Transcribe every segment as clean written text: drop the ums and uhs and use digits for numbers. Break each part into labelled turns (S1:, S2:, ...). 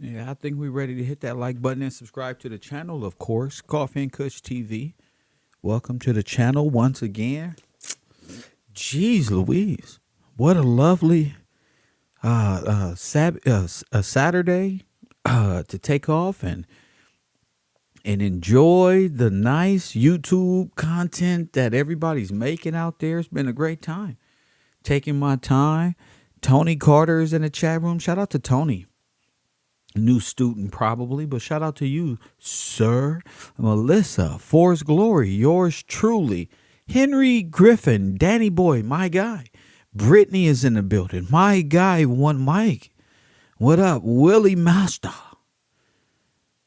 S1: Yeah, I think we're ready to hit that like button and subscribe to the channel, of course. Coffee and Kush TV. Welcome to the channel once again. Jeez Louise. What a lovely Saturday to take off and enjoy the nice YouTube content that everybody's making out there. It's been a great time. Taking my time. Tony Carter is in the chat room. Shout out to Tony. New student probably, but shout out to you, sir. Melissa, Forrest Glory, yours truly. Henry Griffin, Danny Boy, my guy. Brittany is in the building. My guy, One Mike. What up, Willie Master?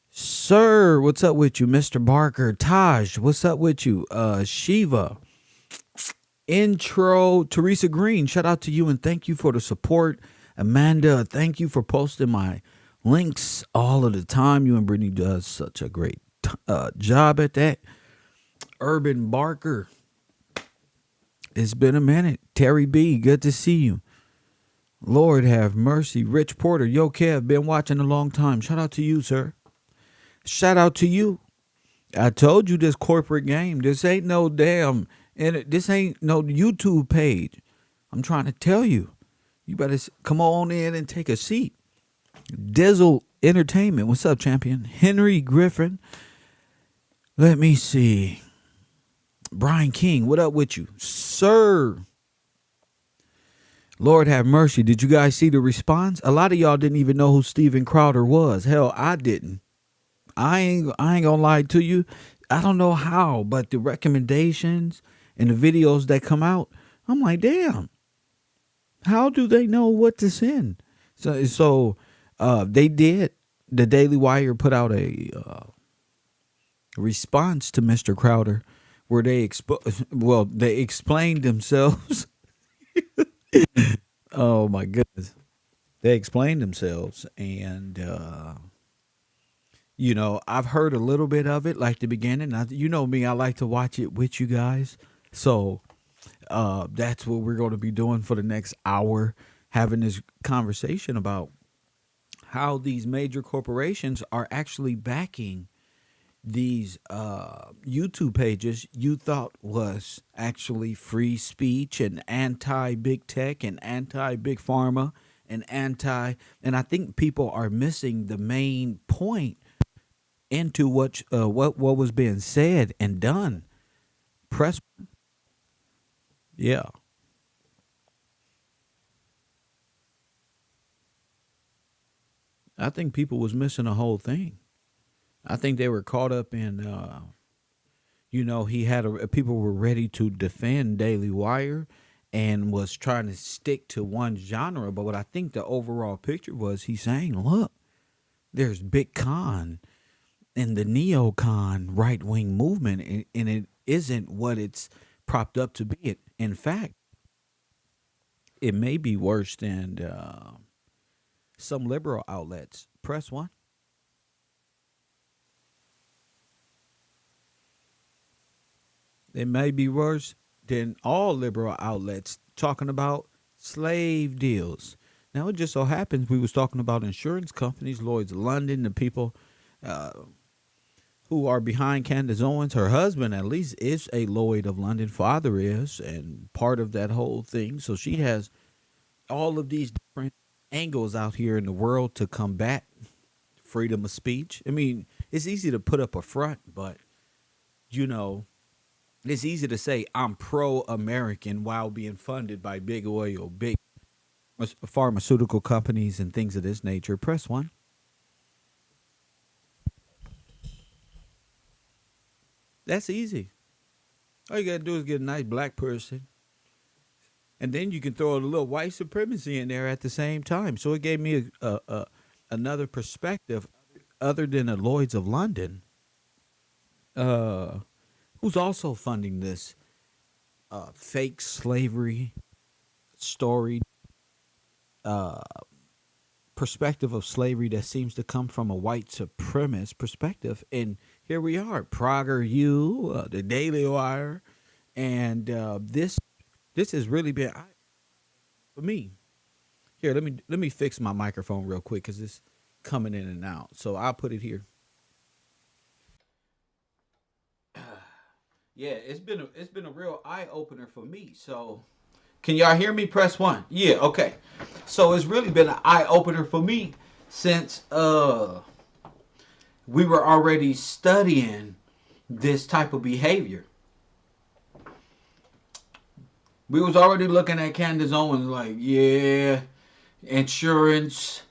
S1: Sir, what's up with you? Mr. Barker, Taj, what's up with you? Shiva. Intro, Teresa Green, shout out to you and thank you for the support. Amanda, thank you for posting my links all of the time. You and Brittany does such a great job at that. Urban Barker, it's been a minute. Terry B, good to see you. Lord have mercy. Rich Porter, yo Kev, been watching a long time. Shout out to you, sir. Shout out to you. I told you this corporate game. This ain't no damn, and this ain't no YouTube page. I'm trying to tell you. You better come on in and take a seat. Dizzle Entertainment. What's up, champion? Henry Griffin. Let me see. Brian King, what up with you? Sir. Lord have mercy. Did you guys see the response? A lot of y'all didn't even know who Steven Crowder was. Hell, I didn't. I ain't gonna lie to you. I don't know how, but the recommendations and the videos that come out, I'm like, damn. How do they know what to send? So they did. The Daily Wire put out a response to Mr. Crowder where they explained themselves. Oh my goodness. They explained themselves and I've heard a little bit of it, like the beginning. You know me, I like to watch it with you guys. So that's what we're going to be doing for the next hour, having this conversation about how these major corporations are actually backing these YouTube pages you thought was actually free speech and anti-big tech and anti-big pharma and I think people are missing the main point into what was being said and done. Press, yeah. I think people was missing the whole thing. I think they were caught up in, he had people were ready to defend Daily Wire and was trying to stick to one genre. But what I think the overall picture was, he's saying, look, there's Big Con and the neocon right-wing movement, and it isn't what it's propped up to be. In fact, it may be worse than some liberal outlets. Press one. It may be worse than all liberal outlets talking about slave deals. Now, it just so happens we was talking about insurance companies, Lloyd's of London, the people who are behind Candice Owens. Her husband, at least, is a Lloyd of London. Father is, and part of that whole thing. So she has all of these different angles out here in the world to combat freedom of speech. I mean, it's easy to put up a front, but, it's easy to say I'm pro-American while being funded by big oil, big pharmaceutical companies and things of this nature. Press one. That's easy. All you got to do is get a nice black person. And then you can throw a little white supremacy in there at the same time. So it gave me another perspective other than the Lloyds of London, who's also funding this fake slavery story, perspective of slavery that seems to come from a white supremacist perspective. And here we are, Prager U, the Daily Wire, and this has really been for me. Here, let me fix my microphone real quick because coming in and out. So I'll put it here. Yeah, it's been a real eye opener for me. So can y'all hear me? Press one. Yeah, okay. So it's really been an eye opener for me since we were already studying this type of behavior. We was already looking at Candace Owens like, yeah, insurance,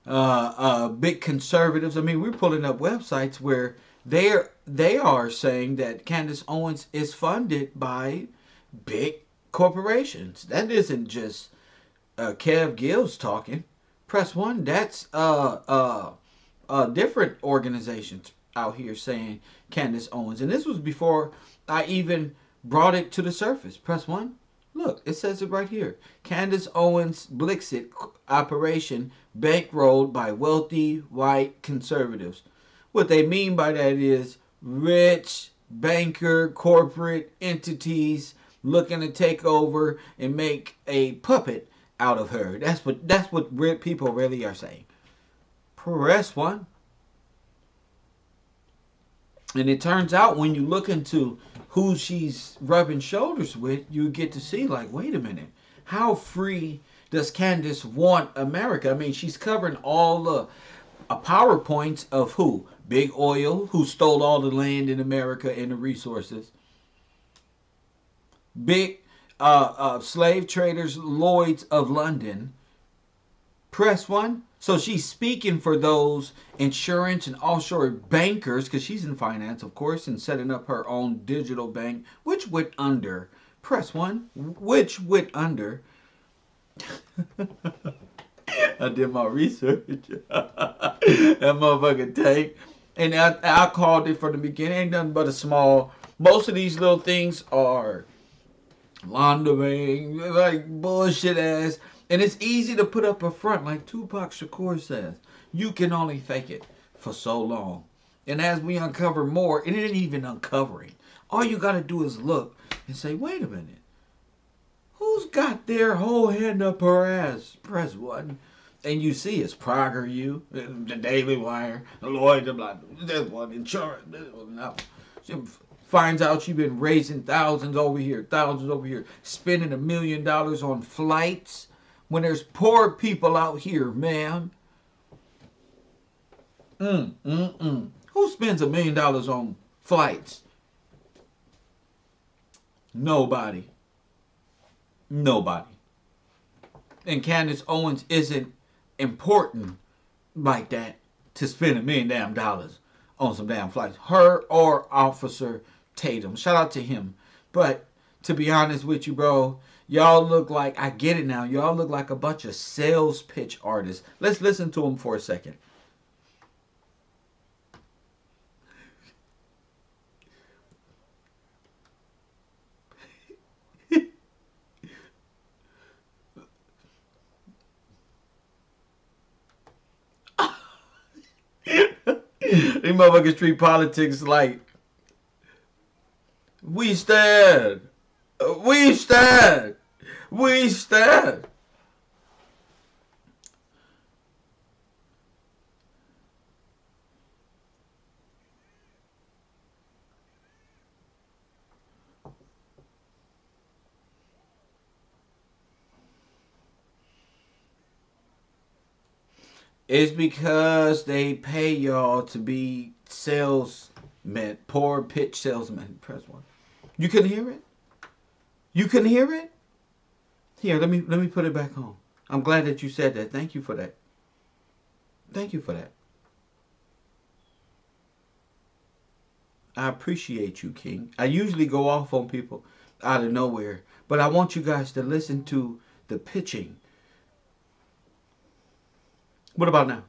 S1: big conservatives. I mean, we're pulling up websites where they are saying that Candace Owens is funded by big corporations. That isn't just Kev Gills talking. Press one. That's different organizations out here saying Candace Owens, and this was before I even brought it to the surface. Press one. Look, it says it right here. Candace Owens Blixit operation bankrolled by wealthy white conservatives. What they mean by that is rich banker corporate entities looking to take over and make a puppet out of her. That's what people really are saying. Press one. And it turns out when you look into who she's rubbing shoulders with, you get to see, like, wait a minute, how free does Candace want America? I mean, she's covering all the PowerPoints of who? Big Oil, who stole all the land in America and the resources. Big slave traders, Lloyds of London. Press one. So she's speaking for those insurance and offshore bankers, because she's in finance, of course, and setting up her own digital bank, which went under. Press one. Which went under. I did my research. That motherfucking tank. And I called it from the beginning. Ain't nothing but a small. Most of these little things are laundering, like bullshit ass. And it's easy to put up a front, like Tupac Shakur says. You can only fake it for so long. And as we uncover more, it ain't even uncovering. All you gotta do is look and say, wait a minute. Who's got their whole hand up her ass? Press one. And you see it's Prager U, the Daily Wire, the Lloyd, this one, insurance, this one, that one. She finds out she's been raising thousands over here, spending $1 million on flights when there's poor people out here, ma'am. Who spends $1 million on flights? Nobody. Nobody. And Candace Owens isn't important like that to spend $1 million on some damn flights. Her or Officer Tatum. Shout out to him. But to be honest with you, bro, y'all look like, I get it now, y'all look like a bunch of sales pitch artists. Let's listen to them for a second. These motherfuckers treat politics like, we stand. We stand. We stand. It's because they pay y'all to be salesmen, poor pitch salesmen. Press one. You can hear it? You can hear it? Here, let me put it back on. I'm glad that you said that. Thank you for that. Thank you for that. I appreciate you, King. I usually go off on people out of nowhere, but I want you guys to listen to the pitching. What about now?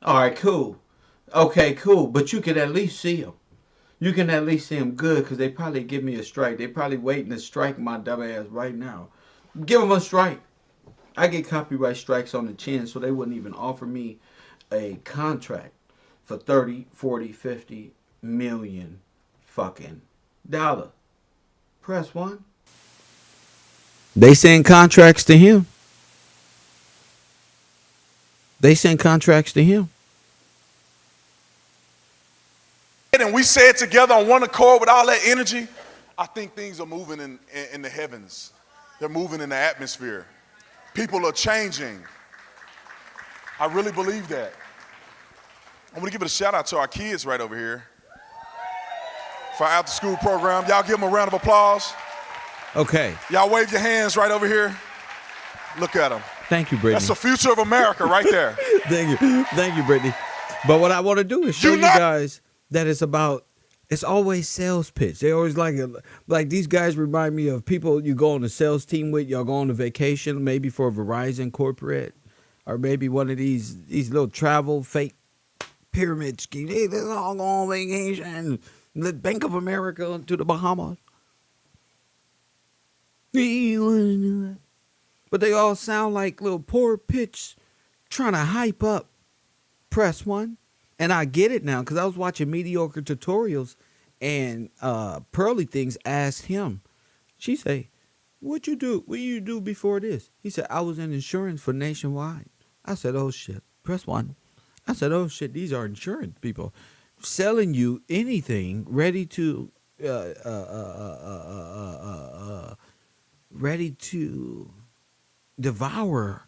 S1: All right, cool. Okay, cool. But you can at least see them. You can at least see them good, because they probably give me a strike. They probably waiting to strike my dumb ass right now. Give them a strike. I get copyright strikes on the chin, so they wouldn't even offer me a contract for 30, 40, 50 million fucking dollar. Press one. They send contracts to him. They send contracts to him.
S2: And we say it together on one accord with all that energy, I think things are moving in the heavens. They're moving in the atmosphere. People are changing. I really believe that. I'm gonna give it a shout out to our kids right over here for our after school program. Y'all give them a round of applause.
S1: Okay.
S2: Y'all wave your hands right over here. Look at them.
S1: Thank you, Brittany.
S2: That's the future of America right there.
S1: Thank you, Brittany. But what I want to do is show you guys that it's always sales pitch. They always like these guys remind me of people you go on a sales team with. Y'all go on a vacation, maybe for a Verizon corporate, or maybe one of these little travel fake pyramid schemes. Hey, let's all go on vacation. The Bank of America to the Bahamas. But they all sound like little poor pitch trying to hype up Press One. And I get it now because I was watching mediocre tutorials and Pearly Things asked him. She say, what you do before this? He said, I was in insurance for Nationwide. I said, oh shit, Press One. I said, oh shit, these are insurance people selling you anything ready to devour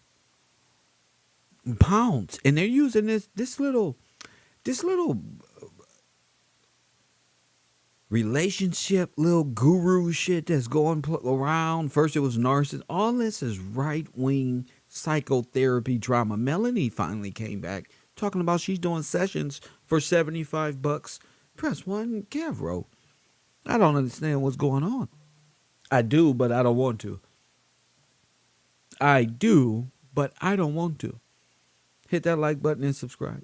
S1: pounds. And they're using this little relationship, little guru shit that's going around. First it was narcissist. All this is right-wing psychotherapy drama. Melanie finally came back talking about she's doing sessions for $75. Press One, KevRow. I don't understand what's going on. I do, but I don't want to. I do, but I don't want to. Hit that like button and subscribe.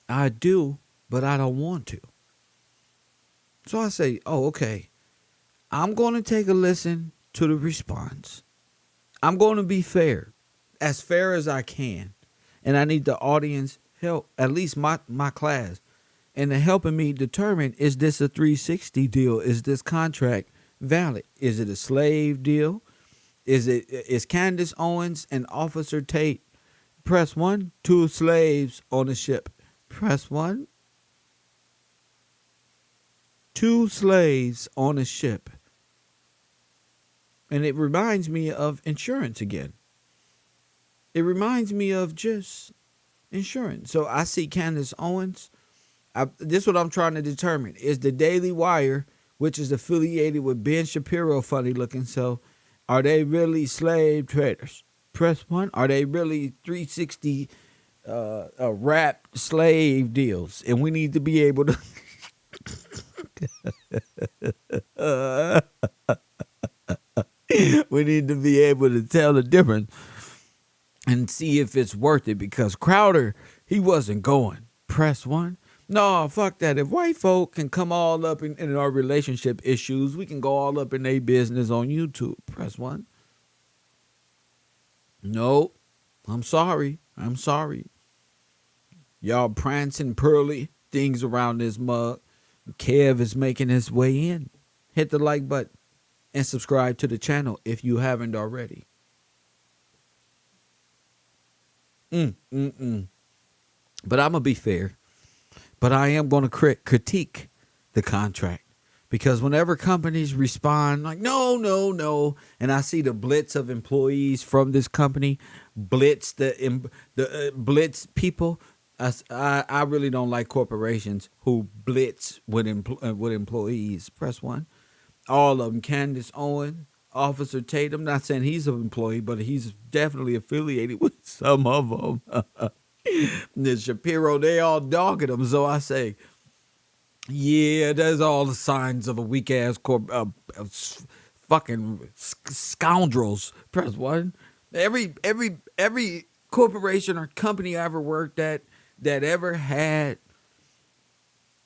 S1: I do, but I don't want to. So I say, oh, okay. I'm going to take a listen to the response. I'm going to be fair as I can. And I need the audience help, at least my class, and helping me determine, is this a 360 deal? Is this contract valid? Is it a slave deal? Is Candice Owens and Officer Tate, Press One, 2 slaves on a ship? Press One. 2 slaves on a ship. And it reminds me of insurance again. It reminds me of just insurance. So I see Candice Owens. This is what I'm trying to determine. Is the Daily Wire, which is affiliated with Ben Shapiro, funny looking, so are they really slave traders? Press One. Are they really 360 rap slave deals? And we need to be able to we need to be able to tell the difference and see if it's worth it, because Crowder, he wasn't going. Press One. No, fuck that. If white folk can come all up in our relationship issues, we can go all up in their business on YouTube. Press One. No, I'm sorry. Y'all prancing pearly things around this mug. Kev is making his way in. Hit the like button and subscribe to the channel if you haven't already. But I'm going to be fair. But I am going to critique the contract. Because whenever companies respond like, no, and I see the blitz of employees from this company, blitz blitz people, I really don't like corporations who blitz with employees. Press One. All of them. Candice Owens, Officer Tate. I'm not saying he's an employee, but he's definitely affiliated with some of them. The Shapiro, they all dogging him. So I say, yeah, there's all the signs of a weak ass fucking scoundrels. Press One. Every corporation or company I ever worked at that ever had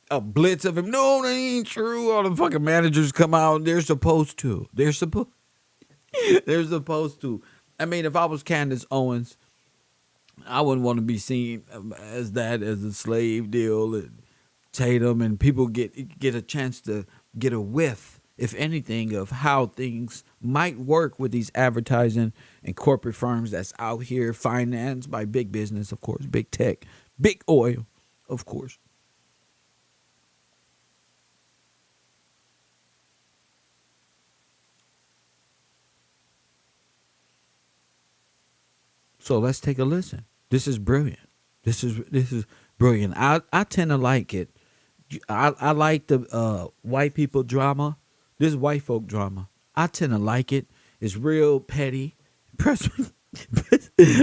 S1: a blitz of him. No, that ain't true. All the fucking managers come out. They're supposed to. They're supposed to. I mean, if I was Candice Owens, I wouldn't want to be seen as a slave deal and Tatum, and people get a chance to get a whiff, if anything, of how things might work with these advertising and corporate firms that's out here financed by big business, of course, big tech, big oil, of course. So let's take a listen. This is brilliant. This is brilliant. I tend to like it. I like the white people drama. This white folk drama. I tend to like it. It's real petty. Press.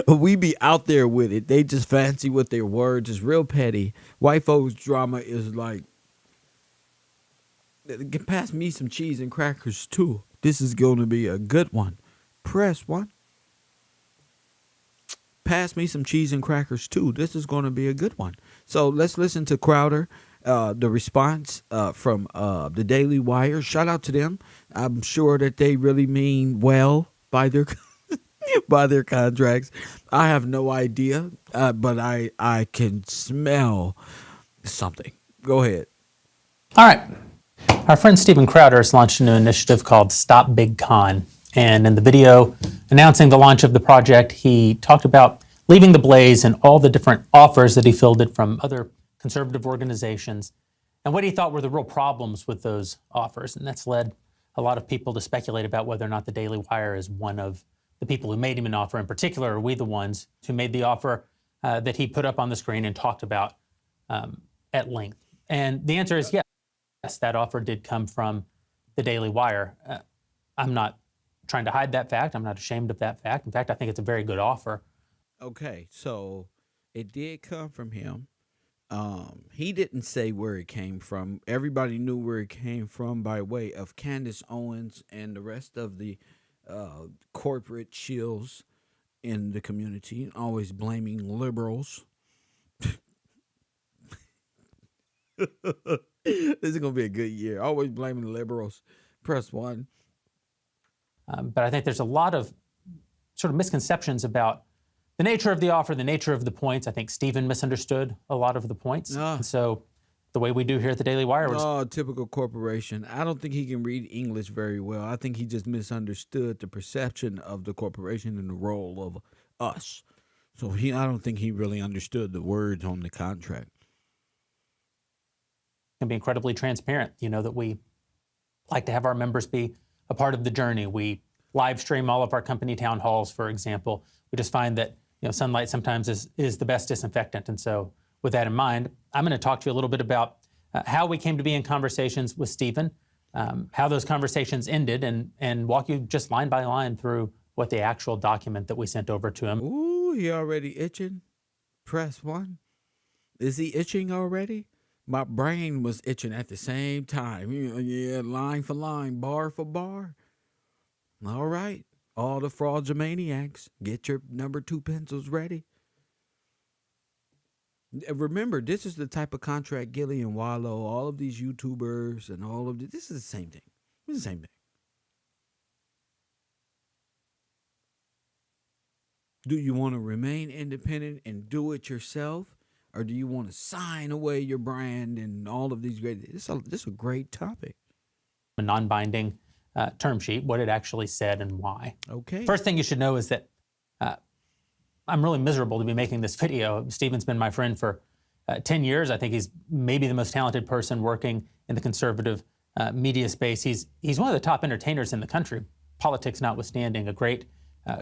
S1: We be out there with it. They just fancy with their words. It's real petty. White folks drama is like, pass me some cheese and crackers too. This is going to be a good one. Press one. Pass me some cheese and crackers too. This is going to be a good one. So let's listen to Crowder, the response from the Daily Wire. Shout out to them. I'm sure that they really mean well by their by their contracts. I have no idea, but I can smell something. Go ahead.
S3: All right. Our friend Steven Crowder has launched a new initiative called Stop Big Con. And in the video announcing the launch of the project, he talked about leaving the blaze and all the different offers that he fielded from other conservative organizations and what he thought were the real problems with those offers. And that's led a lot of people to speculate about whether or not the Daily Wire is one of the people who made him an offer. In particular, are we the ones who made the offer that he put up on the screen and talked about at length? And the answer is yes, that offer did come from the Daily Wire. I'm not trying to hide that fact. I'm not ashamed of that fact. In fact, I think it's a very good offer.
S1: Okay, so it did come from him. He didn't say where it came from. Everybody knew where it came from by way of Candice Owens and the rest of the corporate chills in the community, always blaming liberals. This is going to be a good year. Always blaming liberals. Press one.
S3: But I think there's a lot of sort of misconceptions about the nature of the offer, the nature of the points. I think Stephen misunderstood a lot of the points. And so the way we do here at the Daily Wire was...
S1: typical corporation. I don't think he can read English very well. I think he just misunderstood the perception of the corporation and the role of us. So I don't think he really understood the words on the contract.
S3: Can be incredibly transparent. You know that we like to have our members be a part of the journey. We live stream all of our company town halls, for example. We just find that sunlight sometimes is the best disinfectant. And so with that in mind, I'm going to talk to you a little bit about how we came to be in conversations with Stephen, how those conversations ended, and walk you just line by line through what the actual document that we sent over to him.
S1: Ooh, he already itching. Press one. Is he itching already? My brain was itching at the same time. Yeah, line for line, bar for bar. All right. All the fraudulmaniacs, get your number 2 pencils ready. Remember, this is the type of contract Gilly and Wallow, all of these YouTubers and all of this is the same thing. It's the same thing. Do you want to remain independent and do it yourself? Or do you want to sign away your brand and all of these great... This is a great topic.
S3: A non-binding term sheet, what it actually said and why.
S1: Okay.
S3: First thing you should know is that I'm really miserable to be making this video. Stephen's been my friend for 10 years. I think he's maybe the most talented person working in the conservative media space. He's one of the top entertainers in the country, politics notwithstanding, a great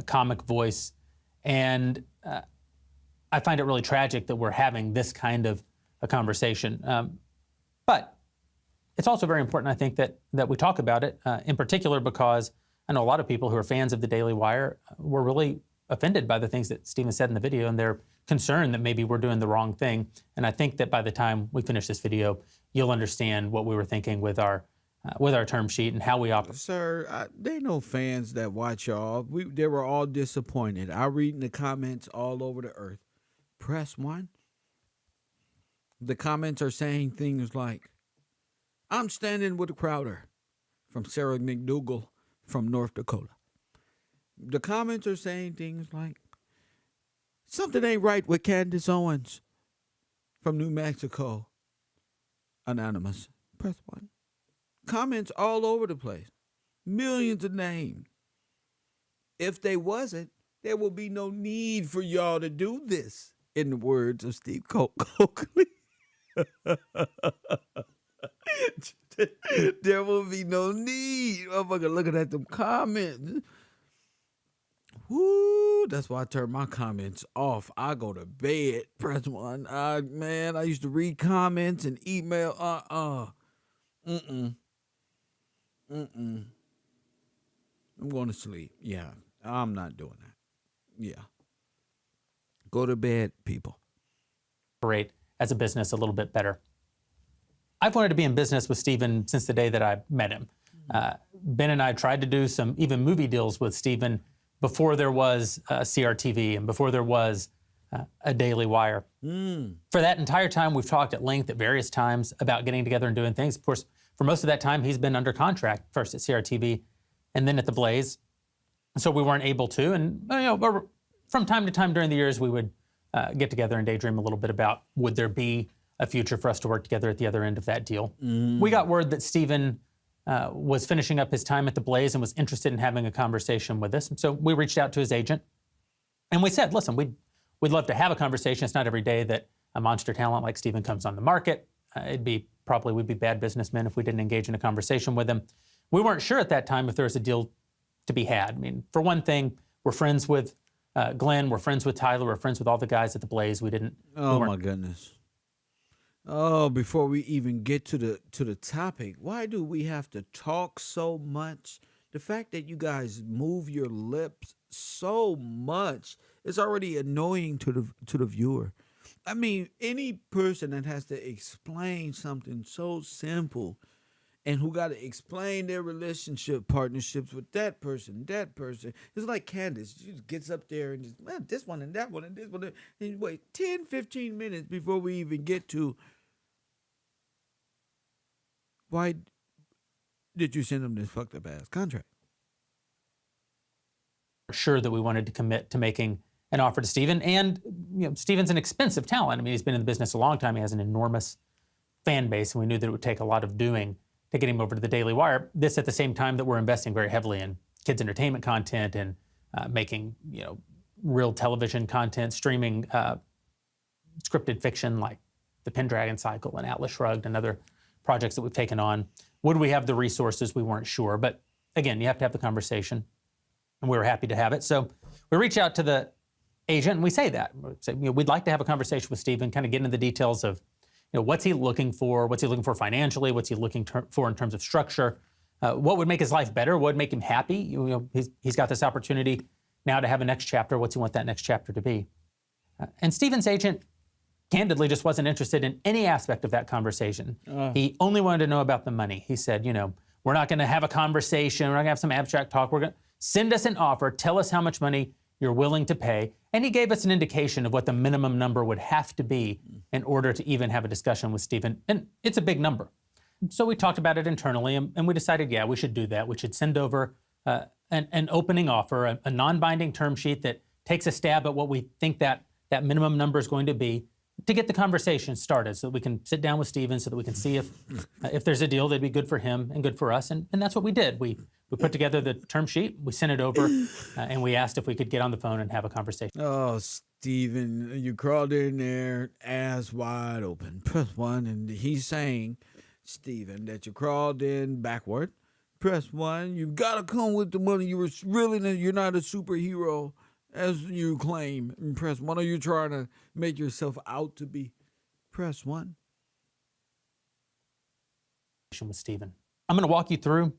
S3: comic voice. And I find it really tragic that we're having this kind of a conversation. But it's also very important, I think, that we talk about it, in particular because I know a lot of people who are fans of the Daily Wire were really offended by the things that Stephen said in the video, and they're concerned that maybe we're doing the wrong thing. And I think that by the time we finish this video, you'll understand what we were thinking with our term sheet and how we operate.
S1: Sir, they know fans that watch y'all. They were all disappointed. I read in the comments all over the earth. Press one. The comments are saying things like, I'm standing with Crowder from Sarah McDougal from North Dakota. The comments are saying things like, something ain't right with Candice Owens from New Mexico. Anonymous, press 1. Comments all over the place. Millions of names. If they wasn't, there will be no need for y'all to do this, in the words of Steve Coakley. There will be no need. Motherfucker looking at them comments. Woo, that's why I turn my comments off. I go to bed, press 1. I used to read comments and email. I'm going to sleep. Yeah, I'm not doing that. Yeah. Go to bed, people.
S3: Operate as a business a little bit better. I've wanted to be in business with Stephen since the day that I met him. Ben and I tried to do some even movie deals with Stephen before there was CRTV and before there was a Daily Wire. For that entire time, we've talked at length at various times about getting together and doing things. Of course, for most of that time, he's been under contract, first at CRTV and then at the Blaze. So we weren't able to. And from time to time during the years, we would get together and daydream a little bit about, would there be a future for us to work together at the other end of that deal? We got word that Stephen was finishing up his time at the Blaze and was interested in having a conversation with us. And so we reached out to his agent and we said, listen, we'd love to have a conversation. It's not every day that a monster talent like Stephen comes on the market. We'd be bad businessmen if we didn't engage in a conversation with him. We weren't sure at that time if there was a deal to be had. I mean, for one thing, we're friends with Glenn, we're friends with Tyler, we're friends with all the guys at the Blaze.
S1: Oh my goodness. Oh, before we even get to the topic, why do we have to talk so much? The fact that you guys move your lips so much is already annoying to the viewer. I mean, any person that has to explain something so simple and who got to explain their relationship partnerships with that person. It's like Candice. She just gets up there and just, man, this one and that one and this one. And wait 10, 15 minutes before we even get to, why did you send them this fucked up ass contract?
S3: Sure that we wanted to commit to making an offer to Stephen. And Stephen's an expensive talent. I mean, he's been in the business a long time. He has an enormous fan base, and we knew that it would take a lot of doing to get him over to the Daily Wire. This at the same time that we're investing very heavily in kids' entertainment content and making real television content, streaming scripted fiction like the Pendragon Cycle and Atlas Shrugged and other projects that we've taken on. Would we have the resources? We weren't sure. But again, you have to have the conversation, and we were happy to have it. So we reach out to the agent and we say that. We say, we'd like to have a conversation with Stephen, kind of get into the details of what's he looking for? What's he looking for financially? What's he looking for in terms of structure? What would make his life better? What would make him happy? He's got this opportunity now to have a next chapter. What's he want that next chapter to be? And Stephen's agent, candidly, just wasn't interested in any aspect of that conversation. He only wanted to know about the money. He said, we're not going to have a conversation. We're not going to have some abstract talk. We're going to send us an offer. Tell us how much money you're willing to pay. And he gave us an indication of what the minimum number would have to be in order to even have a discussion with Stephen. And it's a big number. So we talked about it internally, and we decided, yeah, we should do that. We should send over an opening offer, a non-binding term sheet that takes a stab at what we think that minimum number is going to be, to get the conversation started so that we can sit down with Stephen, so that we can see if there's a deal that'd be good for him and good for us. And that's what we did. We put together the term sheet, we sent it over, and we asked if we could get on the phone and have a conversation.
S1: Oh, Stephen, you crawled in there, ass wide open. Press 1, and he's saying, Stephen, that you crawled in backward. Press 1, you've got to come with the money. You're not a superhero, as you claim. Press 1, are you trying to make yourself out to be? Press 1.
S3: With Stephen. I'm going to walk you through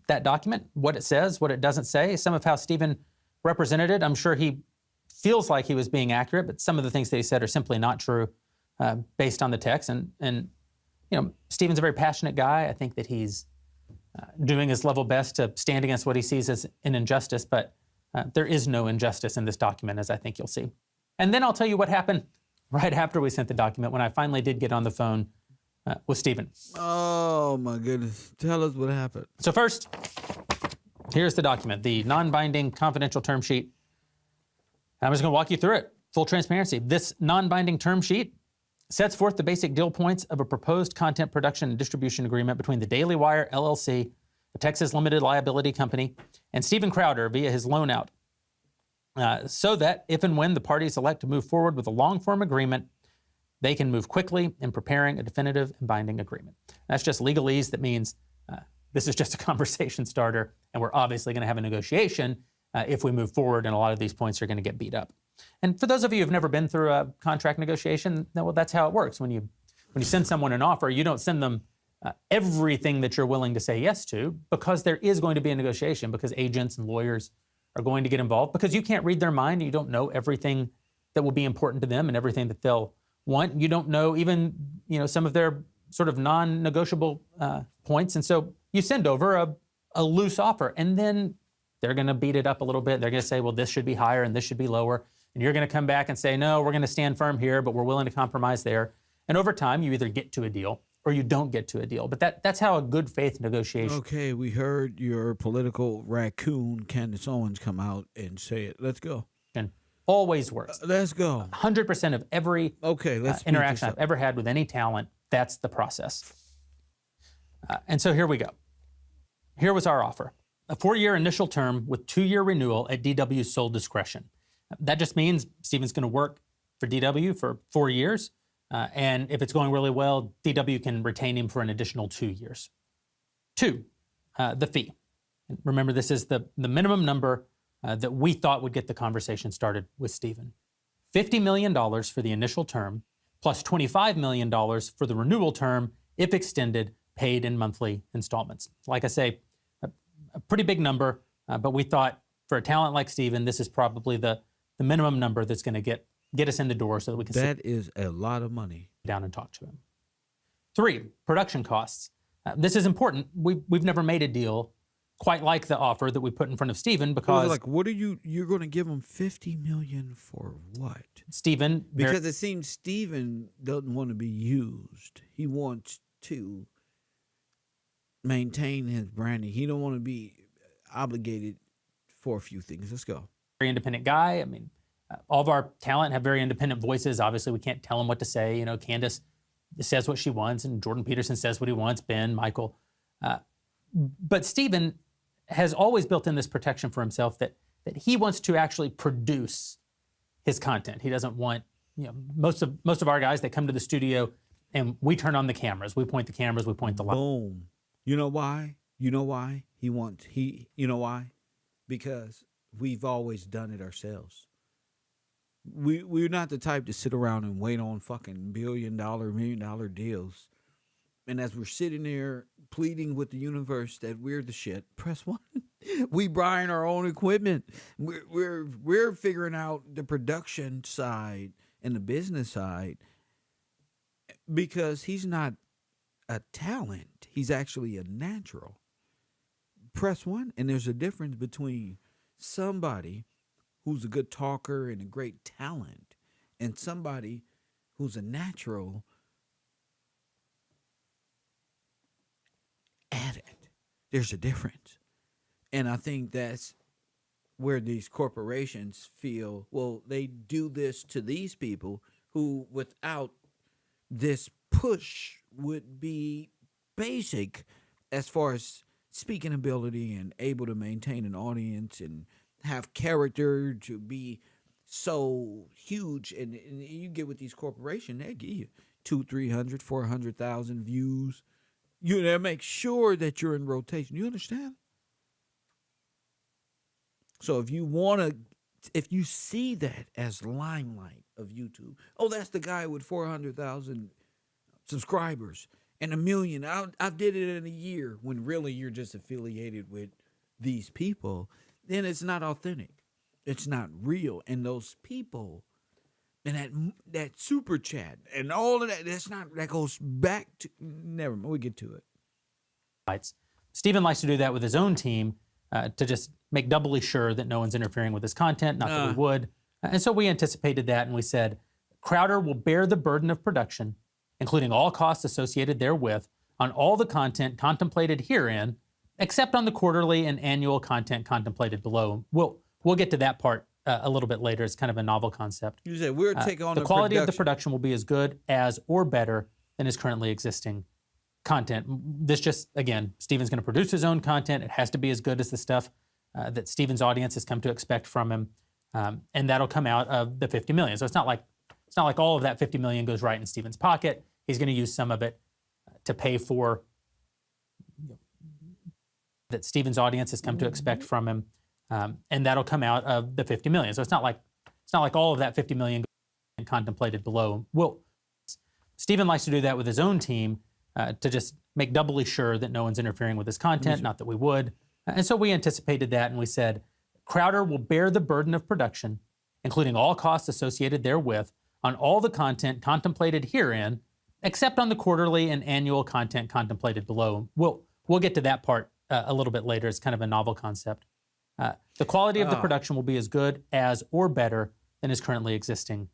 S3: that document, what it says, what it doesn't say, some of how Stephen represented it. I'm sure he feels like he was being accurate, but some of the things that he said are simply not true based on the text. And Stephen's a very passionate guy. I think that he's doing his level best to stand against what he sees as an injustice, but there is no injustice in this document, as I think you'll see. And then I'll tell you what happened right after we sent the document, when I finally did get on the phone with Stephen.
S1: Oh my goodness. Tell us what happened.
S3: So first, here's the document, the non-binding confidential term sheet. I'm just going to walk you through it. Full transparency. This non-binding term sheet sets forth the basic deal points of a proposed content production and distribution agreement between the Daily Wire, LLC, a Texas limited liability company, and Steven Crowder via his loan out, so that if and when the parties elect to move forward with a long-form agreement, they can move quickly in preparing a definitive and binding agreement. That's just legalese. That means this is just a conversation starter, and we're obviously going to have a negotiation if we move forward, and a lot of these points are going to get beat up. And for those of you who've never been through a contract negotiation, well, that's how it works. When you send someone an offer, you don't send them everything that you're willing to say yes to, because there is going to be a negotiation, because agents and lawyers are going to get involved, because you can't read their mind. You don't know everything that will be important to them and everything that they'll want. You don't know even some of their sort of non-negotiable points. And so you send over a loose offer, and then they're going to beat it up a little bit. They're going to say, well, this should be higher and this should be lower. And you're going to come back and say, no, we're going to stand firm here, but we're willing to compromise there. And over time, you either get to a deal or you don't get to a deal. But that's how a good faith negotiation.
S1: Okay, we heard your political raccoon, Candice Owens, come out and say it. Let's go.
S3: Always works.
S1: Let's go.
S3: 100% of every interaction I've ever had with any talent, that's the process. And so here we go. Here was our offer. A 4-year initial term with 2-year renewal at DW's sole discretion. That just means Steven's going to work for DW for 4 years. And if it's going really well, DW can retain him for an additional 2 years. 2, the fee. And remember, this is the minimum number that we thought would get the conversation started with Steven. $50 million for the initial term, plus $25 million for the renewal term, if extended, paid in monthly installments. Like I say, a pretty big number, but we thought for a talent like Steven, this is probably the minimum number that's going to get us in the door so that we can
S1: That is a lot of money.
S3: Sit down and talk to him. 3, production costs. This is important. We've never made a deal quite like the offer that we put in front of Steven, because
S1: what are you're going to give him $50 million for what?
S3: Steven,
S1: because it seems Steven doesn't want to be used. He wants to maintain his branding. He don't want to be obligated for a few things. Let's go.
S3: Very independent guy. I mean, all of our talent have very independent voices. Obviously, we can't tell them what to say. Candice says what she wants, and Jordan Peterson says what he wants. Ben, Michael. But Steven has always built in this protection for himself that he wants to actually produce his content. He doesn't want, most of our guys, they come to the studio and we turn on the cameras. We point the cameras, we point the lights.
S1: Boom. You know why? You know why? You know why? Because we've always done it ourselves. We're not the type to sit around and wait on fucking $1 million deals. And as we're sitting there pleading with the universe that we're the shit, press 1. We buying our own equipment. We're figuring out the production side and the business side, because he's not a talent. He's actually a natural. Press 1. And there's a difference between somebody who's a good talker and a great talent and somebody who's a natural at it. There's a difference. And I think that's where these corporations feel, well, they do this to these people who, without this push, would be basic as far as speaking ability and able to maintain an audience and have character to be so huge. And you get with these corporations, they give you 200, 300, 400,000 views. They make sure that you're in rotation. You understand? So if you see that as limelight of YouTube, oh, that's the guy with 400,000 subscribers and 1 million. I did it in a year, when really you're just affiliated with these people. Then it's not authentic. It's not real. And those people and that super chat and all of that, that goes back to, never mind, we'll get to it.
S3: Steven likes to do that with his own team to just make doubly sure that no one's interfering with his content, not that we would. And so we anticipated that, and we said, Crowder will bear the burden of production, including all costs associated therewith, on all the content contemplated herein, except on the quarterly and annual content contemplated below. We'll get to that part a little bit later. It's kind of a novel concept.
S1: You said we're taking on
S3: the quality of the production will be as good as or better than his currently existing content. This just, again, Steven's going to produce his own content. It has to be as good as the stuff that Steven's audience has come to expect from him, and that'll come out of the $50 million. So it's not like all of that $50 million goes right in Steven's pocket. He's going to use some of it to pay for that Steven's audience has come to expect from him, and that'll come out of the $50 million. So it's not like all of that $50 million contemplated below. Well, Steven likes to do that with his own team to just make doubly sure that no one's interfering with his content. Not that we would, and so we anticipated that, and we said Crowder will bear the burden of production, including all costs associated therewith, on all the content contemplated herein, except on the quarterly and annual content contemplated below. We'll get to that part a little bit later. It's kind of a novel concept. The quality of the production will be as good as or better than his currently existing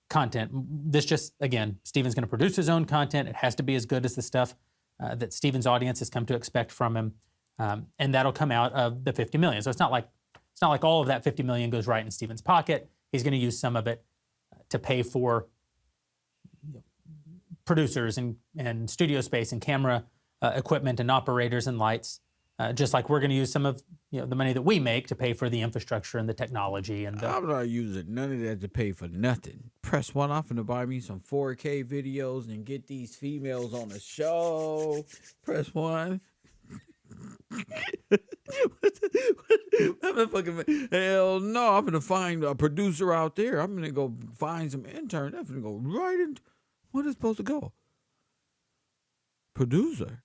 S3: content. This just, again, Steven's going to produce his own content. It has to be as good as the stuff that Steven's audience has come to expect from him, and that'll come out of the $50 million. So it's not like all of that $50 million goes right in Steven's pocket. He's going to use some of it to pay for producers and studio space and camera equipment and operators and lights, just like we're going to use some of the money that we make to pay for the infrastructure and the technology. And
S1: I'm not using none of that to pay for nothing. Press one. I'm finna buy me some 4K videos and get these females on the show. Press one. Hell no, I'm gonna find a producer out there. I'm gonna go find some intern. I'm gonna go right into what is supposed to go. Producer.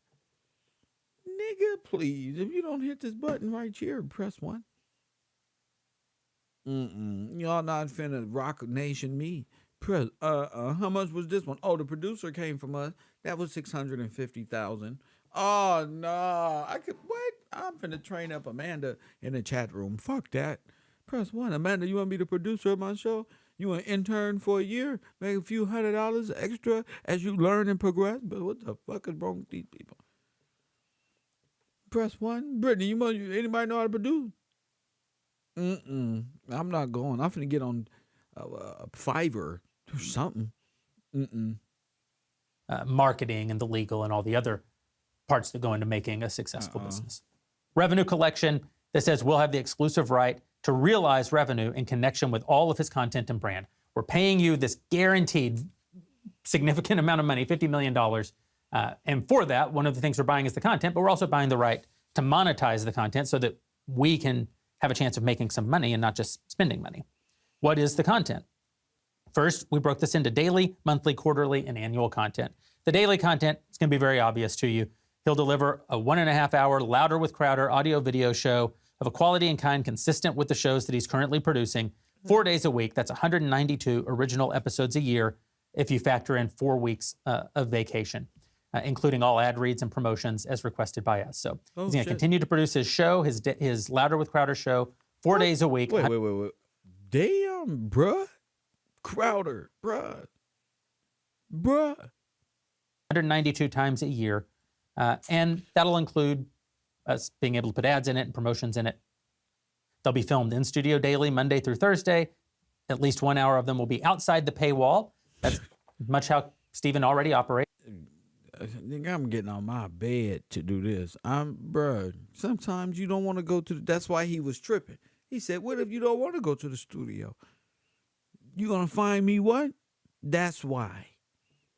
S1: Nigga, please, if you don't hit this button right here, press one. Y'all not finna rock nation me. Press how much was this one? Oh, the producer came from us. That was $650,000. Oh no, I could what? I'm finna train up Amanda in the chat room. Fuck that. Press one. Amanda, you want to be the producer of my show? You want to intern for a year, make a few $100 extra as you learn and progress? But what the fuck is wrong with these people? Press one. Brittany, anybody know how to produce? I'm not going. I'm finna get on Fiverr or something.
S3: Marketing and the legal and all the other parts that go into making a successful business. Revenue collection that says we'll have the exclusive right to realize revenue in connection with all of his content and brand. We're paying you this guaranteed significant amount of money, $50 million. And for that, one of the things we're buying is the content, but we're also buying the right to monetize the content so that we can have a chance of making some money and not just spending money. What is the content? First, we broke this into daily, monthly, quarterly, and annual content. The daily content is going to be very obvious to you. He'll deliver a 1.5-hour Louder with Crowder audio-video show of a quality and kind consistent with the shows that he's currently producing 4 days a week. That's 192 original episodes a year if you factor in 4 weeks of vacation, including all ad reads and promotions as requested by us. So he's going to continue to produce his show, his Louder with Crowder show, 4 days a week.
S1: Wait. Damn, bruh. Crowder, bruh.
S3: 192 times a year. And that'll include us being able to put ads in it and promotions in it. They'll be filmed in studio daily, Monday through Thursday. At least 1 hour of them will be outside the paywall. That's much how Steven already operates.
S1: I think I'm getting on my bed to do this. Bruh, sometimes you don't want to go to that's why he was tripping. He said, what if you don't want to go to the studio? You gonna find me what? That's why.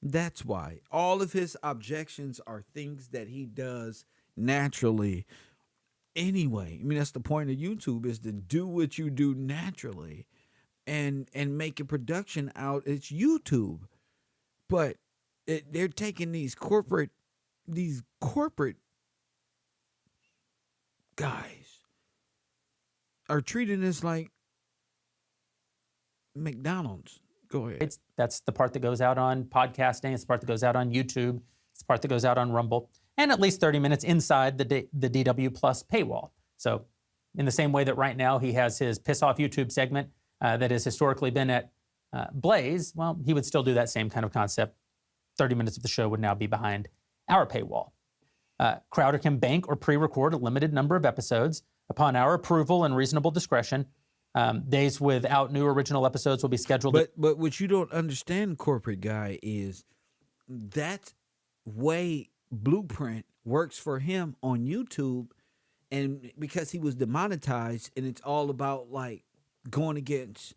S1: That's why. All of his objections are things that he does naturally. Anyway, I mean, that's the point of YouTube, is to do what you do naturally and make a production out. It's YouTube. But they're taking these corporate guys are treating this like McDonald's. Go ahead.
S3: That's the part that goes out on podcasting. It's the part that goes out on YouTube. It's the part that goes out on Rumble. And at least 30 minutes inside the DW Plus paywall. So in the same way that right now he has his Piss Off YouTube segment that has historically been at Blaze, well, he would still do that same kind of concept. 30 minutes of the show would now be behind our paywall. Crowder can bank or pre-record a limited number of episodes upon our approval and reasonable discretion. Days without new original episodes will be scheduled.
S1: But what you don't understand, corporate guy, is that way Blueprint works for him on YouTube, and because he was demonetized, and it's all about like going against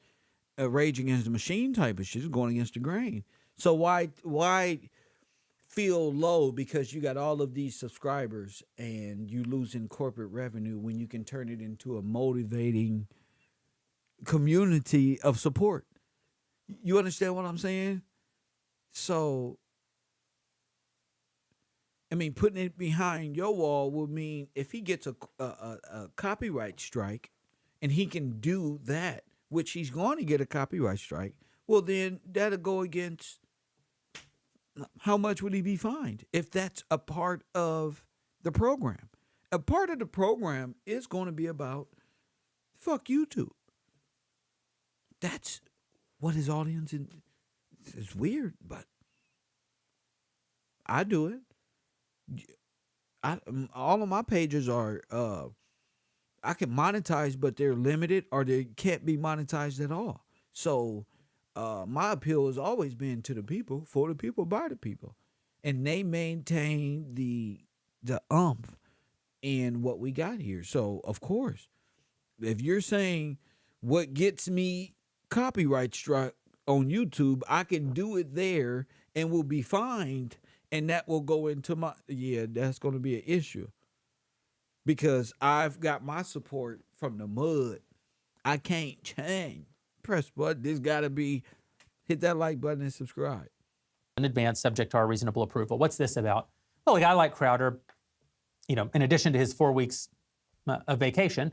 S1: Rage Against the Machine type of shit, going against the grain. So why feel low because you got all of these subscribers and you losing corporate revenue when you can turn it into a motivating community of support? You understand what I'm saying? So, I mean, putting it behind your wall would mean if he gets a copyright strike and he can do that, which he's going to get a copyright strike, well, then that'll go against how much would he be fined if that's a part of the program. A part of the program is going to be about fuck YouTube. That's what his audience is weird, but I do it. All of my pages are I can monetize, but they're limited or they can't be monetized at all. So my appeal has always been to the people, for the people, by the people, and they maintain the umph in what we got here. So of course, if you're saying what gets me copyright struck on YouTube, I can do it there and will be fined, and that will go into my that's going to be an issue because I've got my support from the mud. I can't change. Press button. This got to be hit that like button and subscribe.
S3: In advance, subject to our reasonable approval. What's this about? Well, a guy like Crowder, in addition to his 4 weeks of vacation,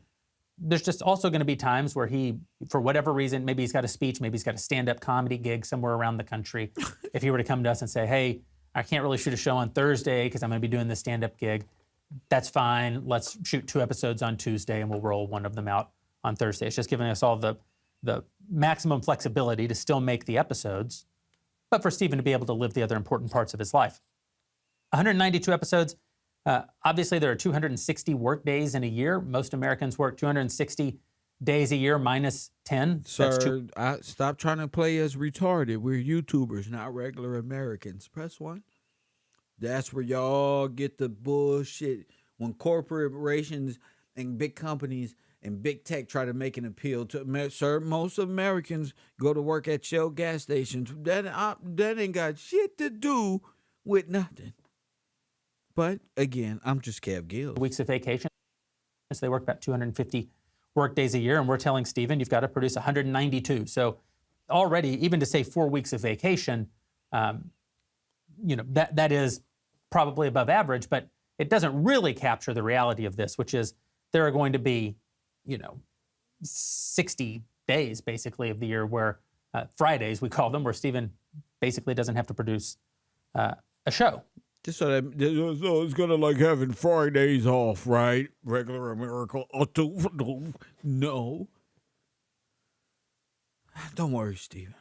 S3: there's just also going to be times where he, for whatever reason, maybe he's got a speech, maybe he's got a stand-up comedy gig somewhere around the country. If he were to come to us and say, hey, I can't really shoot a show on Thursday because I'm going to be doing this stand-up gig, that's fine. Let's shoot 2 episodes on Tuesday and we'll roll one of them out on Thursday. It's just giving us all the maximum flexibility to still make the episodes, but for Stephen to be able to live the other important parts of his life. 192 episodes. Obviously, there are 260 work days in a year. Most Americans work 260 days a year minus 10.
S1: Sir, stop trying to play as retarded. We're YouTubers, not regular Americans. Press 1. That's where y'all get the bullshit. When corporations and big companies and big tech try to make an appeal to, sir, most Americans go to work at Shell gas stations. That ain't got shit to do with nothing. But again, I'm just Kev Gill.
S3: Weeks of vacation. So they work about 250 work days a year, and we're telling Stephen, you've got to produce 192. So already, even to say 4 weeks of vacation, that is probably above average, but it doesn't really capture the reality of this, which is there are going to be, 60 days basically of the year where Fridays, we call them, where Stephen basically doesn't have to produce a show.
S1: Just so it's kind of like having Fridays off, right? Regular American. No. Don't worry, Steven.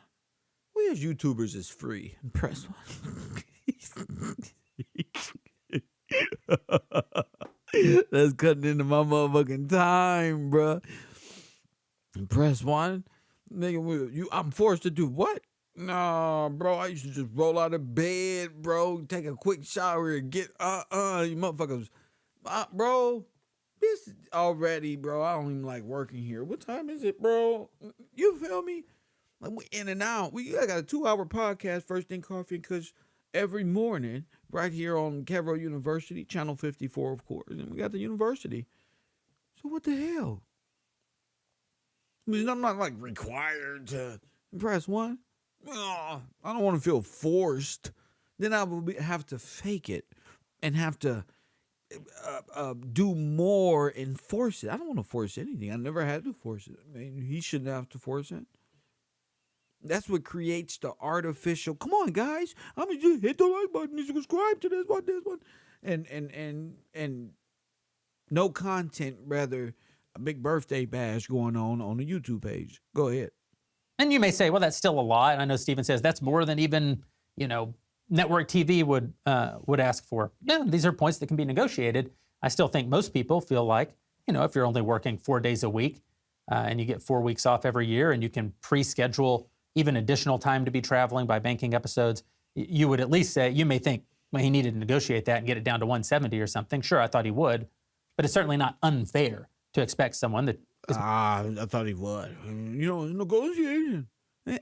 S1: We as YouTubers is free. Press 1. That's cutting into my motherfucking time, bro. Press 1. Nigga, I'm forced to do what? Nah, bro, I used to just roll out of bed, bro, take a quick shower and get, you motherfuckers. Bro, this already, bro, I don't even like working here. What time is it, bro? You feel me? Like, we in and out. I got a 2-hour podcast, First Thing Coffee and Kush, every morning, right here on KevRow University, Channel 54, of course. And we got the university. So what the hell? I mean, I'm not, like, required to press 1. Oh, I don't want to feel forced. Then I will have to fake it and have to do more and force it. I don't want to force anything. I never had to force it. I mean, he shouldn't have to force it. That's what creates the artificial. Come on, guys! I'm gonna just hit the like button and subscribe to this one, and no content. Rather, a big birthday bash going on the YouTube page. Go ahead.
S3: And you may say, well, that's still a lot. And I know Stephen says that's more than even, network TV would ask for. Yeah, these are points that can be negotiated. I still think most people feel like, if you're only working 4 days a week, and you get 4 weeks off every year, and you can pre-schedule even additional time to be traveling by banking episodes, you would at least say, you may think, well, he needed to negotiate that and get it down to 170 or something. Sure, I thought he would, but it's certainly not unfair to expect someone that is
S1: I thought he would. You know, negotiation.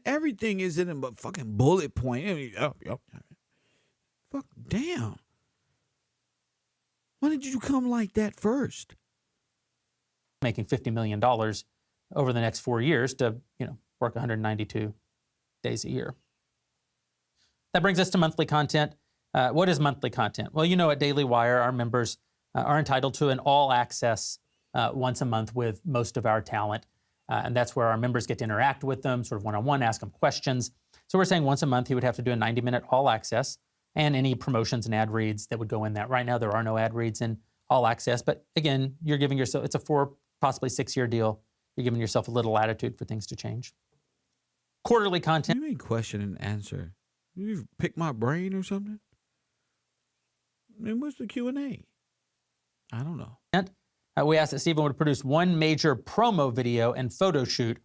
S1: Everything is in it but fucking bullet point. Fuck, damn. Why did you come like that first?
S3: making $50 million over the next 4 years to, work 192 days a year. That brings us to monthly content. What is monthly content? Well, at Daily Wire, our members are entitled to an all access once a month with most of our talent. And that's where our members get to interact with them, sort of one-on-one, ask them questions. So we're saying once a month, he would have to do a 90-minute all access and any promotions and ad reads that would go in that. Right now, there are no ad reads in all access. But again, you're giving yourself, it's a 4, possibly 6-year deal. You're giving yourself a little latitude for things to change. Quarterly content.
S1: You mean question and answer? You pick my brain or something? And what's the Q&A? I don't know.
S3: We asked that Stephen would produce one major promo video and photo shoot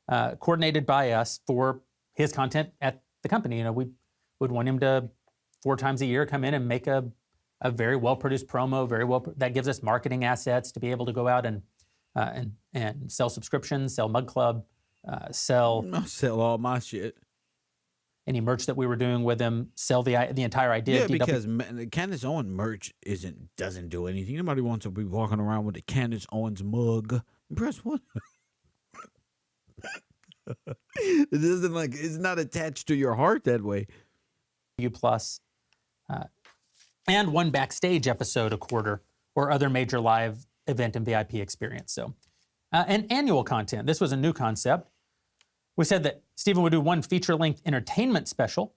S3: coordinated by us for his content at the company. We would want him to 4 times a year come in and make a very well-produced promo, that gives us marketing assets to be able to go out and sell subscriptions, sell Mug Club, sell
S1: all my shit.
S3: Any merch that we were doing with him, sell the entire idea.
S1: Yeah, because Candice Owens merch doesn't do anything. Nobody wants to be walking around with a Candice Owens mug. Press 1. It doesn't it's not attached to your heart that way.
S3: Plus, and one backstage episode a quarter or other major live event and VIP experience. So, and annual content. This was a new concept. We said that Stephen would do one feature-length entertainment special.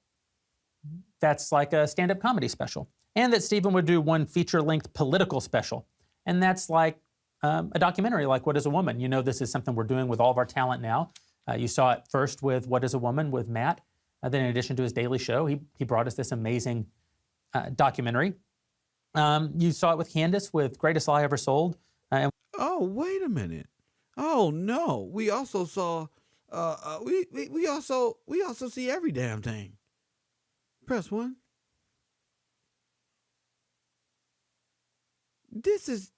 S3: That's like a stand-up comedy special. And that Stephen would do one feature-length political special. And that's like a documentary, like What is a Woman? This is something we're doing with all of our talent now. You saw it first with What is a Woman with Matt. Then in addition to his daily show, he brought us this amazing documentary. You saw it with Candice with Greatest Lie Ever Sold.
S1: Oh, wait a minute. Oh, no. We also saw... we also see every damn thing. Press 1. This is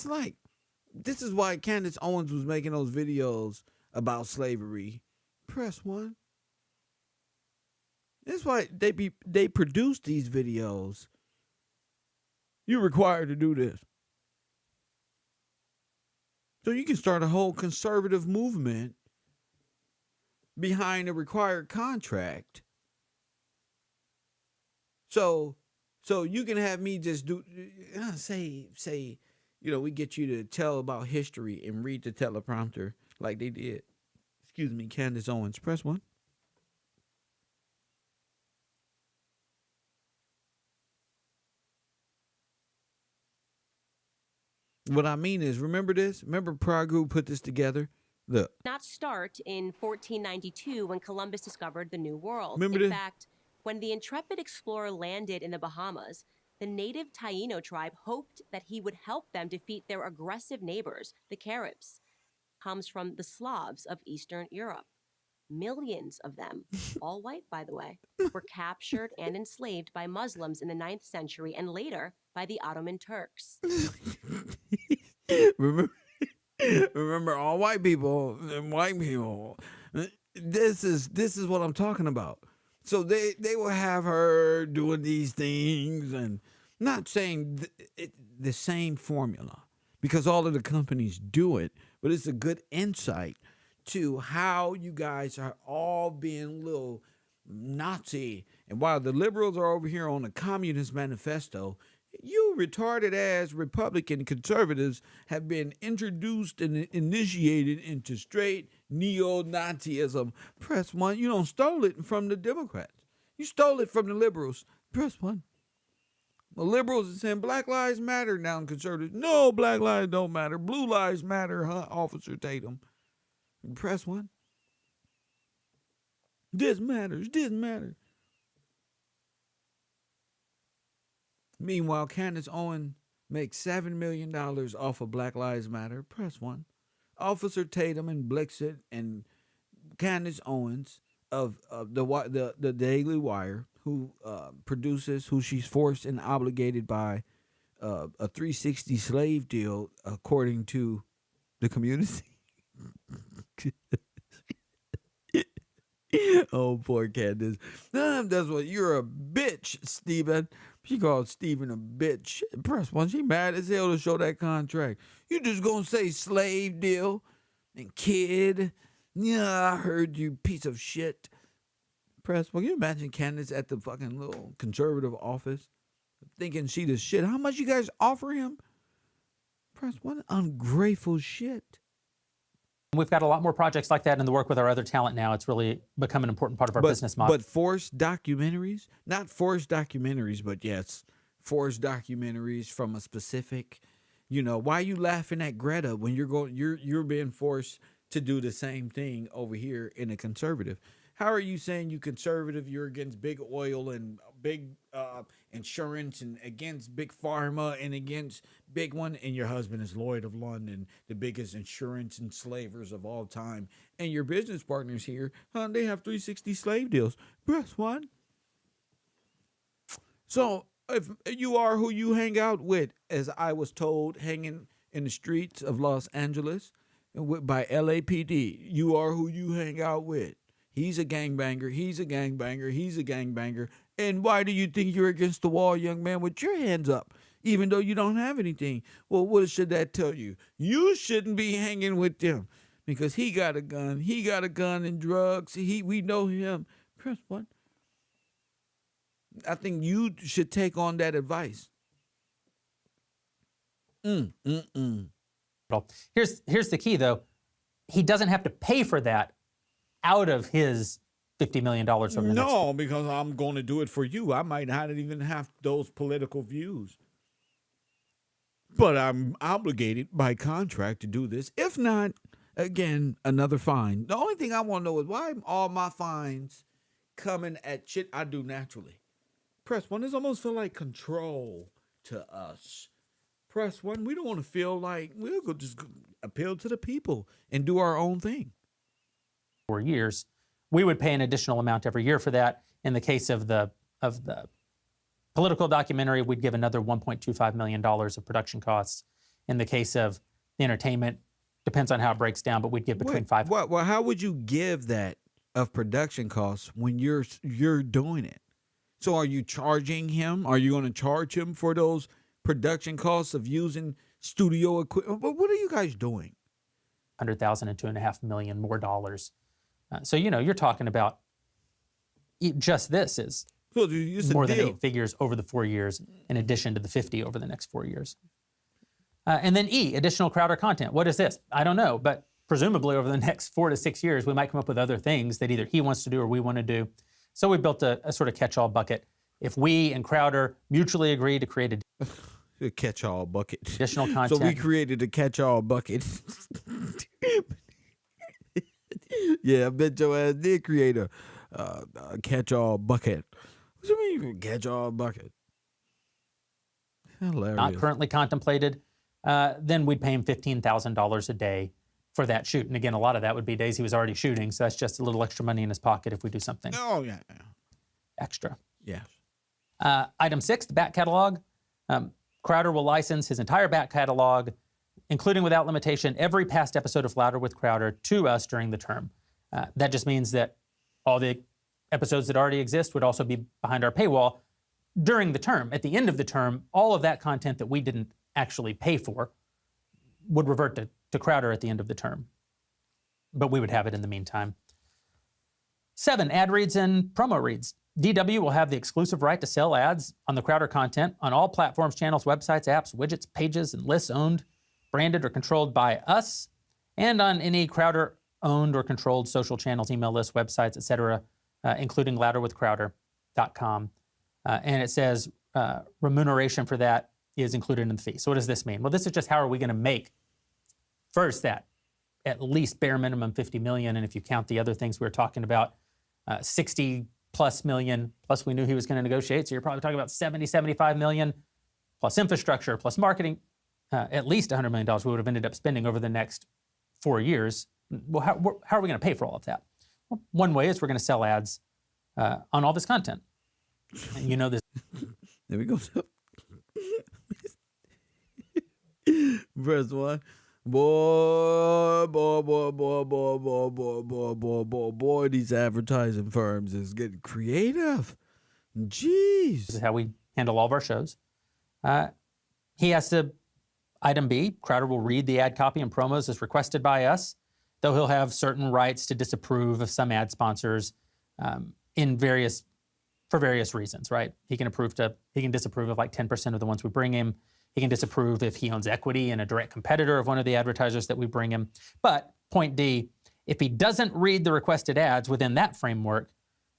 S1: why Candice Owens was making those videos about slavery. Press 1. That's why they produce these videos. You're required to do this. So you can start a whole conservative movement behind a required contract. So you can have me just say, we get you to tell about history and read the teleprompter like they did. Excuse me, Candice Owens. Press 1. What I mean is, remember this? Remember Prague Group put this together? Look.
S4: Not start in 1492 when Columbus discovered the New World.
S1: Remember
S4: in
S1: this?
S4: fact, when the intrepid explorer landed in the Bahamas, the native Taino tribe hoped that he would help them defeat their aggressive neighbors, the Caribs. Comes from the Slavs of Eastern Europe. Millions of them, all white by the way, were captured and enslaved by Muslims in the 9th century and later by the Ottoman Turks.
S1: Remember all white people and white people. This is what I'm talking about. So they will have her doing these things and not saying the same formula because all of the companies do it, but it's a good insight to how you guys are all being little Nazi. And while the liberals are over here on the Communist Manifesto, you retarded ass Republican conservatives have been introduced and initiated into straight neo-Nazism. Press 1. You don't stole it from the Democrats. You stole it from the liberals. Press 1. The liberals are saying Black Lives Matter now, and conservatives, no, Black Lives don't matter. Blue Lives Matter, huh, Officer Tatum? Press 1. This matters. This matters. Meanwhile, Candice Owens makes $7 million off of Black Lives Matter. Press 1. Officer Tatum and Blixit and Candice Owens of the Daily Wire, who produces, who she's forced and obligated by a 360 slave deal, according to the community. Oh, poor Candice. That's what you're a bitch, Stephen. She called Stephen a bitch. Press one. She mad as hell to show that contract. You just gonna say slave deal and kid? Yeah, I heard you, piece of shit. Press one. Can you imagine Candice at the fucking little conservative office thinking she the shit? How much you guys offer him? Press one. Ungrateful shit.
S3: We've got a lot more projects like that in the work with our other talent now. It's really become an important part of our business model.
S1: But forced documentaries? Not forced documentaries, but yes, forced documentaries from a specific, why are you laughing at Greta when you're being forced to do the same thing over here in a conservative? How are you saying you conservative, you're against big oil and big insurance and against big pharma and against big one, and your husband is Lloyd of London, the biggest insurance enslavers of all time, and your business partners here, they have 360 slave deals. Press one. So if you are who you hang out with, as I was told, hanging in the streets of Los Angeles by LAPD, you are who you hang out with. He's a gangbanger. He's a gangbanger. He's a gangbanger. And why do you think you're against the wall, young man, with your hands up, even though you don't have anything? Well, what should that tell you? You shouldn't be hanging with them because he got a gun. He got a gun and drugs. We know him. Press one. I think you should take on that advice.
S3: Here's the key, though. He doesn't have to pay for that out of his $50 million over the next.
S1: No, because I'm going to do it for you. I might not even have those political views. But I'm obligated by contract to do this. If not, again, another fine. The only thing I want to know is why all my fines coming at shit I do naturally. Press one. This almost feel like control to us. Press one. We don't want to feel like we'll just appeal to the people and do our own thing.
S3: 4 years, we would pay an additional amount every year for that. In the case of the political documentary, we'd give another $1.25 million of production costs. In the case of the entertainment, depends on how it breaks down, but we'd give between five.
S1: Well, how would you give that of production costs when you're doing it? So are you charging him? Are you going to charge him for those production costs of using studio equipment? What are you guys doing?
S3: $100,000 and $2.5 million more dollars. So, you're talking about just this is more than 8 figures over the 4 years, in addition to the 50 over the next 4 years. And then E, additional Crowder content. What is this? I don't know, but presumably over the next 4 to 6 years, we might come up with other things that either he wants to do or we want to do. So we built a sort of catch-all bucket. If we and Crowder mutually agree to create
S1: a catch-all bucket,
S3: additional content.
S1: So we created a catch-all bucket. Yeah, I bet your ass did create a catch-all bucket. What do you mean catch-all bucket? Hilarious.
S3: Not currently contemplated, then we'd pay him $15,000 a day for that shoot. And again, a lot of that would be days he was already shooting, so that's just a little extra money in his pocket if we do something extra.
S1: Yes.
S3: Item 6, the back catalog. Crowder will license his entire back catalog, including without limitation every past episode of Louder with Crowder, to us during the term. That just means that all the episodes that already exist would also be behind our paywall during the term. At the end of the term, all of that content that we didn't actually pay for would revert to Crowder at the end of the term. But we would have it in the meantime. 7, ad reads and promo reads. DW will have the exclusive right to sell ads on the Crowder content on all platforms, channels, websites, apps, widgets, pages, and lists owned, branded, or controlled by us, and on any Crowder-owned or controlled social channels, email lists, websites, etc., including louderwithcrowder.com. And it says remuneration for that is included in the fee. So what does this mean? Well, this is just how are we going to make, first, that at least bare minimum $50 million, and if you count the other things we were talking about, 60 plus million, plus we knew he was going to negotiate, so you're probably talking about 70, 75 million, plus infrastructure, plus marketing, at least $100 million we would have ended up spending over the next 4 years. Well, how are we going to pay for all of that? Well, one way is we're going to sell ads on all this content. And you know this.
S1: There we go. Verse 1. Boy, these advertising firms is getting creative. Jeez.
S3: This is how we handle all of our shows. He has to, item B, Crowder will read the ad copy and promos as requested by us, though he'll have certain rights to disapprove of some ad sponsors for various reasons, right? He can disapprove of like 10% of the ones we bring him. He can disapprove if he owns equity in a direct competitor of one of the advertisers that we bring him. But point D, if he doesn't read the requested ads within that framework,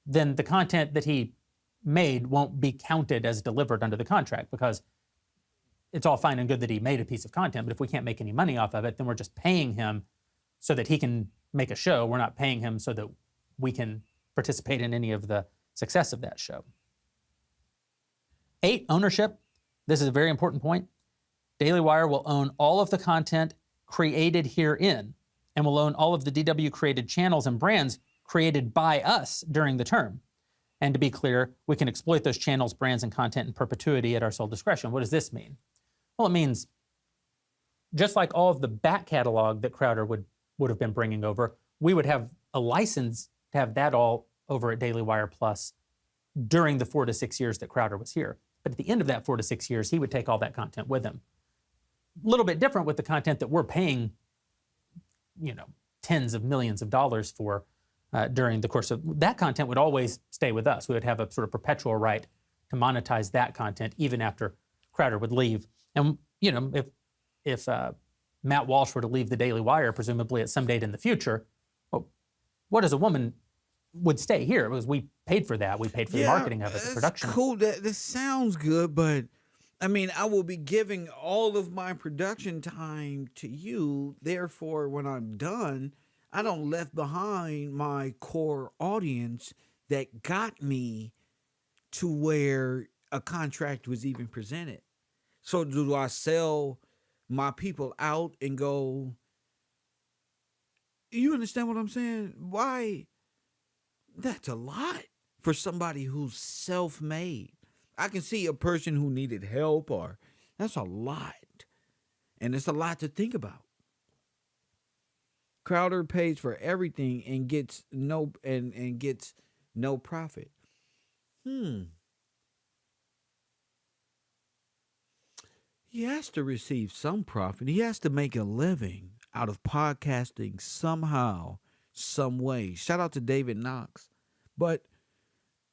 S3: then the content that he made won't be counted as delivered under the contract, because it's all fine and good that he made a piece of content, but if we can't make any money off of it, then we're just paying him so that he can make a show. We're not paying him so that we can participate in any of the success of that show. 8, ownership. This is a very important point. Daily Wire will own all of the content created herein and will own all of the DW created channels and brands created by us during the term. And to be clear, we can exploit those channels, brands, and content in perpetuity at our sole discretion. What does this mean? Well, it means just like all of the back catalog that Crowder would have been bringing over, we would have a license to have that all over at Daily Wire Plus during the 4 to 6 years that Crowder was here. But at the end of that 4 to 6 years, he would take all that content with him. A little bit different with the content that we're paying, tens of millions of dollars for during the course of that content would always stay with us. We would have a sort of perpetual right to monetize that content even after Crowder would leave. And if Matt Walsh were to leave the Daily Wire, presumably at some date in the future, well, what as a woman would stay here? Because we paid for that. We paid for the marketing of it, the production.
S1: Cool. This sounds good, but I mean, I will be giving all of my production time to you. Therefore, when I'm done, I don't left behind my core audience that got me to where a contract was even presented. So do I sell my people out and go, you understand what I'm saying? Why? That's a lot for somebody who's self-made. I can see a person who needed help, or that's a lot. And it's a lot to think about. Crowder pays for everything and gets no profit. He has to receive some profit. He has to make a living out of podcasting somehow, some way. Shout out to David Knox. But,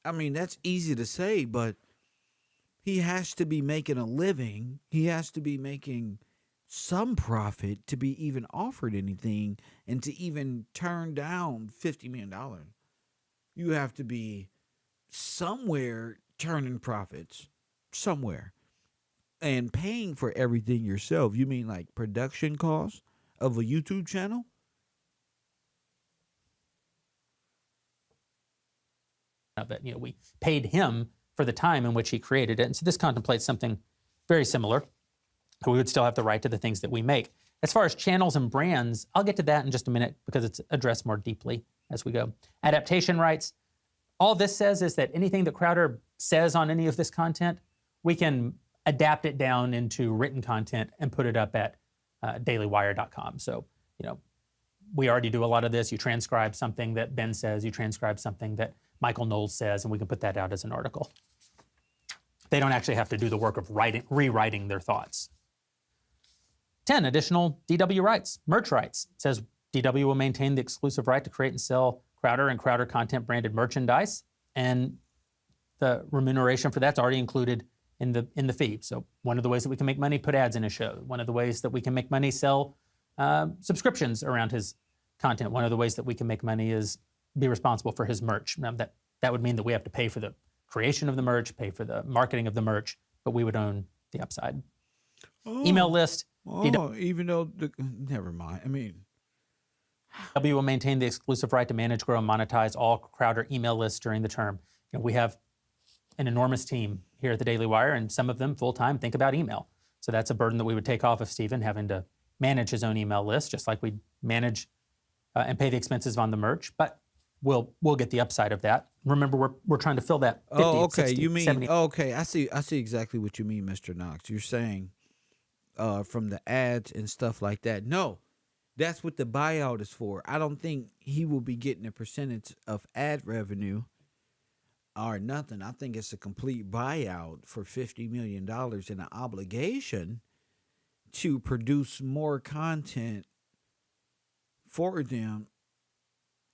S1: I mean, that's easy to say, but he has to be making a living. He has to be making some profit to be even offered anything and to even turn down $50 million. You have to be somewhere turning profits, somewhere, and paying for everything yourself. You mean like production costs of a YouTube channel?
S3: Of it. We paid him for the time in which he created it. And so this contemplates something very similar. We would still have the right to the things that we make. As far as channels and brands, I'll get to that in just a minute because it's addressed more deeply as we go. Adaptation rights. All this says is that anything that Crowder says on any of this content, we can adapt it down into written content and put it up at dailywire.com. So, we already do a lot of this. You transcribe something that Ben says, you transcribe something that Michael Knowles says, and we can put that out as an article. They don't actually have to do the work of rewriting their thoughts. 10, additional DW rights, merch rights. It says DW will maintain the exclusive right to create and sell Crowder and Crowder content branded merchandise, and the remuneration for that's already included in the fee. So one of the ways that we can make money, put ads in a show. One of the ways that we can make money, sell subscriptions around his content. One of the ways that we can make money is be responsible for his merch. Now that would mean that we have to pay for the creation of the merch, pay for the marketing of the merch, but we would own the upside. Email list.
S1: Even though, never mind. I mean,
S3: DW will maintain the exclusive right to manage, grow, and monetize all Crowder email lists during the term. We have an enormous team here at the Daily Wire, and some of them full-time think about email. So that's a burden that we would take off of Stephen, having to manage his own email list, just like we manage and pay the expenses on the merch. But we'll get the upside of that. Remember, we're trying to fill that 50,
S1: Oh, okay.
S3: 60,
S1: You mean
S3: 70.
S1: okay? I see exactly what you mean, Mr. Knox. You're saying from the ads and stuff like that. No, that's what the buyout is for. I don't think he will be getting a percentage of ad revenue or nothing. I think it's a complete buyout for $50 million and an obligation to produce more content for them,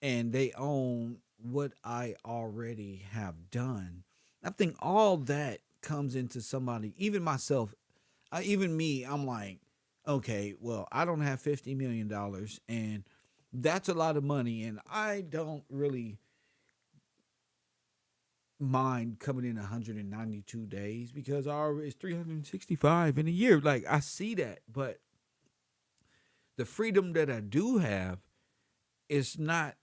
S1: and they own what I already have done. I think all that comes into somebody, even myself, even me. I'm like, okay, well, I don't have $50 million, and that's a lot of money, and I don't really mind coming in 192 days because it's 365 in a year. Like, I see that, but the freedom that I do have is not.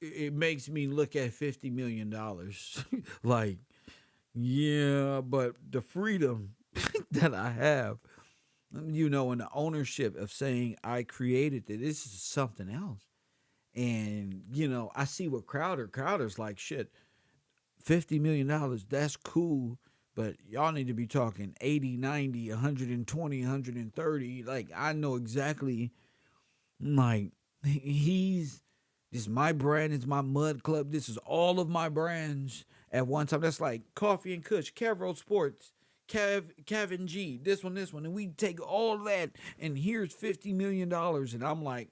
S1: It makes me look at $50 million like, yeah, but the freedom that I have, and the ownership of saying I created it, this is something else. And, I see what Crowder's like, shit, $50 million, that's cool, but y'all need to be talking 80, 90, 120, 130. Like, I know exactly, like, this is my brand, it's my mud club, this is all of my brands at one time. That's like Coffee and Kush, KevRow Sports, Kevin G, this one, and we take all that, and here's $50 million, and I'm like,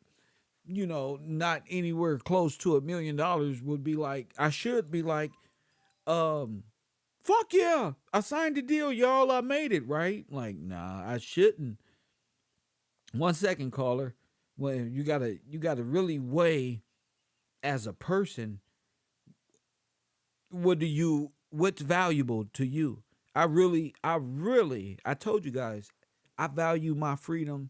S1: not anywhere close to $1 million would be like, I should be like, fuck yeah, I signed the deal, y'all, I made it, right? Like, nah, I shouldn't. 1 second, caller. Well, you gotta really weigh as a person, what's valuable to you. I told you guys, I value my freedom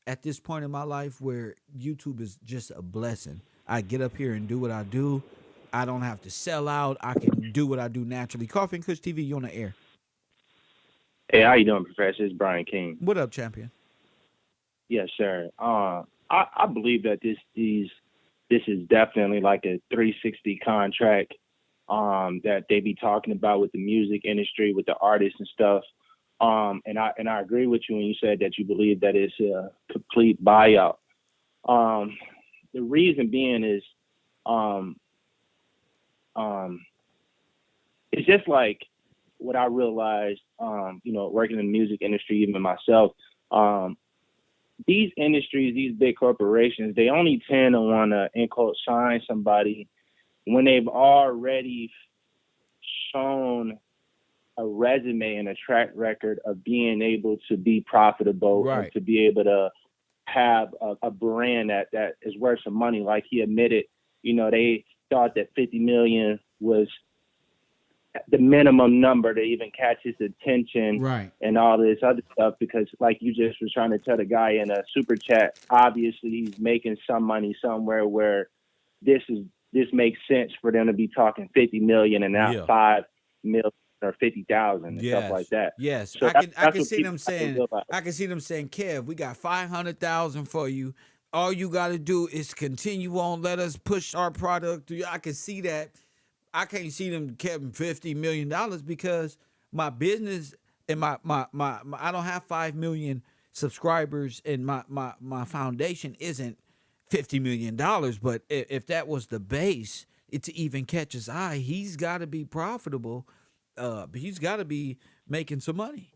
S1: at this point in my life where YouTube is just a blessing. I get up here and do what I do. I don't have to sell out. I can do what I do naturally. Coffee and Kush TV, you on the air.
S5: Hey, how you doing, Professor? It's Brian King.
S1: What up, champion?
S5: Yes, sir. I believe that this is definitely like a 360 contract that they be talking about with the music industry, with the artists and stuff. And I agree with you when you said that you believe that it's a complete buyout. The reason being is it's just like what I realized, working in the music industry, even myself, these industries, these big corporations, they only tend to want to, end quote, sign somebody when they've already shown a resume and a track record of being able to be profitable,
S1: right,
S5: and to be able to have a brand that is worth some money. Like he admitted, they thought that 50 million was the minimum number to even catch his attention,
S1: right,
S5: and all this other stuff, because like you just was trying to tell the guy in a super chat, obviously he's making some money somewhere where this makes sense for them to be talking 50 million and not 5 million or 50,000 and stuff like that.
S1: Yes,
S5: so
S1: I can see them saying, Kev, we got 500,000 for you. All you got to do is continue on. Let us push our product. I can see that. I can't see them keeping $50 million because my business and my I don't have 5 million subscribers, and my foundation isn't $50 million. But if that was the base, to even catch his eye, he's got to be profitable. He's got to be making some money.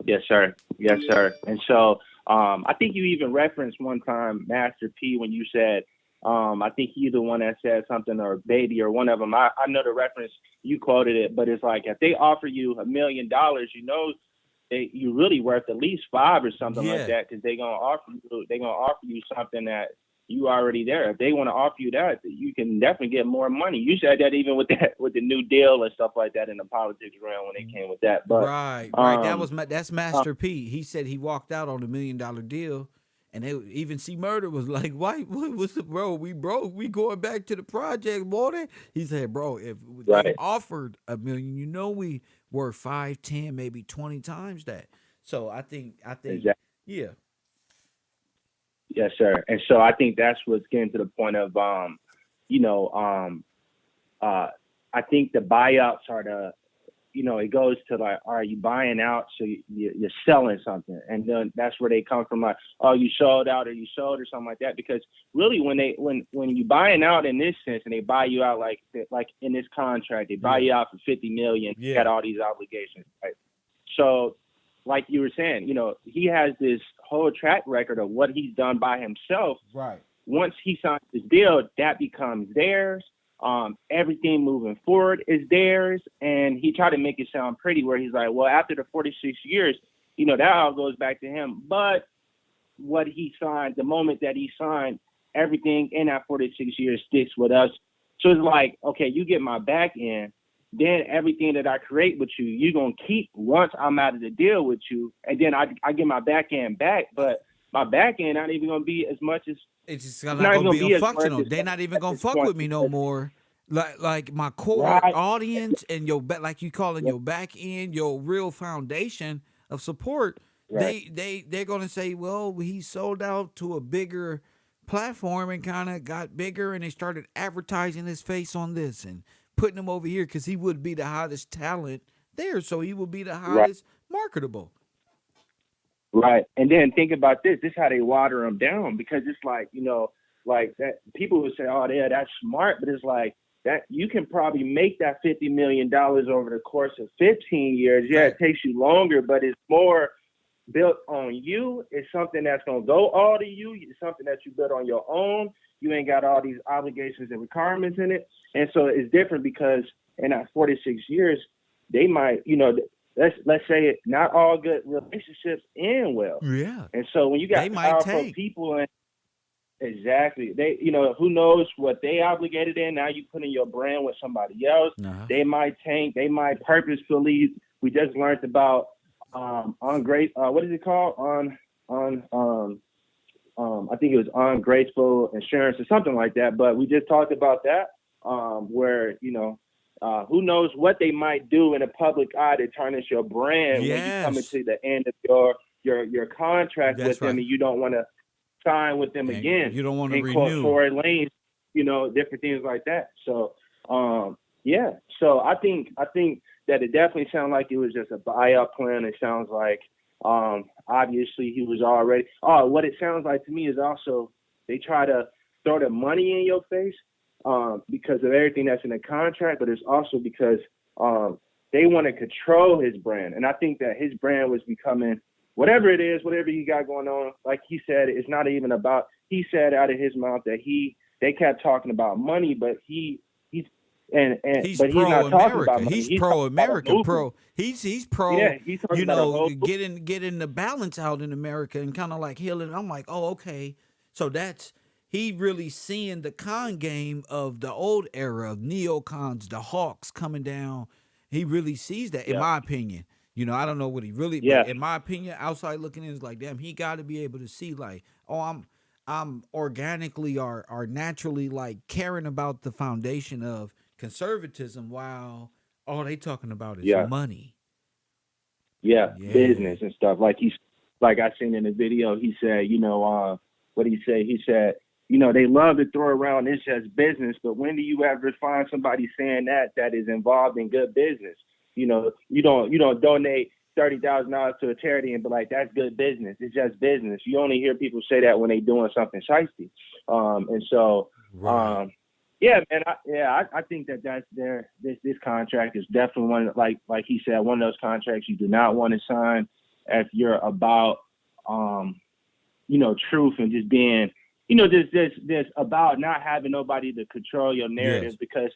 S5: Yes, sir. Yes, sir. And so I think you even referenced one time Master P when you said, I think you're the one that said something, or Baby, or one of them. I know the reference, you quoted it, but it's like if they offer you $1 million, you're really worth at least 5 or something like that, because they're gonna offer you something that you already there. If they want to offer you that, you can definitely get more money. You said that even with the New Deal and stuff like that in the politics realm when they came with that. But
S1: right. That's Master P. He said he walked out on $1 million deal. And even C Murder was like, "Why? What's the bro? We broke. We going back to the project, boy." He said, "Bro, if they offered $1 million, we worth 5, 10, maybe 20 times that." So I think,
S5: Exactly.
S1: yeah,
S5: Yes, sir. And so I think that's what's getting to the point of, you know, I think the buyouts are the, you know, it goes to like, are you buying out? So you're selling something. And then that's where they come from, like, oh, you sold out or you sold or something like that. Because really when you buying out in this sense and they buy you out like in this contract, they buy you out for 50 million, you got all these obligations, right? So like you were saying, you know, he has this whole track record of what he's done by himself.
S1: right.
S5: Once he signs this deal, that becomes theirs. Everything moving forward is theirs. And he tried to make it sound pretty where he's like, well, after the 46 years, you know, that all goes back to him. But what he signed, the moment that he signed, everything in that 46 years sticks with us. So it's like, okay, you get my back end, then everything that I create with you, you're going to keep once I'm out of the deal with you. And then I get my back end back, but my back end not even going to be as much as,
S1: It's just not gonna be functional. They're not even gonna fuck with me no more. Like my core audience and your back, like you calling your back end, your real foundation of support. They're gonna say, well, he sold out to a bigger platform and kind of got bigger, and they started advertising his face on this and putting him over here because he would be the hottest talent there, so he would be the hottest marketable.
S5: Right. And then think about this. This is how they water them down, because it's like, you know, like that people would say, oh, yeah, that's smart. But it's like that you can probably make that $50 million over the course of 15 years. Yeah, it takes you longer, but it's more built on you. It's something that's going to go all to you. It's something that you built on your own. You ain't got all these obligations and requirements in it. And so it's different because in that 46 years, they might, you know, let's say it, not all good relationships end well.
S1: Yeah.
S5: And so when you got powerful people and exactly, they, you know, who knows what they obligated in. Now you put in your brand with somebody else. They might tank, they might purposefully. We just learned about what is it called? I think it was ungrateful insurance or something like that. But we just talked about that, where, you know, who knows what they might do in a public eye to tarnish your brand when you come into the end of your contract with them, and you don't want to sign with them again.
S1: You don't want to
S5: renew for lanes, you know, different things like that. So, yeah. So I think that it definitely sounded like it was just a buyout plan. It sounds like, obviously he was already. Oh, what it sounds like to me is also they try to throw the money in your face. Because of everything that's in the contract, but it's also because they want to control his brand. And I think that his brand was becoming, whatever it is, whatever you got going on, like he said, it's not even about, he said out of his mouth that they kept talking about money, but he's not talking about money.
S1: He's pro-America, he's pro, you know, getting the balance out in America and kind of like healing. I'm like, oh, okay. So he really seeing the con game of the old era of neocons, the hawks coming down. He really sees that, in my opinion. You know, I don't know what he really, but in my opinion, outside looking in, is like, damn, he got to be able to see like, oh, I'm organically or naturally like caring about the foundation of conservatism while all they talking about is money.
S5: Business and stuff. Like I seen in the video, he said, you know, what he said? He said, you know, they love to throw around it's just business, but when do you ever find somebody saying that is involved in good business? You know, you don't donate $30,000 to a charity and be like, that's good business. It's just business. You only hear people say that when they doing something shiesty. And so, yeah, man, I think that's this contract is definitely one, like he said, one of those contracts you do not want to sign if you're about, you know, truth and just being, you know, this about not having nobody to control your narrative, because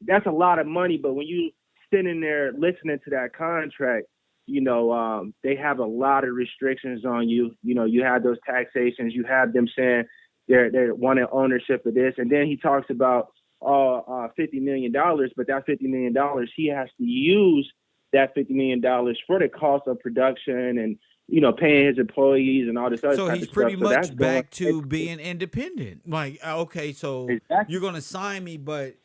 S5: that's a lot of money. But when you sitting there listening to that contract, you know, they have a lot of restrictions on you. You know, you have those taxations. You have them saying they're wanting ownership of this, and then he talks about $50 million, but that $50 million he has to use that $50 million for the cost of production and, you know, paying his employees and all this other stuff. So he's pretty much
S1: back to being independent. Like, okay, so you're going to sign me, but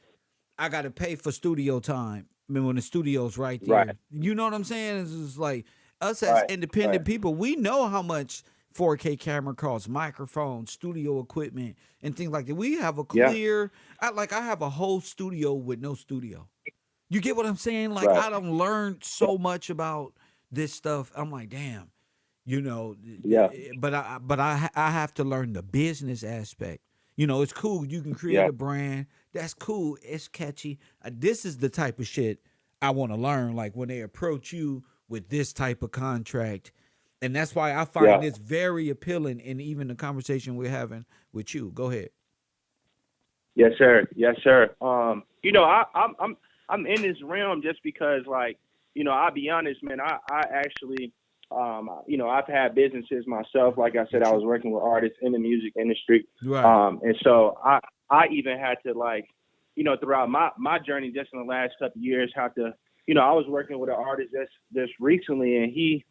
S1: I got to pay for studio time. I mean, when the studio's right there. You know what I'm saying? It's just like, us as independent people, we know how much 4K camera costs, microphones, studio equipment, and things like that. We have a clear, I have a whole studio with no studio. You get what I'm saying? Like, I don't learn so much about this stuff. I'm like, damn, you know, but I have to learn the business aspect. You know, it's cool. You can create a brand. That's cool. It's catchy. This is the type of shit I want to learn. Like when they approach you with this type of contract. And that's why I find this very appealing in even the conversation we're having with you. Go ahead.
S5: Yes, sir. Yes, sir. You know, I'm in this realm just because, like, you know, I'll be honest, man, I actually, you know, I've had businesses myself. Like I said, I was working with artists in the music industry.
S1: Right.
S5: And so I even had to, like, you know, throughout my journey just in the last couple of years, have to, you know, I was working with an artist just recently, and he,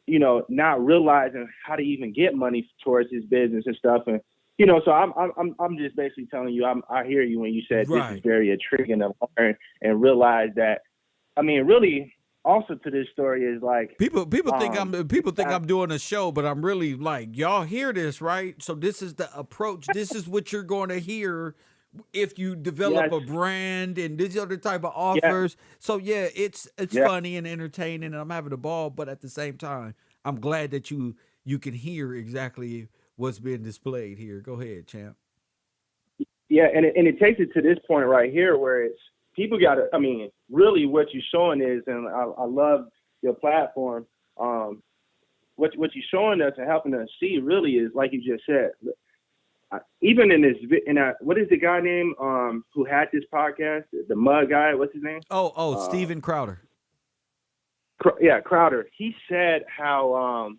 S5: you know, not realizing how to even get money towards his business and stuff. And, you know, so I'm just basically telling you, I hear you when you said this is very intriguing to learn and realize that. I mean, really, also to this story is like
S1: people think I'm doing a show, but I'm really like, y'all hear this, right? So this is the approach. This is what you're going to hear if you develop a brand and these other type of offers. So yeah, it's funny and entertaining, and I'm having a ball. But at the same time, I'm glad that you can hear exactly what's being displayed here. Go ahead, champ.
S5: Yeah, and it takes it to this point right here where it's people got to. I mean, really, what you're showing is, and I love your platform. What you're showing us and helping us see really is, like you just said. Even in this, what is the guy name who had this podcast? The mug guy, what's his name?
S1: Steven Crowder.
S5: Crowder. He said how,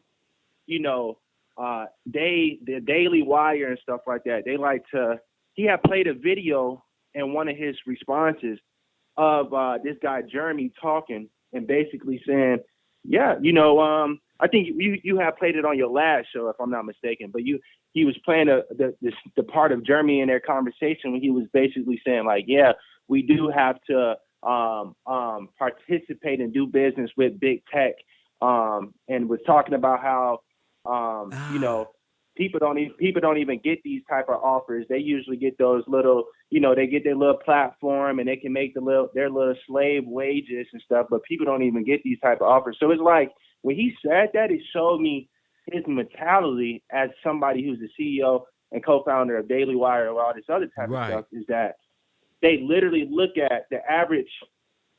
S5: you know, the Daily Wire and stuff like that. They like to. He had played a video in one of his responses of this guy Jeremy talking and basically saying, yeah, you know, I think you have played it on your last show, if I'm not mistaken, but he was playing the part of Jeremy in their conversation when he was basically saying, like, yeah, we do have to participate and do business with big tech, and was talking about how you know, people don't even get these type of offers. They usually get those little, you know, they get their little platform and they can make their little slave wages and stuff, but people don't even get these type of offers. So it's like when he said that, it showed me his mentality as somebody who's the CEO and co-founder of Daily Wire and all this other type of stuff, is that they literally look at the average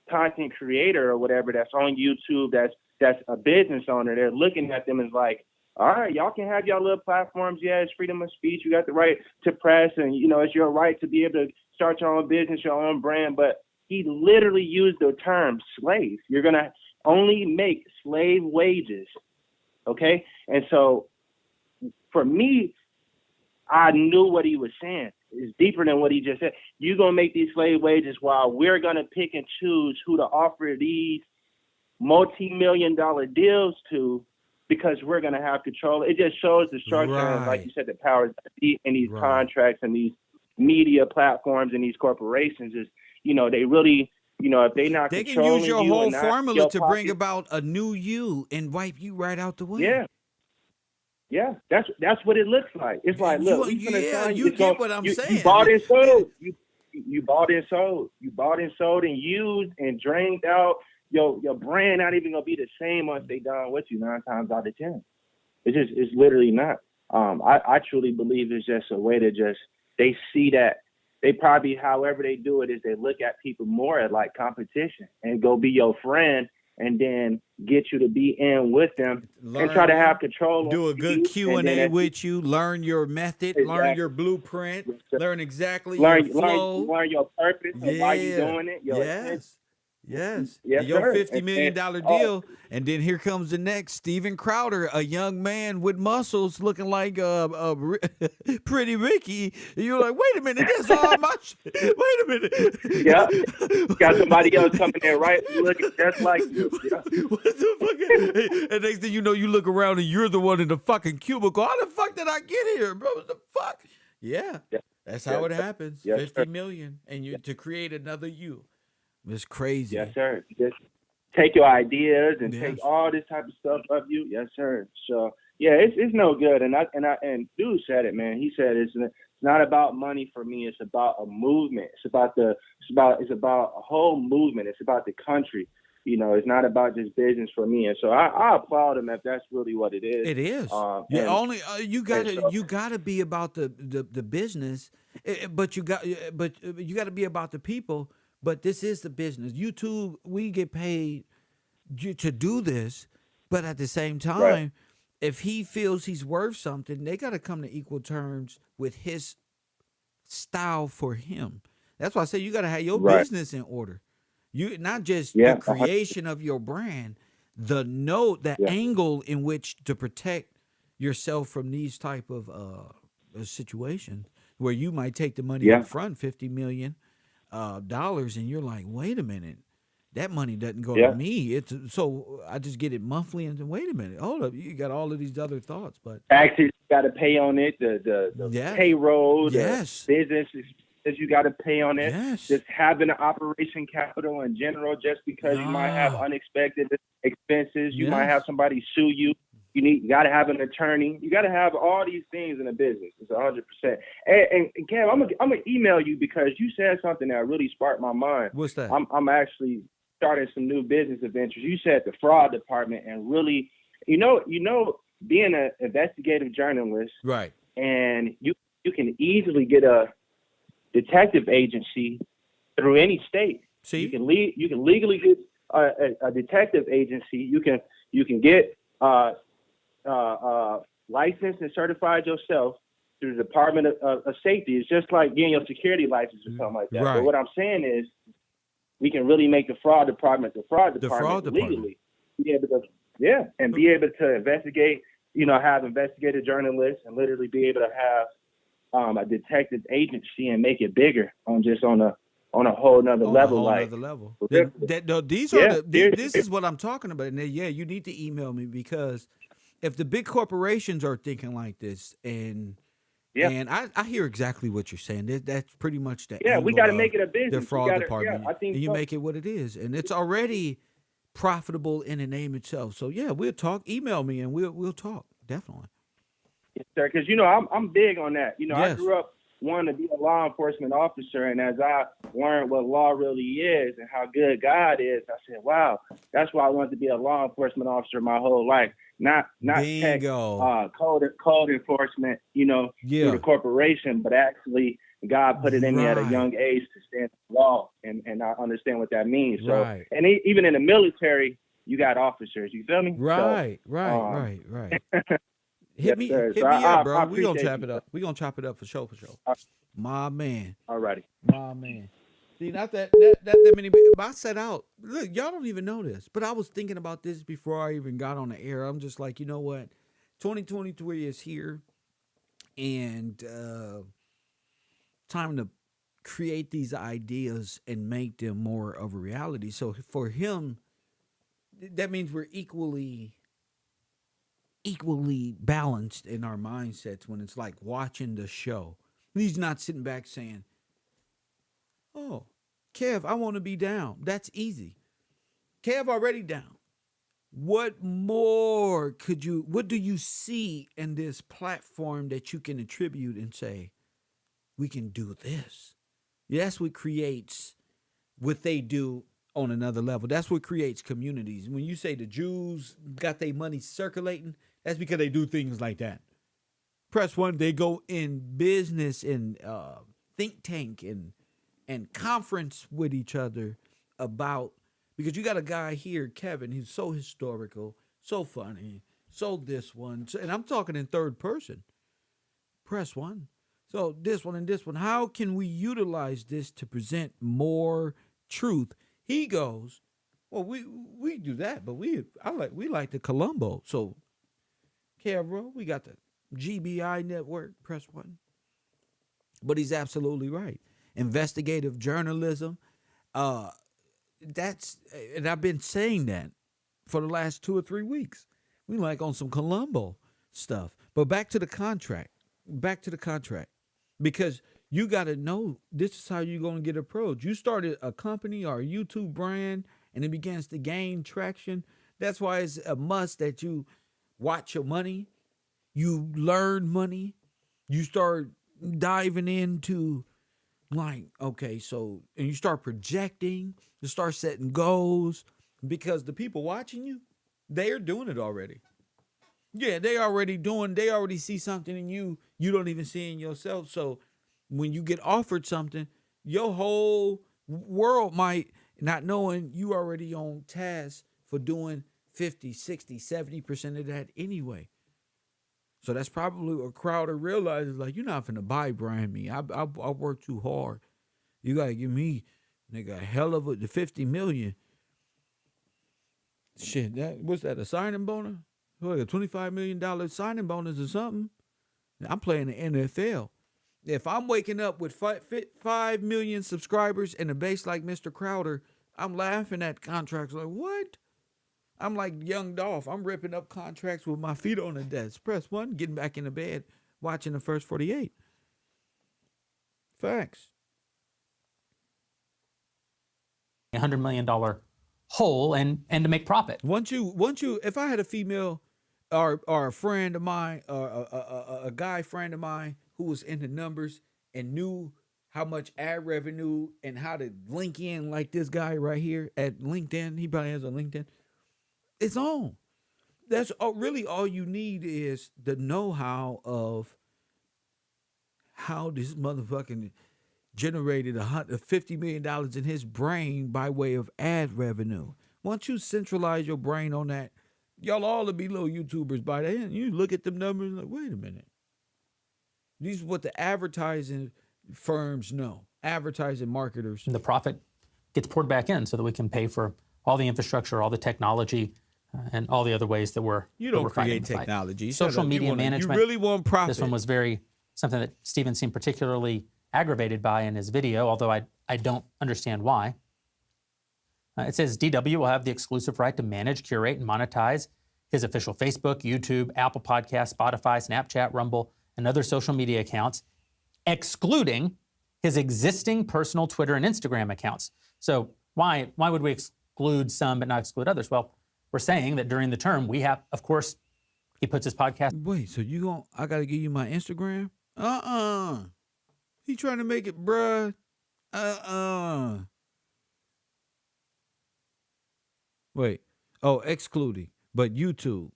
S5: content creator or whatever that's on YouTube, that's a business owner. They're looking at them as like, all right, y'all can have y'all little platforms. Yeah, it's freedom of speech. You got the right to press, and, you know, it's your right to be able to start your own business, your own brand. But he literally used the term slave. You're going to only make slave wages. Okay? And so for me, I knew what he was saying. It's deeper than what he just said. You're going to make these slave wages while we're going to pick and choose who to offer these multi-million-dollar deals to, because we're going to have control. It just shows the structure and, like you said, the powers in these contracts and these media platforms and these corporations is, you know, they really, you know, if they're not
S1: they
S5: controlling,
S1: can use your
S5: you
S1: whole
S5: and not
S1: formula
S5: your
S1: to
S5: pocket,
S1: bring about a new you and wipe you right out the way.
S5: Yeah. Yeah, that's what it looks like. It's like, look, we finna sign
S1: you get what I'm saying.
S5: You bought and sold. You bought and sold. You bought and sold and used and drained out. Your brand not even gonna be the same once they done with you 9 times out of 10. It's literally not. I truly believe it's just a way to just, they see that they probably, however they do it, is they look at people more at like competition and go be your friend and then get you to be in with them and try to have control.
S1: Do a good Q&A with you, learn your method, learn your blueprint, learn exactly your flow.
S5: Learn your purpose and why you're doing it.
S1: Yes.
S5: Yes,
S1: your
S5: sir.
S1: $50 million deal. And then here comes the next Steven Crowder, a young man with muscles looking like Pretty Ricky. And you're like, wait a minute, that's all my shit. Wait a minute.
S5: Yeah. Got somebody else coming in, right? Looking just like you. Yeah.
S1: What the fuck? And next thing you know, you look around and you're the one in the fucking cubicle. How the fuck did I get here, bro? What the fuck? Yeah. That's how it happens.
S5: Yes,
S1: 50 million. And you to create another you. It's crazy.
S5: Yes, sir. take your ideas and
S1: Yes.
S5: take all this type of stuff of you. Yes, sir. So yeah, it's no good. And dude said it, man. He said it's not about money for me. It's about a movement. It's about a whole movement. It's about the country. You know, it's not about just business for me. And so I applaud him if that's really what it is.
S1: It is.
S5: And,
S1: You gotta be about the business, but you got to be about the people. But this is the business. YouTube, we get paid to do this, but at the same time,
S5: Right.
S1: if he feels he's worth something, they got to come to equal terms with his style for him. That's why I say you got to have your
S5: Right.
S1: business in order. You not just
S5: Yeah.
S1: the creation of your brand, the
S5: Yeah.
S1: angle in which to protect yourself from these type of situations where you might take the money
S5: Yeah.
S1: up front, $50 million dollars, and you're like, wait a minute, that money doesn't go
S5: Yeah.
S1: to me. It's so I just get it monthly, and wait a minute, hold up, you got all of these other thoughts, but
S5: Taxes you got to pay on it. The
S1: Yes.
S5: payroll.
S1: Yes.
S5: The business that you got to pay on it.
S1: Yes.
S5: Just having an operation capital in general, just because you might have
S1: Yeah.
S5: unexpected expenses, you might
S1: Yes.
S5: have somebody sue you. You got to have an attorney. You got to have all these things in a business. It's 100%. And Kev, I'm gonna email you because you said something that really sparked my mind.
S1: What's that?
S5: I'm actually starting some new business adventures. You said the fraud department, and really, you know, being an investigative journalist,
S1: Right.
S5: and you can easily get a detective agency through any state.
S1: See?
S5: You can legally get a detective agency. You can get licensed and certified yourself through the Department of Safety. It's just like getting your security license or something like that.
S1: Right.
S5: But what I'm saying is, we can really make the fraud department legally be able to, and be able to investigate. You know, have investigative journalists and literally be able to have a detective agency and make it bigger on a whole nother
S1: On
S5: level.
S1: a whole
S5: like
S1: nother level.
S5: Yeah.
S1: These
S5: Yeah,
S1: are this is what I'm talking about. And you need to email me, because if the big corporations are thinking like this, and I hear exactly what you're saying. That's pretty much the
S5: we
S1: angle
S5: got to
S1: of
S5: make it a business.
S1: the
S5: We
S1: fraud
S5: gotta-
S1: department.
S5: I think
S1: and you
S5: so.
S1: make it what it is, and it's already profitable in the name itself. So yeah, we'll talk. Email me and we'll talk, definitely.
S5: Yes, sir. Because I'm big on that. I
S1: Yes.
S5: grew up wanting to be a law enforcement officer, and as I learned what law really is and how good God is, I said, "Wow, that's why I wanted to be a law enforcement officer my whole life, not tech,
S1: Bingo.
S5: code enforcement, through the corporation, but actually God put it in me at a
S1: Right.
S5: young age to stand for law and I understand what that means. So,
S1: Right.
S5: and even in the military, you got officers. You feel me?
S1: Right. Hit
S5: yes,
S1: me,
S5: sir.
S1: hit
S5: So
S1: me up, bro.
S5: I
S1: We gonna
S5: appreciate
S1: chop
S5: you.
S1: it up. We gonna chop it up for sure. My man.
S5: Alrighty.
S1: My man. See, not that many. I set out. Look, y'all don't even know this, but I was thinking about this before I even got on the air. I'm just like, you know what? 2023 is here, and time to create these ideas and make them more of a reality. So for him, that means we're equally balanced in our mindsets when it's like watching the show. He's not sitting back saying, "Oh, Kev, I want to be down." That's easy. Kev already down. What more what do you see in this platform that you can attribute and say, we can do this? That's what creates what they do on another level. That's what creates communities. When you say the Jews got their money circulating, that's because they do things like that. Press one, they go in business and think tank and conference with each other about, because you got a guy here, Kevin, who's so historical, so funny, so this one, and I'm talking in third person. Press one. So this one and this one. How can we utilize this to present more truth? He goes, well, we do that, but we like the Colombo. So, KevRow, we got the GBI network. Press one. But he's absolutely right. Investigative journalism. And I've been saying that for the last 2 or 3 weeks. We like on some Colombo stuff. But back to the contract. Because you got to know this is how you're going to get approached. You started a company or a YouTube brand and it begins to gain traction. That's why it's a must that you watch your money, you learn money, you start diving into like, okay, so, and you start projecting, you start setting goals, because the people watching you, they are doing it already. Yeah, they already see something in you don't even see in yourself. So when you get offered something, your whole world might, not knowing you already on task for doing 50, 60, 70% of that anyway. So that's probably a crowd that realizes, like, you're not finna buy brand me. I work too hard. You gotta give me, nigga, a hell of the 50 million. Shit, what's that, a signing bonus? Like a $25 million signing bonus or something? I'm playing the NFL. If I'm waking up with 5 million subscribers and a base like Mr. Crowder, I'm laughing at contracts like, what? I'm like young Dolph. I'm ripping up contracts with my feet on the desk. Press 1, getting back in the bed, watching the first 48. Facts.
S3: $100 million hole and to make profit.
S1: Once you, if I had a female or a friend of mine, or a guy friend of mine who was in the numbers and knew how much ad revenue and how to link in like this guy right here at LinkedIn, he probably has a LinkedIn. It's on. That's really all you need is the know-how of how this motherfucking generated $50 million in his brain by way of ad revenue. Once you centralize your brain on that, y'all all will be little YouTubers by then. You look at them numbers like, wait a minute. These are what the advertising firms know. Advertising marketers.
S3: And the profit gets poured back in so that we can pay for all the infrastructure, all the technology, and all the other ways that we're
S1: You don't
S3: that we're fighting
S1: create
S3: the fight.
S1: technology.
S3: Social media management.
S1: You really want profit.
S3: This one was something that Stephen seemed particularly aggravated by in his video, although I don't understand why. It says DW will have the exclusive right to manage, curate, and monetize his official Facebook, YouTube, Apple Podcasts, Spotify, Snapchat, Rumble, and other social media accounts, excluding his existing personal Twitter and Instagram accounts. So why would we exclude some but not exclude others? Well, we're saying that during the term we have, of course, he puts his podcast.
S1: Wait, so I gotta give you my Instagram? He trying to make it, bruh. Wait. Oh, excluding. But YouTube.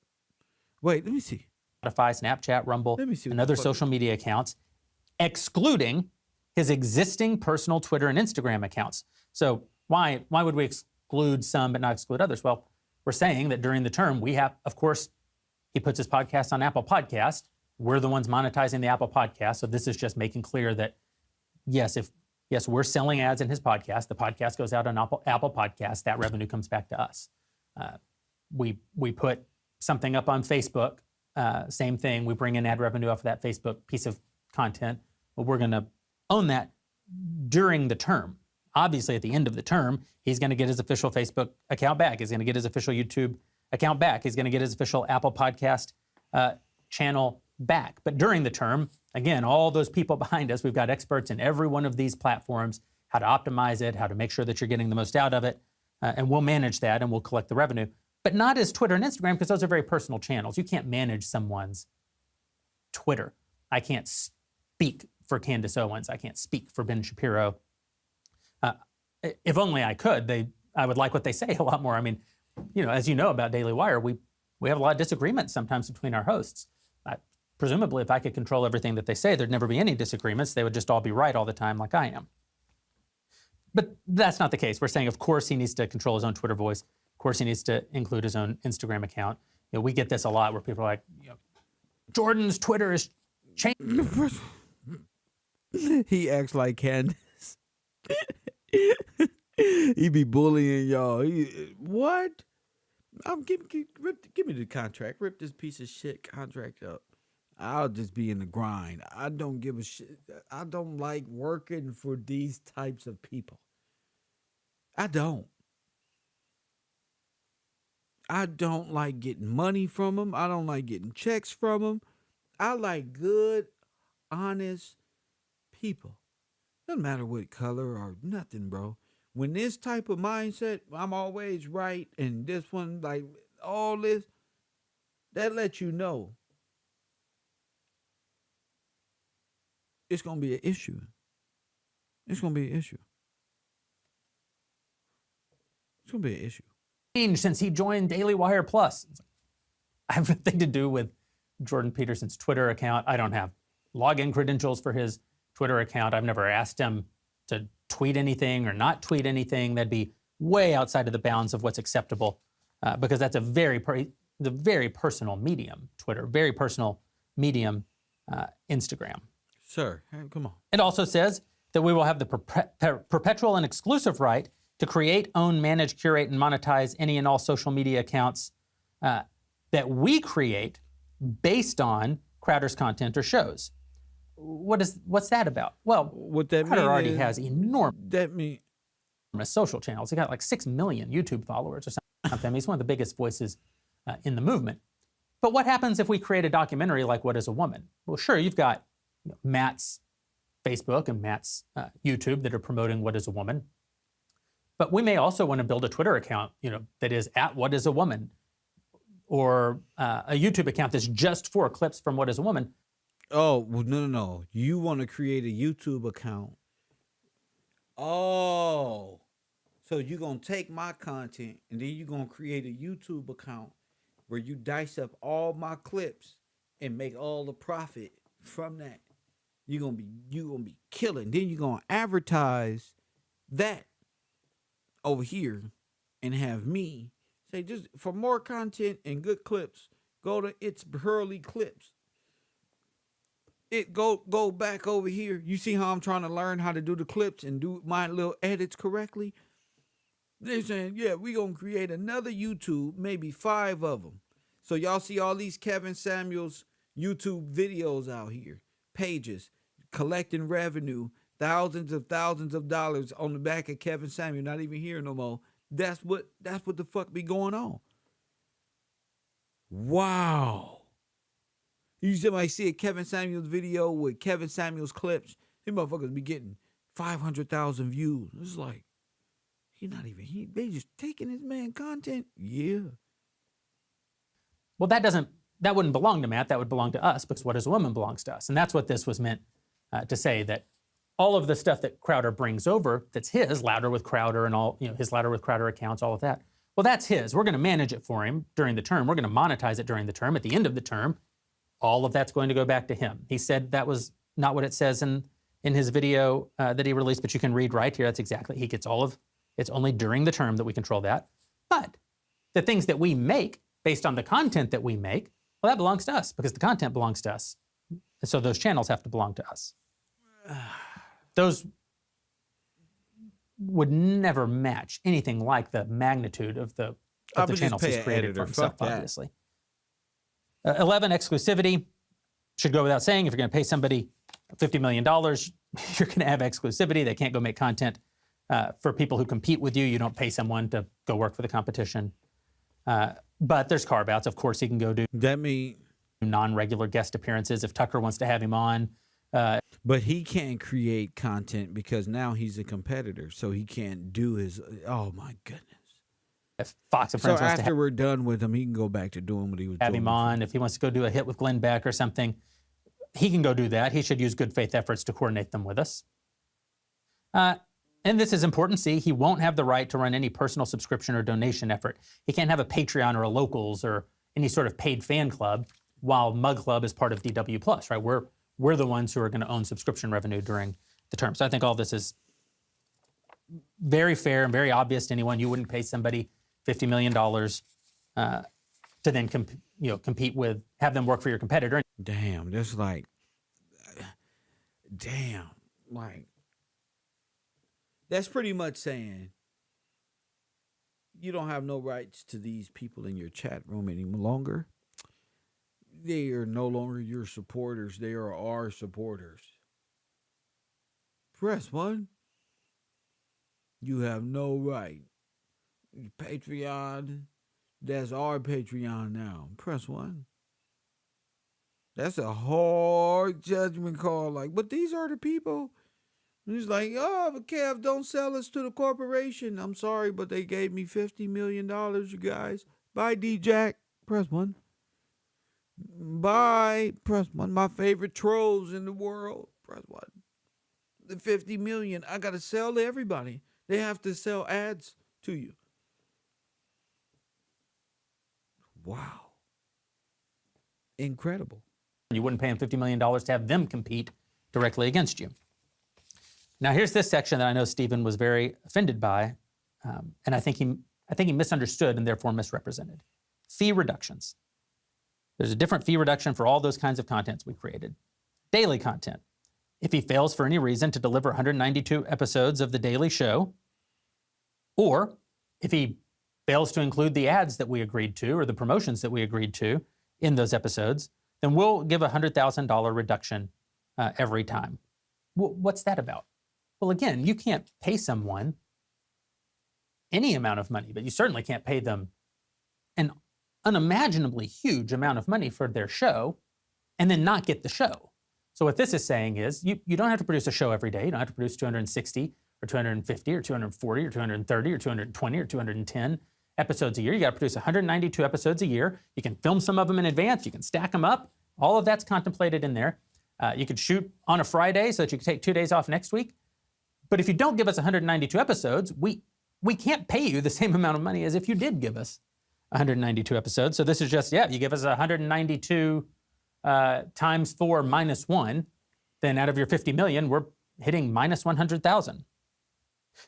S1: Wait, let me see.
S3: Spotify, Snapchat, Rumble,
S1: Let me see what
S3: and
S1: the
S3: other
S1: fuck-
S3: social media accounts, excluding his existing personal Twitter and Instagram accounts. So why would we exclude some but not exclude others? Well, we're saying that during the term we have, of course, he puts his podcast on Apple Podcast. We're the ones monetizing the Apple Podcast. So this is just making clear that yes, we're selling ads in his podcast. The podcast goes out on Apple Podcast. That revenue comes back to us. We put something up on Facebook. Same thing. We bring in ad revenue off of that Facebook piece of content. But we're going to own that during the term. Obviously, at the end of the term, he's going to get his official Facebook account back. He's going to get his official YouTube account back. He's going to get his official Apple Podcast channel back. But during the term, again, all those people behind us, we've got experts in every one of these platforms, how to optimize it, how to make sure that you're getting the most out of it. And we'll manage that and we'll collect the revenue. But not as Twitter and Instagram, because those are very personal channels. You can't manage someone's Twitter. I can't speak for Candice Owens. I can't speak for Ben Shapiro. If only I could, I would like what they say a lot more. I mean, as you know about Daily Wire, we have a lot of disagreements sometimes between our hosts. Presumably, if I could control everything that they say, there'd never be any disagreements. They would just all be right all the time like I am. But that's not the case. We're saying, of course, he needs to control his own Twitter voice. Of course, he needs to include his own Instagram account. We get this a lot where people are like, Jordan's Twitter is changing.
S1: He acts like Candice. He be bullying y'all. What? Give me the contract. Rip this piece of shit contract up. I'll just be in the grind. I don't give a shit. I don't like working for these types of people. I don't like getting money from them. I don't like getting checks from them. I like good, honest people. Doesn't matter what color or nothing, bro. when this type of mindset, I'm always right, and this one, like all this, that lets you know it's gonna be an issue. It's gonna be an issue. It's gonna be an issue.
S3: Since he joined Daily Wire Plus. I have nothing to do with Jordan Peterson's Twitter account. I don't have login credentials for his Twitter account. I've never asked him to tweet anything or not tweet anything. That'd be way outside of the bounds of what's acceptable because that's a very personal medium, Twitter, very personal medium, Instagram.
S1: Sir, hey, come on.
S3: It also says that we will have the perpetual and exclusive right to create, own, manage, curate, and monetize any and all social media accounts that we create based on Crowder's content or shows. What's that about? Well,
S1: what that
S3: Crowder
S1: mean
S3: already
S1: is,
S3: has enormous
S1: that mean
S3: social channels. He got like 6 million YouTube followers or something. He's one of the biggest voices in the movement. But what happens if we create a documentary like What is a Woman? Well, sure, you've got Matt's Facebook and Matt's YouTube that are promoting What is a Woman. But we may also want to build a Twitter account, that is at What is a Woman, or a YouTube account that's just for clips from What is a Woman.
S1: Oh, well, no. You want to create a YouTube account. Oh. So you're going to take my content and then you're going to create a YouTube account where you dice up all my clips and make all the profit from that. You're going to be killing. Then you're going to advertise that over here and have me say, just for more content and good clips, go to It's Pearly Clips. Go back over here. You see how I'm trying to learn how to do the clips and do my little edits correctly? They're saying, yeah, we're going to create another YouTube, maybe 5 of them. So y'all see all these Kevin Samuels YouTube videos out here, pages, collecting revenue, thousands of dollars on the back of Kevin Samuel, not even here no more. That's what the fuck be going on. Wow. You somebody see a Kevin Samuels video with Kevin Samuels clips, these motherfuckers be getting 500,000 views. It's like, they just taking this man content. Yeah.
S3: Well, that wouldn't belong to Matt. That would belong to us because What is a Woman belongs to us. And that's what this was meant to say, that all of the stuff that Crowder brings over, that's his, Louder with Crowder and all, his Louder with Crowder accounts, all of that. Well, that's his. We're going to manage it for him during the term. We're going to monetize it during the term. At the end of the term, all of that's going to go back to him. He said that was not what it says in his video that he released, but you can read right here. That's exactly, he gets all of, it's only during the term that we control that. But the things that we make based on the content that we make, well, that belongs to us because the content belongs to us. And so those channels have to belong to us. Those would never match anything like the magnitude of the channels he's created for himself, obviously. 11, exclusivity. Should go without saying, if you're going to pay somebody $50 million, you're going to have exclusivity. They can't go make content for people who compete with you. You don't pay someone to go work for the competition. But there's carve-outs. Of course, he can go do non-regular guest appearances if Tucker wants to have him on.
S1: But he can't create content because now he's a competitor, so he can't do his. Oh my goodness!
S3: If Fox and Friends wants
S1: after we're done with him, he can go back to doing what he was doing.
S3: Have him on. If he wants to go do a hit with Glenn Beck or something, he can go do that. He should use good faith efforts to coordinate them with us. And this is important. See, he won't have the right to run any personal subscription or donation effort. He can't have a Patreon or a Locals or any sort of paid fan club while Mug Club is part of DW Plus, right? We're the ones who are going to own subscription revenue during the term. So I think all this is very fair and very obvious to anyone. You wouldn't pay somebody $50 million to then compete with, have them work for your competitor.
S1: Damn, that's like, that's pretty much saying you don't have no rights to these people in your chat room any longer. They are no longer your supporters. They are our supporters. Press 1. You have no right. Patreon, that's our Patreon now. Press 1. That's a hard judgment call. But these are the people He's like, oh, but Kev, don't sell us to the corporation. I'm sorry, but they gave me $50 million, you guys. Bye, D-Jack. Press 1. Bye. Press 1. My favorite trolls in the world. Press 1. The 50 million. I got to sell to everybody. They have to sell ads to you. Wow. Incredible.
S3: You wouldn't pay them $50 million to have them compete directly against you. Now, here's this section that I know Stephen was very offended by, and I think he misunderstood and therefore misrepresented. Fee reductions. There's a different fee reduction for all those kinds of contents we created. Daily content. If he fails for any reason to deliver 192 episodes of The Daily Show, or if he fails to include the ads that we agreed to or the promotions that we agreed to in those episodes, then we'll give a $100,000 reduction every time. What's that about? Well, again, you can't pay someone any amount of money, but you certainly can't pay them an unimaginably huge amount of money for their show and then not get the show. So what this is saying is you don't have to produce a show every day. You don't have to produce 260 or 250 or 240 or 230 or 220 or 210 episodes a year. You got to produce 192 episodes a year. You can film some of them in advance. You can stack them up. All of that's contemplated in there. You could shoot on a Friday so that you could take 2 days off next week. But if you don't give us 192 episodes, we can't pay you the same amount of money as if you did give us 192 episodes. So this is just, you give us 192 times 4 minus 1, then out of your 50 million, we're hitting minus 100,000.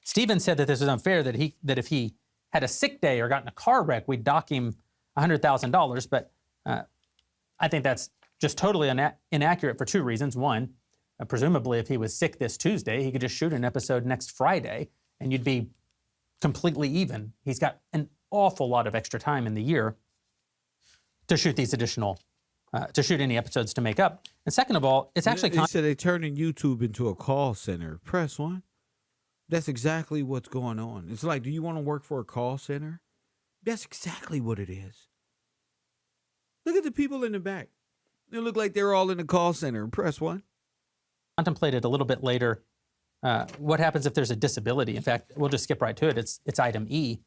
S3: Stephen said that this was unfair, that if he had a sick day or got in a car wreck, we'd dock him $100,000. But I think that's just totally inaccurate for 2 reasons. One, presumably if he was sick this Tuesday, he could just shoot an episode next Friday and you'd be completely even. He's got an awful lot of extra time in the year to shoot these additional, to shoot any episodes to make up. And second of all, it's actually...
S1: They said they're turning YouTube into a call center. Press 1. That's exactly what's going on. It's like, do you want to work for a call center? That's exactly what it is. Look at the people in the back. They look like they're all in the call center. Press 1.
S3: Contemplated a little bit later what happens if there's a disability. In fact, we'll just skip right to it. It's item E.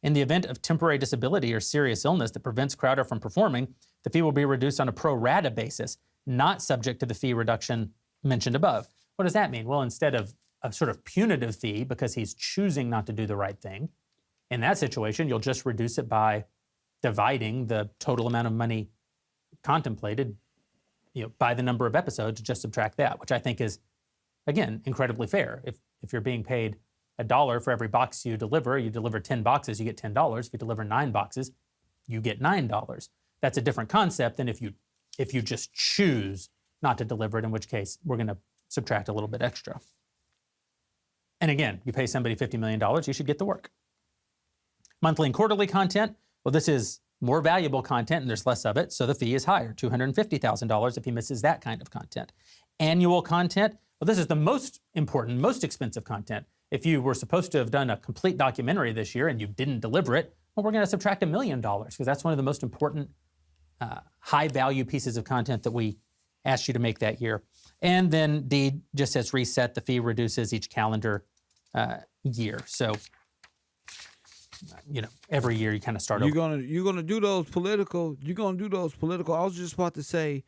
S3: In the event of temporary disability or serious illness that prevents Crowder from performing, the fee will be reduced on a pro rata basis, not subject to the fee reduction mentioned above. What does that mean? Well, instead of a sort of punitive fee because he's choosing not to do the right thing, in that situation, you'll just reduce it by dividing the total amount of money contemplated, by the number of episodes, just subtract that, which I think is, again, incredibly fair. If you're being paid $1 for every box you deliver 10 boxes, you get $10. If you deliver 9 boxes, you get $9. That's a different concept than if you just choose not to deliver it, in which case we're going to subtract a little bit extra. And again, you pay somebody $50 million, you should get the work. Monthly and quarterly content, well, this is more valuable content and there's less of it, so the fee is higher, $250,000 if he misses that kind of content. Annual content, well, this is the most important, most expensive content. If you were supposed to have done a complete documentary this year and you didn't deliver it, well, we're going to subtract $1 million because that's one of the most important high-value pieces of content that we asked you to make that year. And then D just says reset. The fee reduces each calendar year. So, every year you kind of start over.
S1: You're gonna do those political. You're gonna do those political. I was just about to say,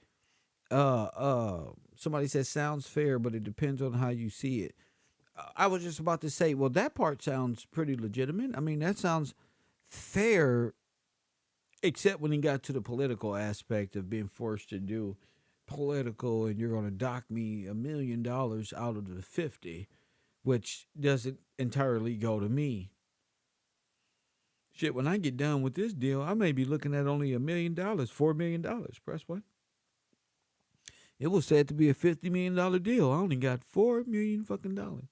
S1: somebody said sounds fair, but it depends on how you see it. I was just about to say, well, that part sounds pretty legitimate. I mean, that sounds fair, except when he got to the political aspect of being forced to do political, and you're going to dock me $1 million out of the 50, which doesn't entirely go to me. Shit, when I get done with this deal, I may be looking at only $1 million, $4 million. Press 1. It was said to be a $50 million deal. I only got $4 million fucking dollars.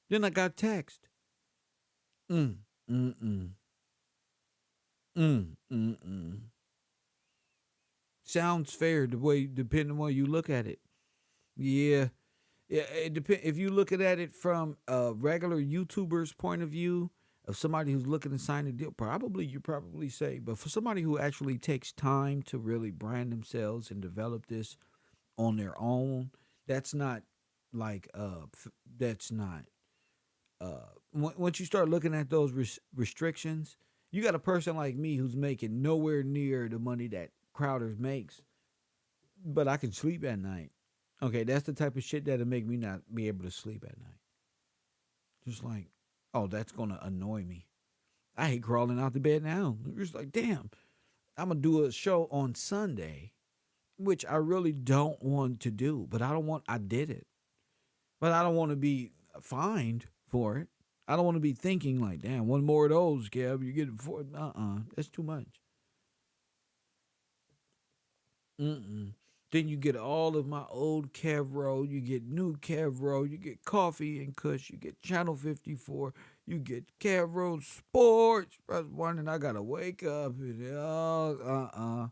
S1: Then I got taxed. Sounds fair depending on where you look at it. Yeah, it depends. If you look at it from a regular YouTuber's point of view, of somebody who's looking to sign a deal, you probably say. But for somebody who actually takes time to really brand themselves and develop this on their own, that's not like that's not once you start looking at those restrictions, you got a person like me who's making nowhere near the money that Crowder makes, but I can sleep at night. Okay, that's the type of shit that'll make me not be able to sleep at night. Just like, oh, that's gonna annoy me. I hate crawling out the bed now. It's like, damn, I'm gonna do a show on Sunday, which I really don't want to do, but I did it. But I don't want to be fined for it. I don't want to be thinking like, damn, one more of those, Kev, you get it for that's too much. Then you get all of my old KevRow, you get new KevRow, you get Coffee and Kush, you get Channel 54, you get KevRow Sports. Press 1 and I gotta wake up and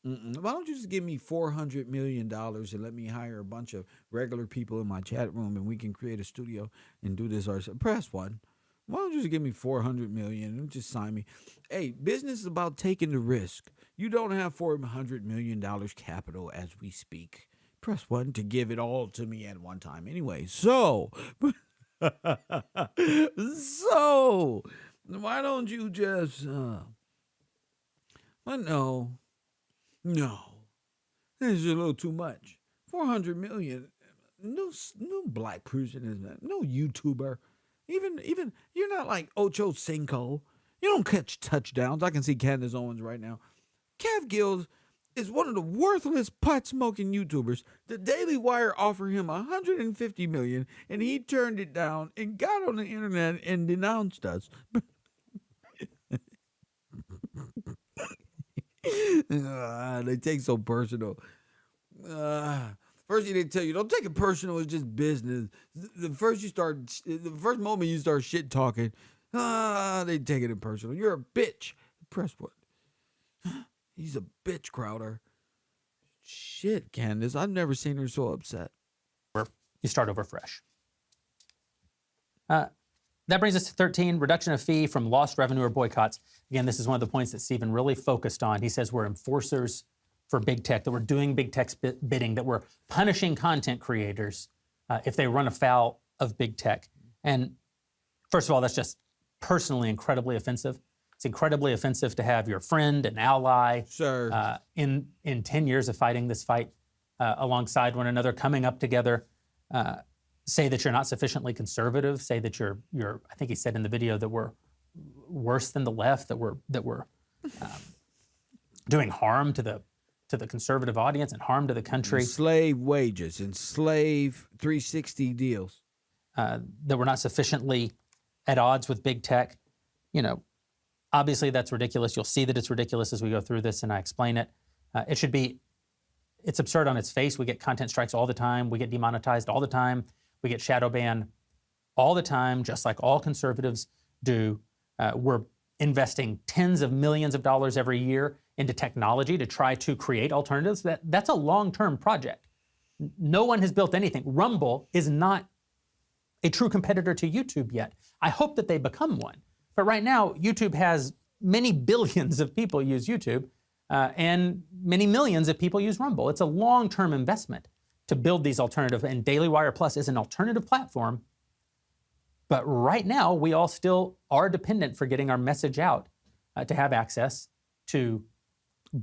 S1: Why don't you just give me $400 million and let me hire a bunch of regular people in my chat room and we can create a studio and do this ourselves? Press 1. Why don't you just give me $400 million and just sign me? Hey, business is about taking the risk. You don't have $400 million capital as we speak. Press 1 to give it all to me at one time. Anyway, so why don't you just no, this is a little too much. 400 million. No black person is that. No YouTuber. Even you're not like Ocho Cinco. You don't catch touchdowns. I can see Candice Owens right now. Kev Gills is one of the worthless pot smoking YouTubers. The Daily Wire offered him $150 million, and he turned it down and got on the internet and denounced us. They take so personal. First thing they tell you, don't take it personal. It's just business. The first moment you start shit talking, they take it personal. You're a bitch. Press what? He's a bitch, Crowder. Shit, Candice. I've never seen her so upset.
S3: You start over fresh. That brings us to 13, reduction of fee from lost revenue or boycotts. Again, this is one of the points that Stephen really focused on. He says we're enforcers for big tech, that we're doing big tech's bidding, that we're punishing content creators if they run afoul of big tech. And first of all, that's just personally incredibly offensive. It's incredibly offensive to have your friend and ally in 10 years of fighting this fight alongside one another, coming up together, say that you're not sufficiently conservative, say that you're I think he said in the video that we're worse than the left, that we're doing harm to the conservative audience and harm to the country.
S1: Slave wages and slave 360 deals.
S3: That we're not sufficiently at odds with big tech. You know, obviously that's ridiculous. You'll see that it's ridiculous as we go through this and I explain it. It's absurd on its face. We get content strikes all the time. We get demonetized all the time. We get shadow banned all the time, just like all conservatives do. We're investing tens of millions of dollars every year into technology to try to create alternatives. That's a long-term project. No one has built anything. Rumble is not a true competitor to YouTube yet. I hope that they become one. But right now, YouTube has many billions of people use YouTube and many millions of people use Rumble. It's a long-term investment to build these alternatives. And Daily Wire Plus is an alternative platform. But right now, we all still are dependent for getting our message out to have access to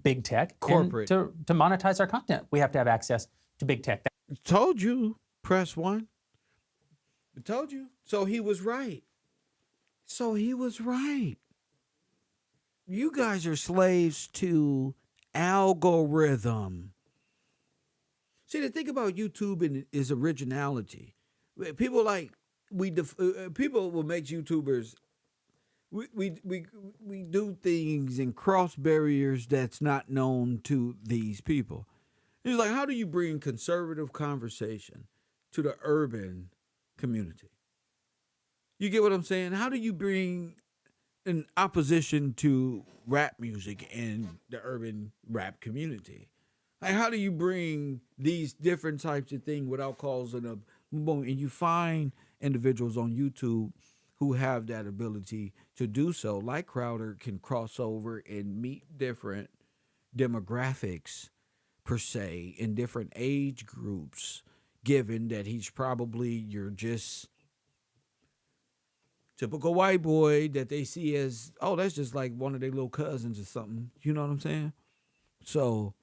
S3: big tech,
S1: corporate,
S3: and to monetize our content. We have to have access to big tech.
S1: Told you, press 1. I told you. So he was right. You guys are slaves to algorithm. See, the thing about YouTube is originality. People people will make YouTubers. We do things and cross barriers that's not known to these people. It's like, how do you bring conservative conversation to the urban community? You get what I'm saying? How do you bring an opposition to rap music in the urban rap community? Like, how do you bring these different types of things without causing a boom? And you find individuals on YouTube who have that ability to do so, like Crowder, can cross over and meet different demographics, per se, in different age groups, given that he's probably your just typical white boy that they see as, oh, that's just like one of their little cousins or something. You know what I'm saying? So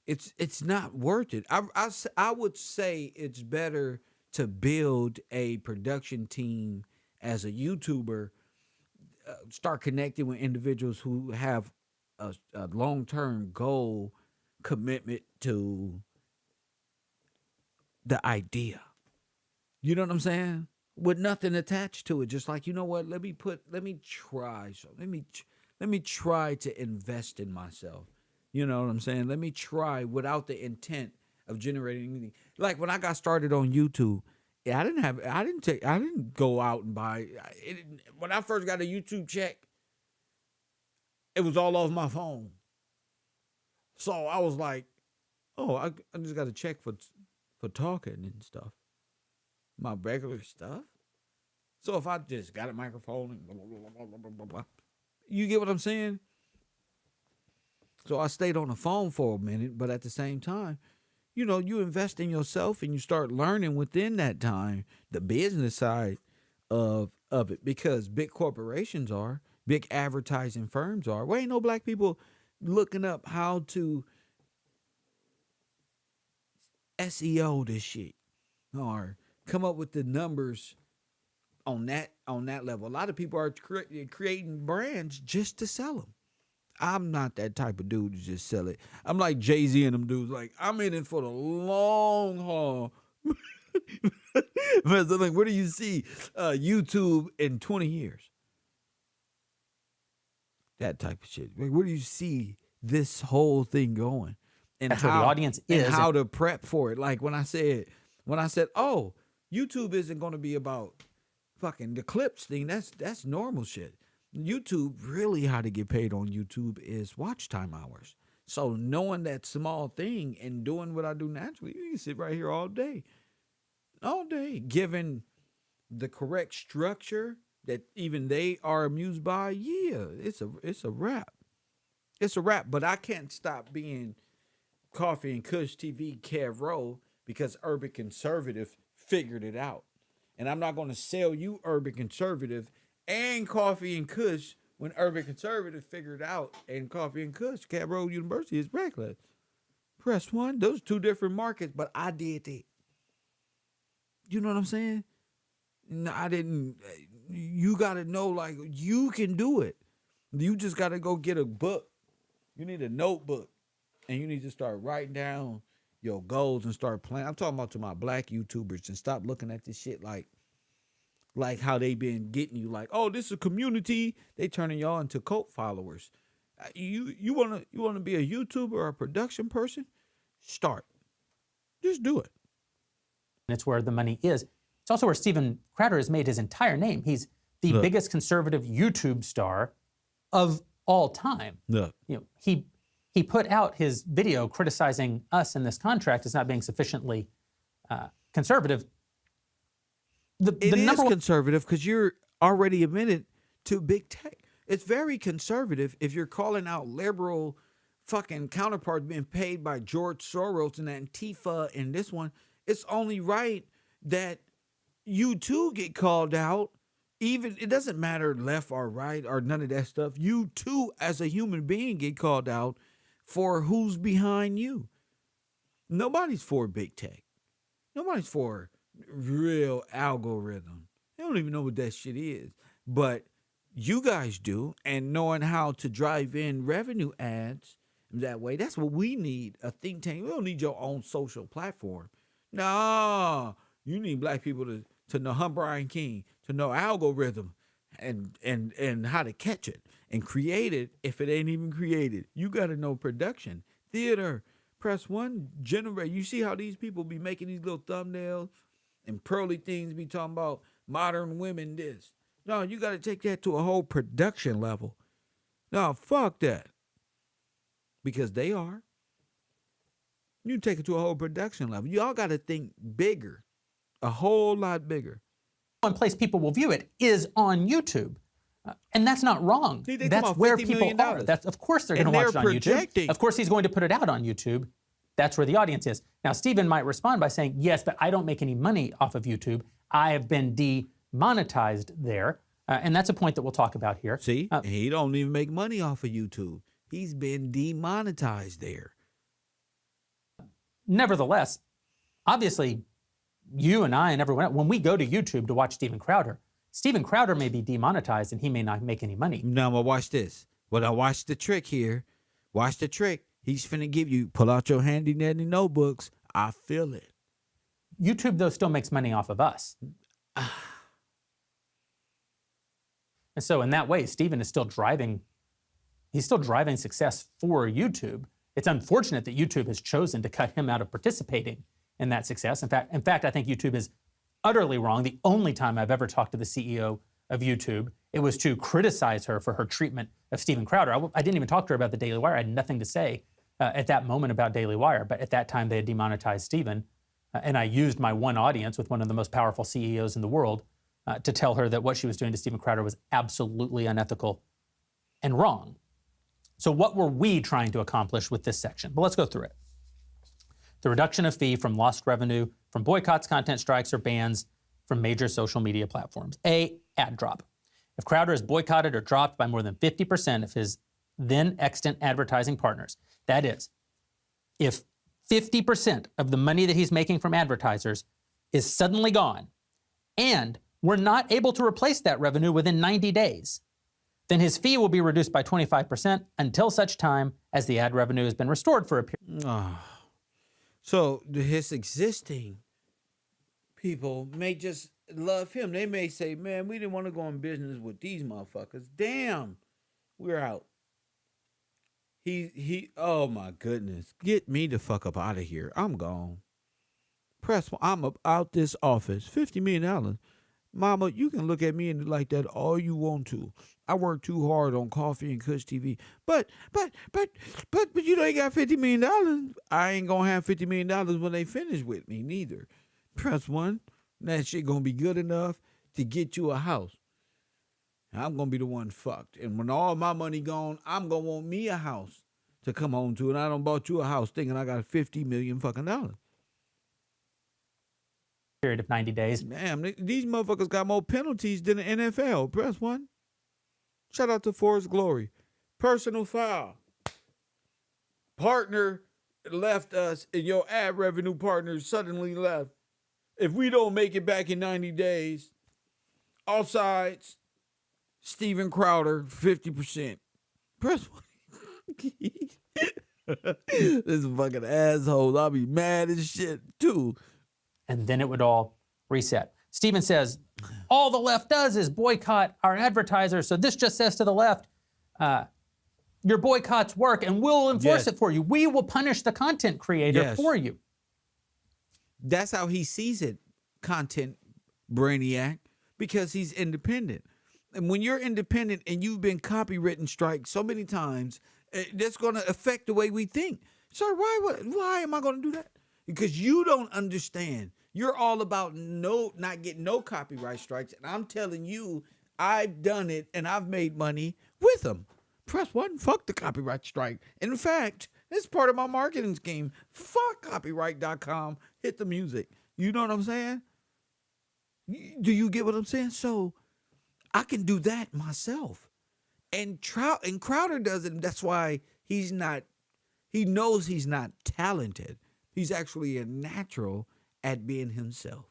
S1: it's not worth it. I would say it's better to build a production team as a YouTuber, start connecting with individuals who have a long-term goal, commitment to the idea. You know what I'm saying? With nothing attached to it. Just like, you know what? Let me try. So let me try to invest in myself. You know what I'm saying? Let me try without the intent of generating anything. Like when I got started on YouTube, I didn't go out and buy it. When I first got a YouTube check, it was all off my phone. So I was like, oh, I just got a check for talking and stuff. My regular stuff. So if I just got a microphone and blah, blah, blah, blah, blah, blah, blah, you get what I'm saying? So I stayed on the phone for a minute, but at the same time, you know, you invest in yourself and you start learning within that time the business side of it, because big corporations are, big advertising firms are. Well, ain't no black people looking up how to SEO this shit or come up with the numbers on that level. A lot of people are creating brands just to sell them. I'm not that type of dude to just sell it. I'm like Jay-Z and them dudes. Like, I'm in it for the long haul. So like, where do you see YouTube in 20 years? That type of shit. Like, where do you see this whole thing going? And
S3: That's where the audience is.
S1: And how to prep for it. Like when I said, oh, YouTube isn't going to be about fucking the clips thing. That's normal shit. YouTube, really how to get paid on YouTube is watch time hours. So knowing that small thing and doing what I do naturally, you can sit right here all day. Given the correct structure that even they are amused by, yeah, it's a wrap. It's a wrap. But I can't stop being Coffee and Kush TV KevRow because Urban Conservative figured it out. And I'm not going to sell you Urban Conservative and Coffee and Kush when Urban Conservative figured out and Coffee and Kush, KevRow University is reckless. Press 1, those two different markets, but I did that. You know what I'm saying? No, I didn't. You got to know, like, you can do it. You just got to go get a book. You need a notebook, and you need to start writing down your goals and start planning. I'm talking about to my black YouTubers, and stop looking at this shit like how they been getting you, like, oh, this is a community. They turning y'all into cult followers. You wanna be a YouTuber or a production person? Start. Just do it.
S3: And it's where the money is. It's also where Steven Crowder has made his entire name. He's the biggest conservative YouTube star of all time.
S1: Look.
S3: You know, he put out his video criticizing us in this contract as not being sufficiently conservative.
S1: It is conservative because you're already admitted to big tech. It's very conservative if you're calling out liberal fucking counterparts being paid by George Soros and Antifa and this one. It's only right that you too get called out. Even it doesn't matter left or right or none of that stuff. You too, as a human being, get called out for who's behind you. Nobody's for big tech. Nobody's for real algorithm. They don't even know what that shit is. But you guys do, and knowing how to drive in revenue ads that way, that's what we need, a think tank. We don't need your own social platform. No, you need black people to know Brian King, to know algorithm and how to catch it and create it if it ain't even created. You got to know production, theater, press 1, generate. You see how these people be making these little thumbnails and pearly things, be talking about modern women this. No, you got to take that to a whole production level. No, fuck that. Because they are. You take it to a whole production level. Y'all got to think bigger, a whole lot bigger.
S3: One place people will view it is on YouTube. And that's not wrong.
S1: See,
S3: that's where people are. That's, of course they're going to watch it on
S1: projecting.
S3: YouTube. Of course he's going to put it out on YouTube. That's where the audience is. Now, Stephen might respond by saying, yes, but I don't make any money off of YouTube. I have been demonetized there. And that's a point that we'll talk about here.
S1: See, he don't even make money off of YouTube. He's been demonetized there.
S3: Nevertheless, obviously, you and I and everyone else, when we go to YouTube to watch Steven Crowder may be demonetized and he may not make any money.
S1: Now, watch this. Well, now watch the trick here. Watch the trick. He's finna give you, pull out your handy dandy notebooks. I feel it.
S3: YouTube, though, still makes money off of us. And so in that way, Stephen is still driving, he's still driving success for YouTube. It's unfortunate that YouTube has chosen to cut him out of participating in that success. In fact, I think YouTube is utterly wrong. The only time I've ever talked to the CEO of YouTube, it was to criticize her for her treatment of Steven Crowder. I didn't even talk to her about the Daily Wire. I had nothing to say at that moment about Daily Wire, but at that time they had demonetized Steven, and I used my one audience with one of the most powerful CEOs in the world to tell her that what she was doing to Steven Crowder was absolutely unethical and wrong. So what were we trying to accomplish with this section? Well, let's go through it. The reduction of fee from lost revenue from boycotts, content strikes, or bans from major social media platforms. A, ad drop. If Crowder is boycotted or dropped by more than 50% of his then extant advertising partners, that is, if 50% of the money that he's making from advertisers is suddenly gone, and we're not able to replace that revenue within 90 days, then his fee will be reduced by 25% until such time as the ad revenue has been restored for a period.
S1: So his existing people may just love him. They may say, man, we didn't want to go in business with these motherfuckers. Damn, we're out. Oh my goodness. Get me the fuck up out of here. I'm gone. I'm out this office. $50 million. Mama, you can look at me like that all you want to. I work too hard on coffee and Kush TV. But you know, they got $50 million. I ain't gonna have $50 million when they finish with me neither. Press 1. That shit gonna be good enough to get you a house. I'm gonna be the one fucked. And when all my money gone, I'm gonna want me a house to come home to. And I done bought you a house thinking I got $50 million fucking dollars.
S3: Period of 90 days.
S1: Damn, these motherfuckers got more penalties than the NFL. Press 1. Shout out to Forrest Glory. Personal foul. Partner left us and your ad revenue partner suddenly left. If we don't make it back in 90 days, offsides, Steven Crowder, 50%. Press 1. This fucking asshole. I'll be mad as shit too.
S3: And then it would all reset. Stephen says, all the left does is boycott our advertisers. So this just says to the left, your boycotts work and we'll enforce it for you. We will punish the content creator for you.
S1: That's how he sees it, content brainiac, because he's independent. And when you're independent and you've been copywritten strike so many times, that's going to affect the way we think. Sir, why am I going to do that? Because you don't understand. You're all about not getting no copyright strikes. And I'm telling you, I've done it and I've made money with them. Press 1, fuck the copyright strike. In fact, it's part of my marketing scheme. Fuck copyright.com. Hit the music. You know what I'm saying? Do you get what I'm saying? So I can do that myself. And Crowder doesn't. That's why he knows he's not talented. He's actually a natural at being himself.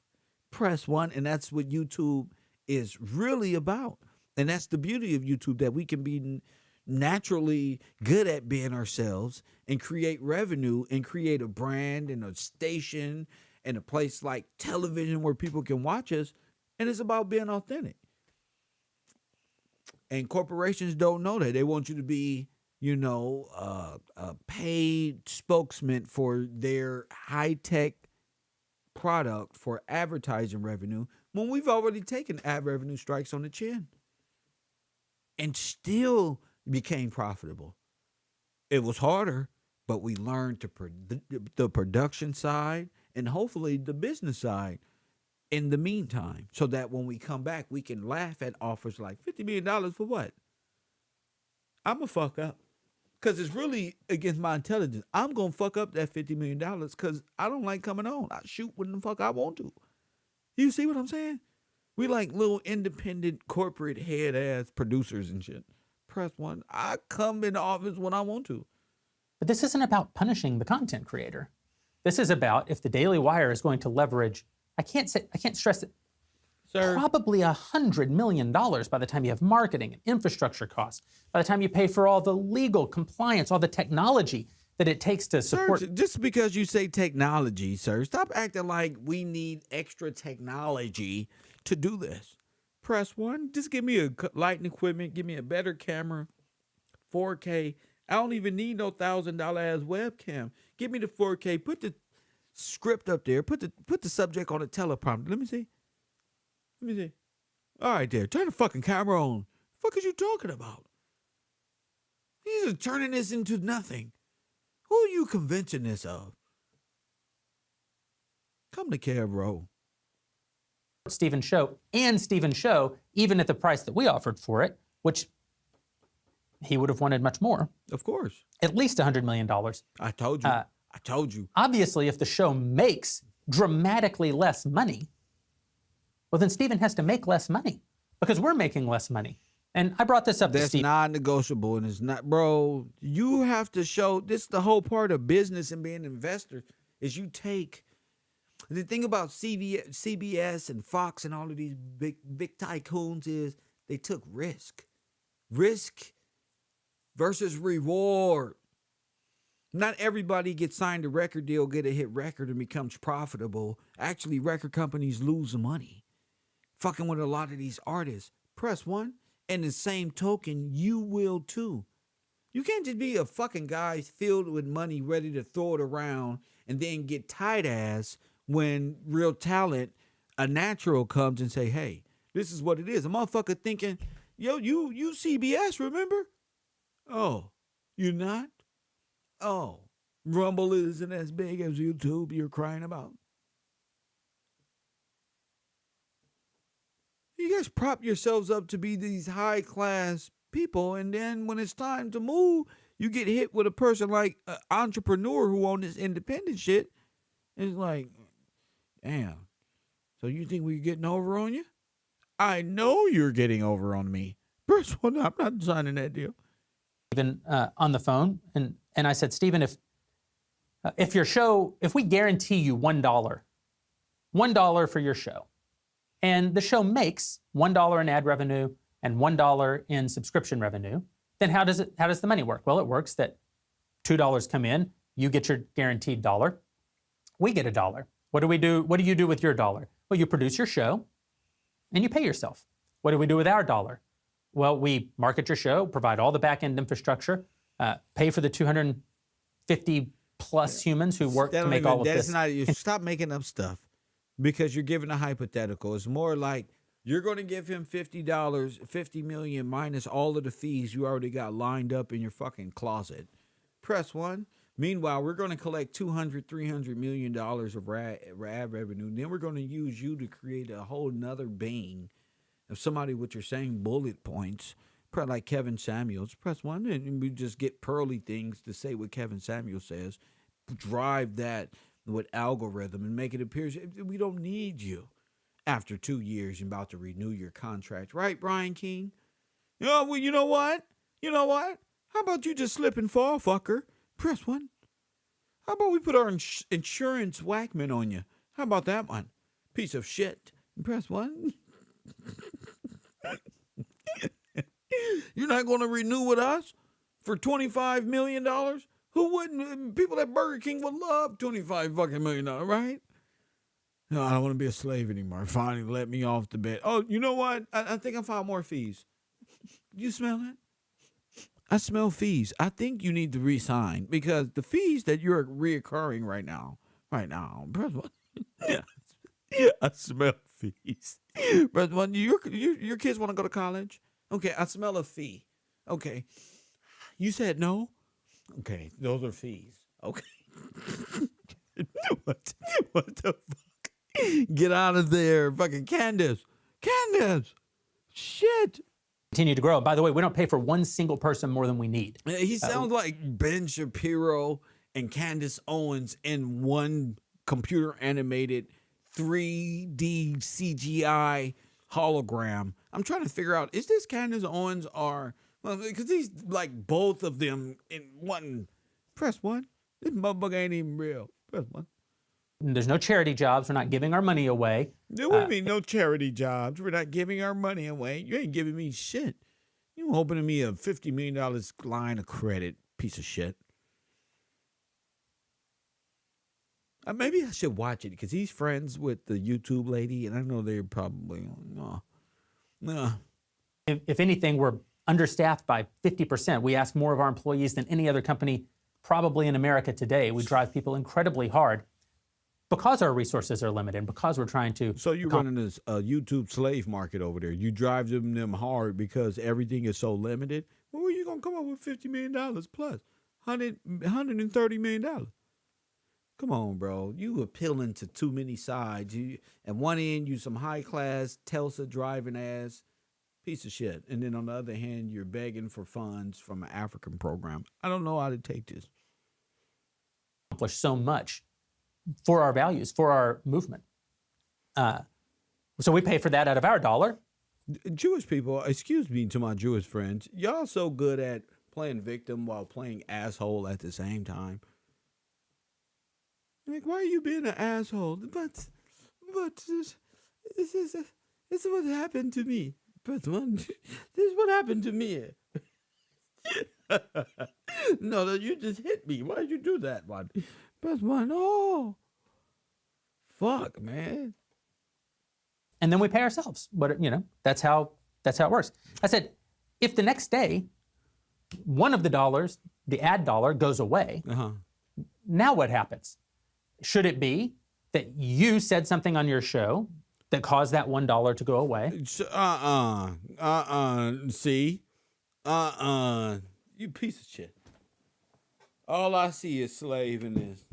S1: Press 1, and that's what YouTube is really about. And that's the beauty of YouTube, that we can be naturally good at being ourselves and create revenue and create a brand and a station and a place like television where people can watch us. And it's about being authentic. And corporations don't know that. They want you to be, a paid spokesman for their high-tech product for advertising revenue when we've already taken ad revenue strikes on the chin and still became profitable. It was harder, but we learned the production side and hopefully the business side in the meantime, so that when we come back, we can laugh at offers like $50 million for what? I'm a fuck up. Because it's really against my intelligence. I'm going to fuck up that $50 million because I don't like coming on. I shoot when the fuck I want to. You see what I'm saying? We like little independent corporate head ass producers and shit. Press one. I come in the office when I want to.
S3: But this isn't about punishing the content creator. This is about if the Daily Wire is going to leverage, I can't stress it,
S1: Sir,
S3: probably $100 million by the time you have marketing and infrastructure costs, by the time you pay for all the legal compliance, all the technology that it takes to support.
S1: sir, just because you say technology, sir, stop acting like we need extra technology to do this. Press one. Just give me a lighting equipment. Give me a better camera, 4K. I don't even need no $1,000 ass webcam. Give me the 4K. Put the script up there. Put the subject on a teleprompter. Let me see. All right, there. Turn the fucking camera on. The fuck is you talking about? You're turning this into nothing. Who are you convincing this of? Come to KevRow.
S3: Stephen's show and Stephen's show, even at the price that we offered for it, which he would have wanted much more,
S1: Of course.
S3: at least $100 million.
S1: I told you. I told you.
S3: Obviously, if the show makes dramatically less money, well, then Stephen has to make less money because we're making less money. And I brought this up to
S1: That's
S3: Stephen.
S1: non-negotiable, and it's not, bro. You have to show this. The whole part of business and being an investor is you take. The thing about CBS and Fox and all of these big tycoons is they took risk versus reward. Not everybody gets signed a record deal, get a hit record, and becomes profitable. Actually, record companies lose money. Fucking with a lot of these artists. Press one. And the same token, you will too. You can't just be a fucking guy filled with money, ready to throw it around, and then get tight ass when real talent, a natural, comes and say, hey, this is what it is. A motherfucker thinking, yo, you CBS, remember? Oh, you're not? Oh, Rumble isn't as big as YouTube you're crying about. You guys prop yourselves up to be these high class people, and then when it's time to move, you get hit with a person like an entrepreneur who on this independent shit. It's like, damn. So you think we're getting over on you? I know you're getting over on me. First one, I'm not signing that deal.
S3: Stephen on the phone, and I said, Stephen, if your show, if we guarantee you $1 for your show, and the show makes $1 in ad revenue and $1 in subscription revenue, then how does the money work? Well, it works that $2 come in, you get your guaranteed $1, we get $1. What do we do? What do you do with your $1? Well, you produce your show and you pay yourself. What do we do with our $1? Well, we market your show, provide all the back-end infrastructure, pay for the 250 plus humans who work to make all of this.
S1: Stop making up stuff. Because you're giving a hypothetical. It's more like you're going to give him $50, $50 million minus all of the fees you already got lined up in your fucking closet. Press one. Meanwhile, we're going to collect $200-300 million of ad revenue. And then we're going to use you to create a whole nother being of somebody with your same bullet points. Probably like Kevin Samuels. Press one. And we just get pearly things to say what Kevin Samuels says. Drive that with algorithm and make it appear we don't need you after 2 years and about to renew your contract. Right, Brian King? Oh, well, you know what? How about you just slip and fall, fucker? Press one. How about we put our insurance whackman on you? How about that one? Piece of shit. Press one. You're not going to renew with us for $25 million? Who wouldn't? People at Burger King would love $25 fucking million, right? No, I don't want to be a slave anymore. Finally, let me off the bed. Oh, you know what? I think I found more fees. You smell that? I smell fees. I think you need to resign because the fees that you're reoccurring right now. Yeah, I smell fees. But when your kids want to go to college, okay, I smell a fee. Okay, you said no. Okay, those are fees. Okay. What the fuck? Get out of there. Fucking Candice. Shit.
S3: continue to grow. By the way, we don't pay for one single person more than we need.
S1: He sounds like Ben Shapiro and Candice Owens in one computer animated 3D CGI hologram. I'm trying to figure out, is this Candice Owens or, well, because he's like both of them in one. Press one. This motherfucker ain't even real. Press one.
S3: There's no charity jobs. We're not giving our money away.
S1: There wouldn't be no charity jobs. We're not giving our money away. You ain't giving me shit. You opening me a $50 million line of credit, piece of shit. Maybe I should watch it because he's friends with the YouTube lady, and I know they're probably no.
S3: If anything, we're understaffed by 50%. We ask more of our employees than any other company probably in America today. We drive people incredibly hard because our resources are limited, because we're trying to...
S1: So you're running this YouTube slave market over there. You drive them hard because everything is so limited. Well, where are you going to come up with $50 million plus? $130 million. Come on, bro. You appealing to too many sides. At one end, you some high-class Telsa driving ass piece of shit. And then on the other hand, you're begging for funds from an African program. I don't know how to take this.
S3: Accomplish so much for our values, for our movement. So we pay for that out of our dollar.
S1: Jewish people, excuse me to my Jewish friends, y'all so good at playing victim while playing asshole at the same time. Like, why are you being an asshole? But this is what happened to me. But this is what happened to me. No, you just hit me. Why did you do that one? But one, oh, fuck, man.
S3: And then we pay ourselves. But that's how it works. I said, if the next day one of the dollars, the ad dollar, goes away, now what happens? Should it be that you said something on your show that caused that $1 to go away?
S1: See? You piece of shit. All I see is slave in this.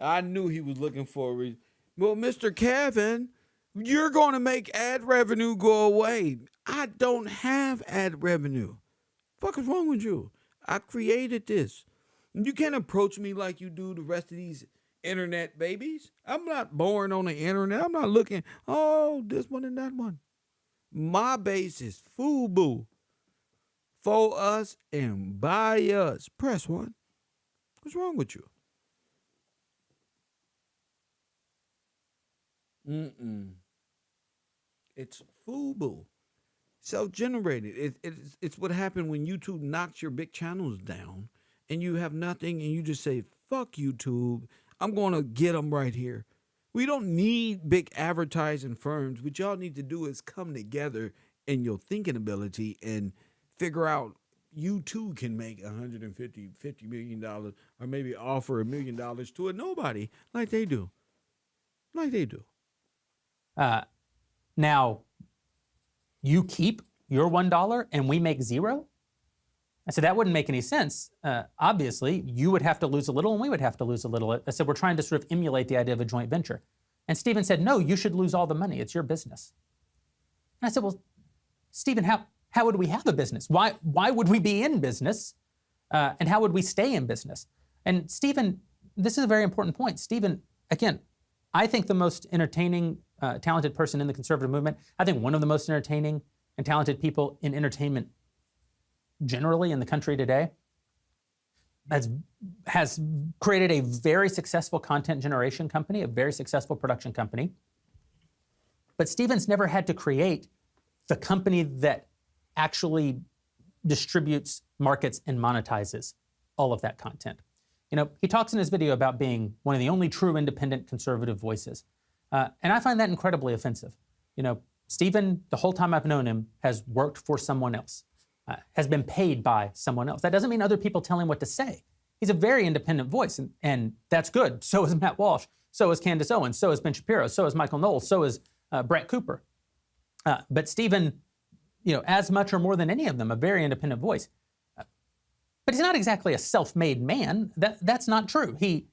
S1: I knew he was looking for a reason. Well, Mr. Kevin, you're going to make ad revenue go away. I don't have ad revenue. Fuck is wrong with you? I created this. You can't approach me like you do the rest of these internet babies. I'm not born on the internet. I'm not looking, oh, this one and that one. My base is FUBU. For us and by us. Press one. What's wrong with you? It's FUBU. Self-generated. It's what happened when YouTube knocks your big channels down and you have nothing and you just say, fuck YouTube. I'm going to get them right here. We don't need big advertising firms. What y'all need to do is come together in your thinking ability and figure out you too can make $50 million or maybe offer $1 million to a nobody like they do. Like they do.
S3: Now, you keep your $1 and we make $0? I said, that wouldn't make any sense. Obviously, you would have to lose a little and we would have to lose a little. I said, we're trying to sort of emulate the idea of a joint venture. And Stephen said, no, you should lose all the money. It's your business. And I said, well, Stephen, how would we have a business? Why would we be in business? And how would we stay in business? And Stephen, this is a very important point. Stephen, again, I think the most entertaining, talented person in the conservative movement. I think one of the most entertaining and talented people in entertainment generally in the country today, has created a very successful content generation company, a very successful production company. But Stephen's never had to create the company that actually distributes, markets, and monetizes all of that content. He talks in his video about being one of the only true independent conservative voices. And I find that incredibly offensive. Stephen, the whole time I've known him, has worked for someone else. Has been paid by someone else. That doesn't mean other people tell him what to say. He's a very independent voice, and that's good. So is Matt Walsh. So is Candice Owens. So is Ben Shapiro. So is Michael Knowles. So is Brett Cooper. But Stephen, as much or more than any of them, a very independent voice. But he's not exactly a self-made man. That's not true. He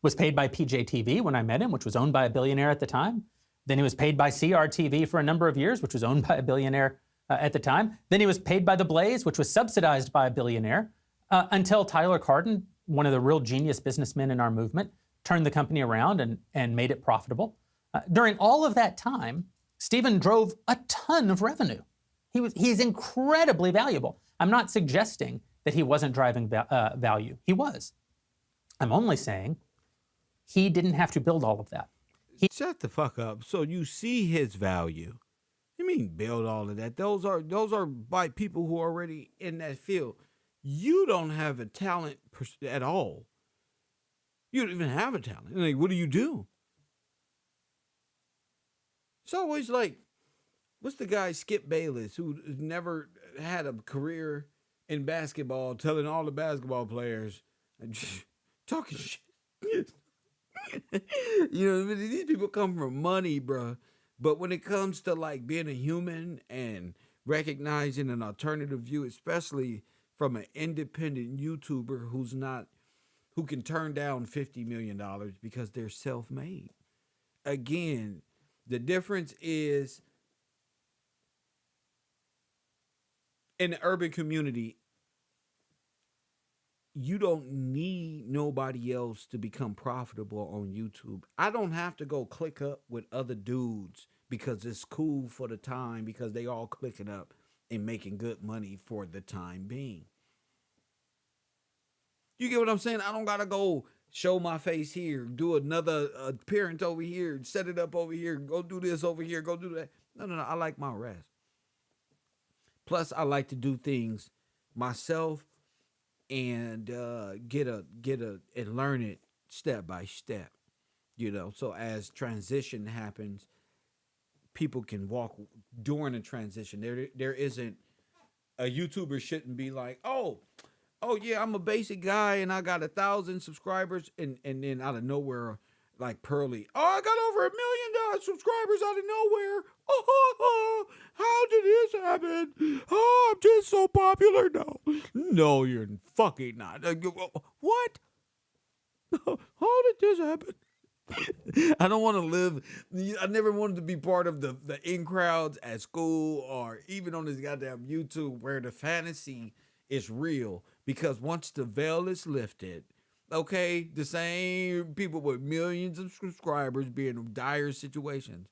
S3: was paid by PJTV when I met him, which was owned by a billionaire at the time. Then he was paid by CRTV for a number of years, which was owned by a billionaire at the time. Then he was paid by the Blaze, which was subsidized by a billionaire, until Tyler Cardon, one of the real genius businessmen in our movement, turned the company around and made it profitable. During all of that time, Stephen drove a ton of revenue. He's incredibly valuable. I'm not suggesting that he wasn't driving value. He was. I'm only saying he didn't have to build all of that.
S1: Shut the fuck up. So you see his value. You mean build all of that? Those are by people who are already in that field. You don't have a talent at all. You don't even have a talent. Like, what do you do? It's always like, what's the guy Skip Bayless who never had a career in basketball, telling all the basketball players, talking shit. You know, these people come from money, bro. But when it comes to like being a human and recognizing an alternative view, especially from an independent YouTuber who can turn down $50 million because they're self-made. Again, the difference is in the urban community, you don't need nobody else to become profitable on YouTube. I don't have to go click up with other dudes because it's cool for the time, because they all clicking up and making good money for the time being. You get what I'm saying? I don't got to go show my face here, do another appearance over here, set it up over here, go do this over here, go do that. No. I like my rest. Plus, I like to do things myself and and learn it step by step, you know. So as transition happens, people can walk during a transition. There isn't a YouTuber shouldn't be like, oh yeah, I'm a basic guy and I got 1,000 subscribers, and then out of nowhere, like Pearly, oh, I got over 1 million subscribers out of nowhere. Oh, how did this happen? Oh, I'm just so popular now. No, you're fucking not. What? How did this happen? I don't want to live. I never wanted to be part of the in crowds at school or even on this goddamn YouTube where the fantasy is real, because once the veil is lifted, okay, the same people with millions of subscribers be in dire situations.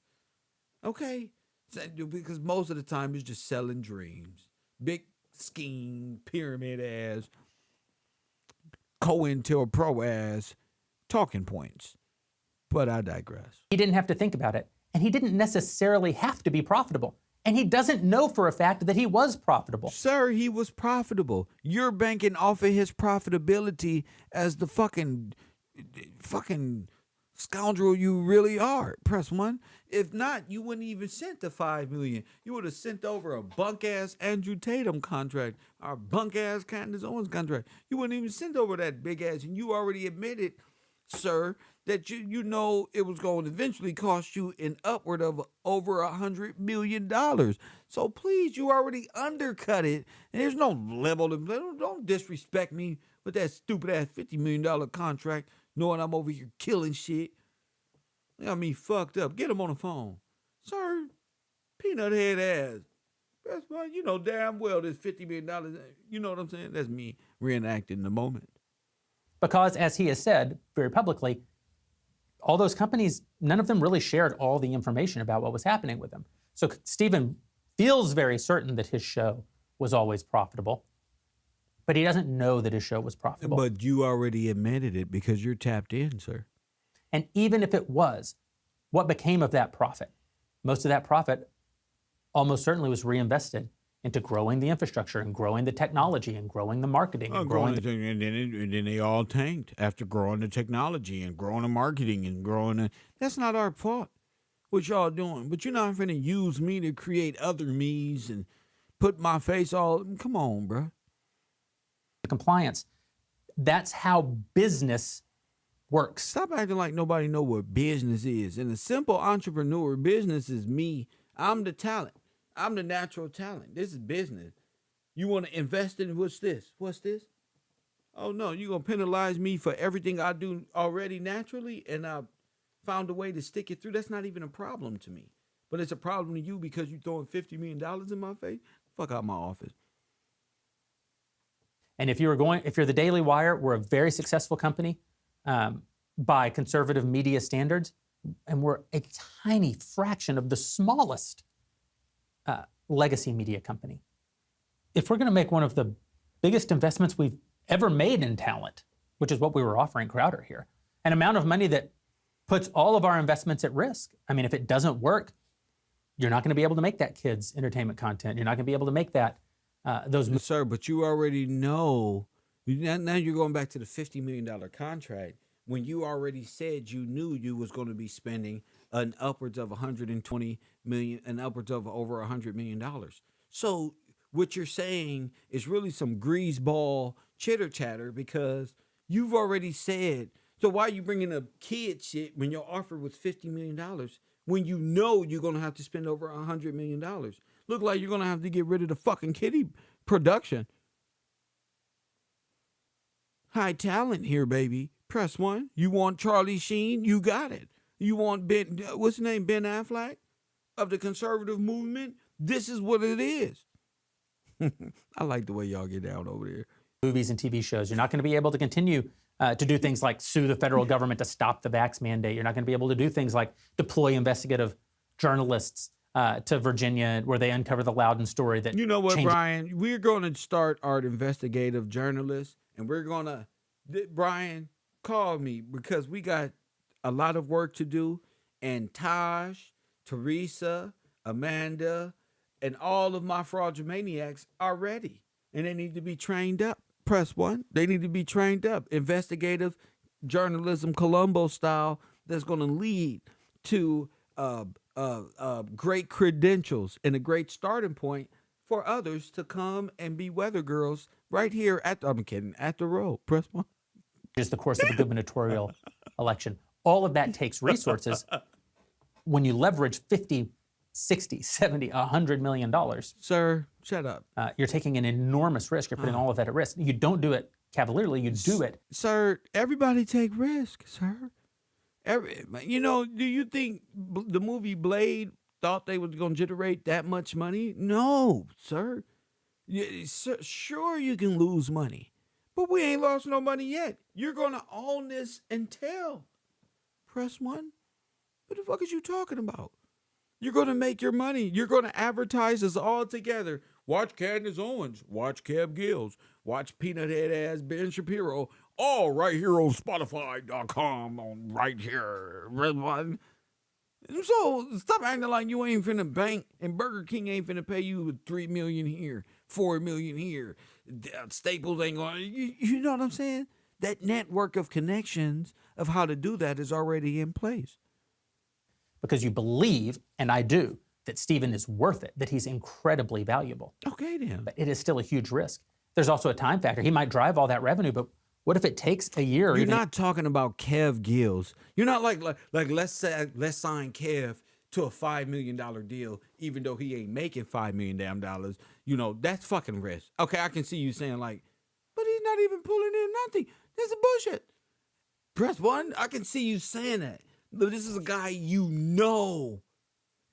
S1: Okay, because most of the time it's just selling dreams, big scheme, pyramid ass, COINTELPRO ass talking points. But I digress.
S3: He didn't have to think about it, and he didn't necessarily have to be profitable. And he doesn't know for a fact that he was profitable.
S1: Sir, he was profitable. You're banking off of his profitability as the fucking scoundrel you really are. Press 1. If not, you wouldn't even sent the $5 million. You would have sent over a bunk ass Andrew Tatum contract, or bunk ass Candice Owens contract. You wouldn't even send over that big ass, and you already admitted, sir, that you know it was going to eventually cost you an upward of over $100 million. So please, you already undercut it. And there's no level of, don't disrespect me with that stupid ass $50 million contract, knowing I'm over here killing shit. They got me fucked up. Get him on the phone. Sir, peanut head ass. That's why you know damn well this $50 million, you know what I'm saying? That's me reenacting the moment.
S3: Because, as he has said very publicly, all those companies, none of them really shared all the information about what was happening with them. So Stephen feels very certain that his show was always profitable, but he doesn't know that his show was profitable.
S1: But you already admitted it because you're tapped in, sir.
S3: And even if it was, what became of that profit? Most of that profit almost certainly was reinvested into growing the infrastructure and growing the technology and growing the marketing and growing the...
S1: And then they all tanked after growing the technology and growing the marketing and growing the... That's not our fault, what y'all doing. But you're not finna use me to create other me's and put my face all... Come on, bro.
S3: Compliance. That's how business works.
S1: Stop acting like nobody know what business is. In a simple entrepreneur, business is me. I'm the talent. I'm the natural talent. This is business. You want to invest in what's this? What's this? Oh, no, you're going to penalize me for everything I do already naturally, and I found a way to stick it through. That's not even a problem to me. But it's a problem to you because you're throwing $50 million in my face. Fuck out my office.
S3: And if you're the Daily Wire, we're a very successful company by conservative media standards, and we're a tiny fraction of the smallest legacy media company. If we're going to make one of the biggest investments we've ever made in talent, which is what we were offering Crowder here, an amount of money that puts all of our investments at risk. I mean, if it doesn't work, you're not going to be able to make that kids' entertainment content. You're not going to be able to make that those.
S1: Yes, sir, but you already know. Now you're going back to the $50 million contract when you already said you knew you was going to be spending an upwards of $120 million and upwards of over $100 million. So what you're saying is really some greaseball chitter chatter because you've already said. So why are you bringing up kid shit when your offer was $50 million when you know you're going to have to spend over $100 million? Look like you're going to have to get rid of the fucking kiddie production. High talent here, baby. Press 1. You want Charlie Sheen? You got it. You want what's his name? Ben Affleck of the conservative movement? This is what it is. I like the way y'all get down over there.
S3: Movies and TV shows. You're not going to be able to continue to do things like sue the federal government to stop the vax mandate. You're not going to be able to do things like deploy investigative journalists to Virginia where they uncover the Loudon story. That
S1: you know what, Brian? We're going to start our investigative journalists, and we're going to, Brian, call me because we got a lot of work to do, and Taj, Teresa, Amanda, and all of my fraudulent maniacs are ready, and they need to be trained up. Press 1. They need to be trained up. Investigative journalism, Columbo style, that's going to lead to great credentials and a great starting point for others to come and be weather girls right here at the road. Press 1.
S3: Just the course of a gubernatorial election. All of that takes resources. When you leverage 50, 60, 70, $100 million.
S1: Sir, shut up.
S3: You're taking an enormous risk. You're putting all of that at risk. You don't do it cavalierly. You do it.
S1: Sir, everybody take risk, sir. Do you think the movie Blade thought they was going to generate that much money? No, sir. Sure, you can lose money, but we ain't lost no money yet. You're going to own this until. Press 1. What the fuck is you talking about? You're going to make your money. You're going to advertise us all together. Watch Candice Owens. Watch Kev Gills. Watch Peanut Head Ass Ben Shapiro. All right here on Spotify.com. On right here. Red one. So stop acting like you ain't finna bank and Burger King ain't finna pay you $3 million here, $4 million here. Staples ain't going. You know what I'm saying? That network of connections of how to do that is already in place.
S3: Because you believe, and I do, that Stephen is worth it, that he's incredibly valuable.
S1: Okay, then.
S3: But it is still a huge risk. There's also a time factor. He might drive all that revenue, but what if it takes a year?
S1: You're not talking about Kev Gills. You're not like let's sign Kev to a $5 million deal, even though he ain't making $5 million damn dollars. You know, that's fucking risk. Okay, I can see you saying like, but he's not even pulling in nothing. This is bullshit. Press 1. I can see you saying that. But this is a guy you know.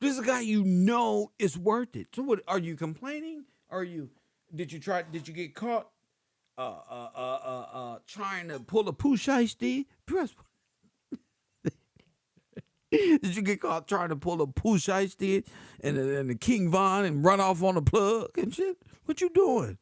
S1: This is a guy you know is worth it. So what, are you complaining? Did you get caught trying to pull a poo shiesty? Press 1. Did you get caught trying to pull a poo shiesty and the King Von and run off on a plug and shit? What you doing?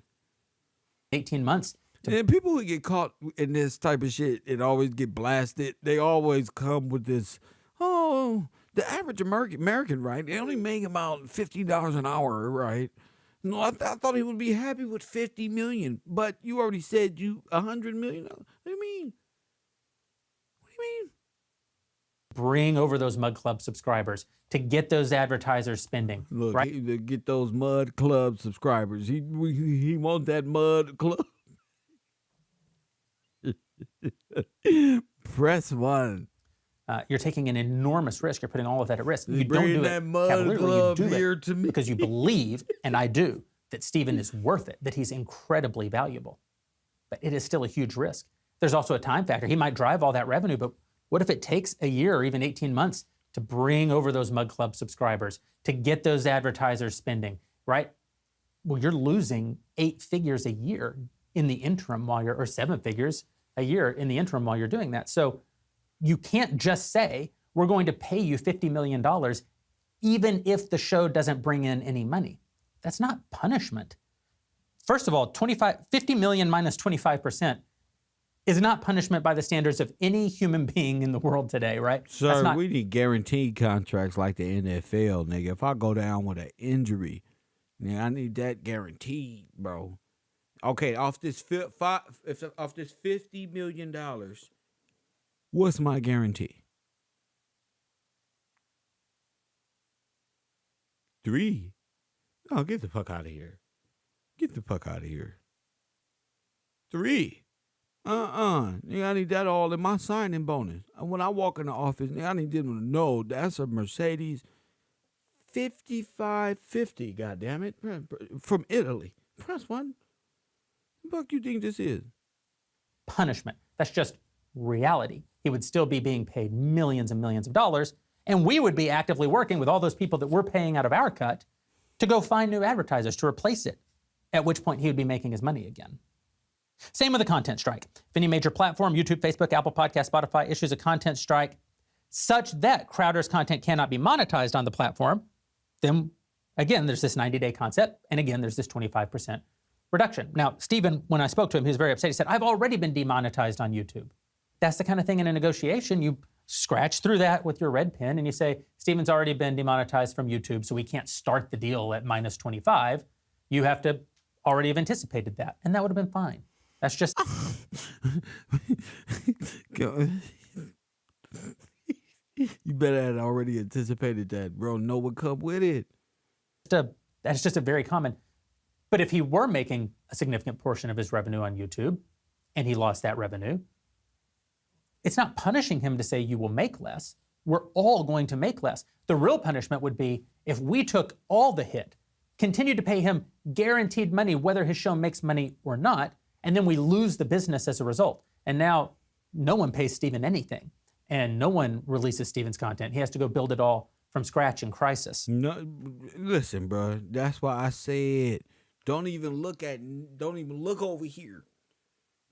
S3: 18 months.
S1: And people who get caught in this type of shit and always get blasted, they always come with this, the average American, right? They only make about $50 an hour, right? No, I thought he would be happy with $50 million, but you already said $100 million. What do you mean? What do you mean?
S3: Bring over those Mud Club subscribers to get those advertisers spending.
S1: Look,
S3: right?
S1: to get those Mud Club subscribers. He wants that Mud Club. Press 1.
S3: You're taking an enormous risk. You're putting all of that at risk. You don't
S1: Bring
S3: do
S1: that
S3: it
S1: Mud
S3: cavalierly.
S1: Club
S3: You do
S1: here
S3: it
S1: to me.
S3: because you believe, and I do, that Stephen is worth it, that he's incredibly valuable. But it is still a huge risk. There's also a time factor. He might drive all that revenue, but what if it takes a year or even 18 months to bring over those Mug Club subscribers, to get those advertisers spending, right? Well, you're losing 8 figures a year in the interim or 7 figures a year in the interim while you're doing that. So you can't just say, we're going to pay you $50 million even if the show doesn't bring in any money. That's not punishment. First of all, 50 million minus 25% is not punishment by the standards of any human being in the world today, right?
S1: Sir, we need guaranteed contracts like the NFL, nigga. If I go down with an injury, nigga, I need that guaranteed, bro. Okay, off this $50 million, what's my guarantee? 3. Oh, get the fuck out of here. Get the fuck out of here. 3. Nigga, I need that all in my signing bonus. When I walk in the office, nigga, I need them to know that's a Mercedes 5550, goddammit, from Italy. Press 1. What the fuck you think this is?
S3: Punishment. That's just reality. He would still be being paid millions and millions of dollars, and we would be actively working with all those people that we're paying out of our cut to go find new advertisers to replace it, at which point he would be making his money again. Same with the content strike. If any major platform, YouTube, Facebook, Apple Podcasts, Spotify, issues a content strike such that Crowder's content cannot be monetized on the platform, then again, there's this 90-day concept, and again, there's this 25% reduction. Now, Stephen, when I spoke to him, he was very upset. He said, I've already been demonetized on YouTube. That's the kind of thing in a negotiation. You scratch through that with your red pen and you say, Stephen's already been demonetized from YouTube, so we can't start the deal at minus 25. You have to already have anticipated that, and that would have been fine. That's just...
S1: You better have already anticipated that, bro. Know what come with it.
S3: That's just a very common... But if he were making a significant portion of his revenue on YouTube and he lost that revenue, it's not punishing him to say you will make less. We're all going to make less. The real punishment would be if we took all the hit, continued to pay him guaranteed money whether his show makes money or not, and then we lose the business as a result. And now no one pays Stephen anything, and no one releases Stephen's content. He has to go build it all from scratch in crisis.
S1: No, listen, bro. That's why I said don't even look over here.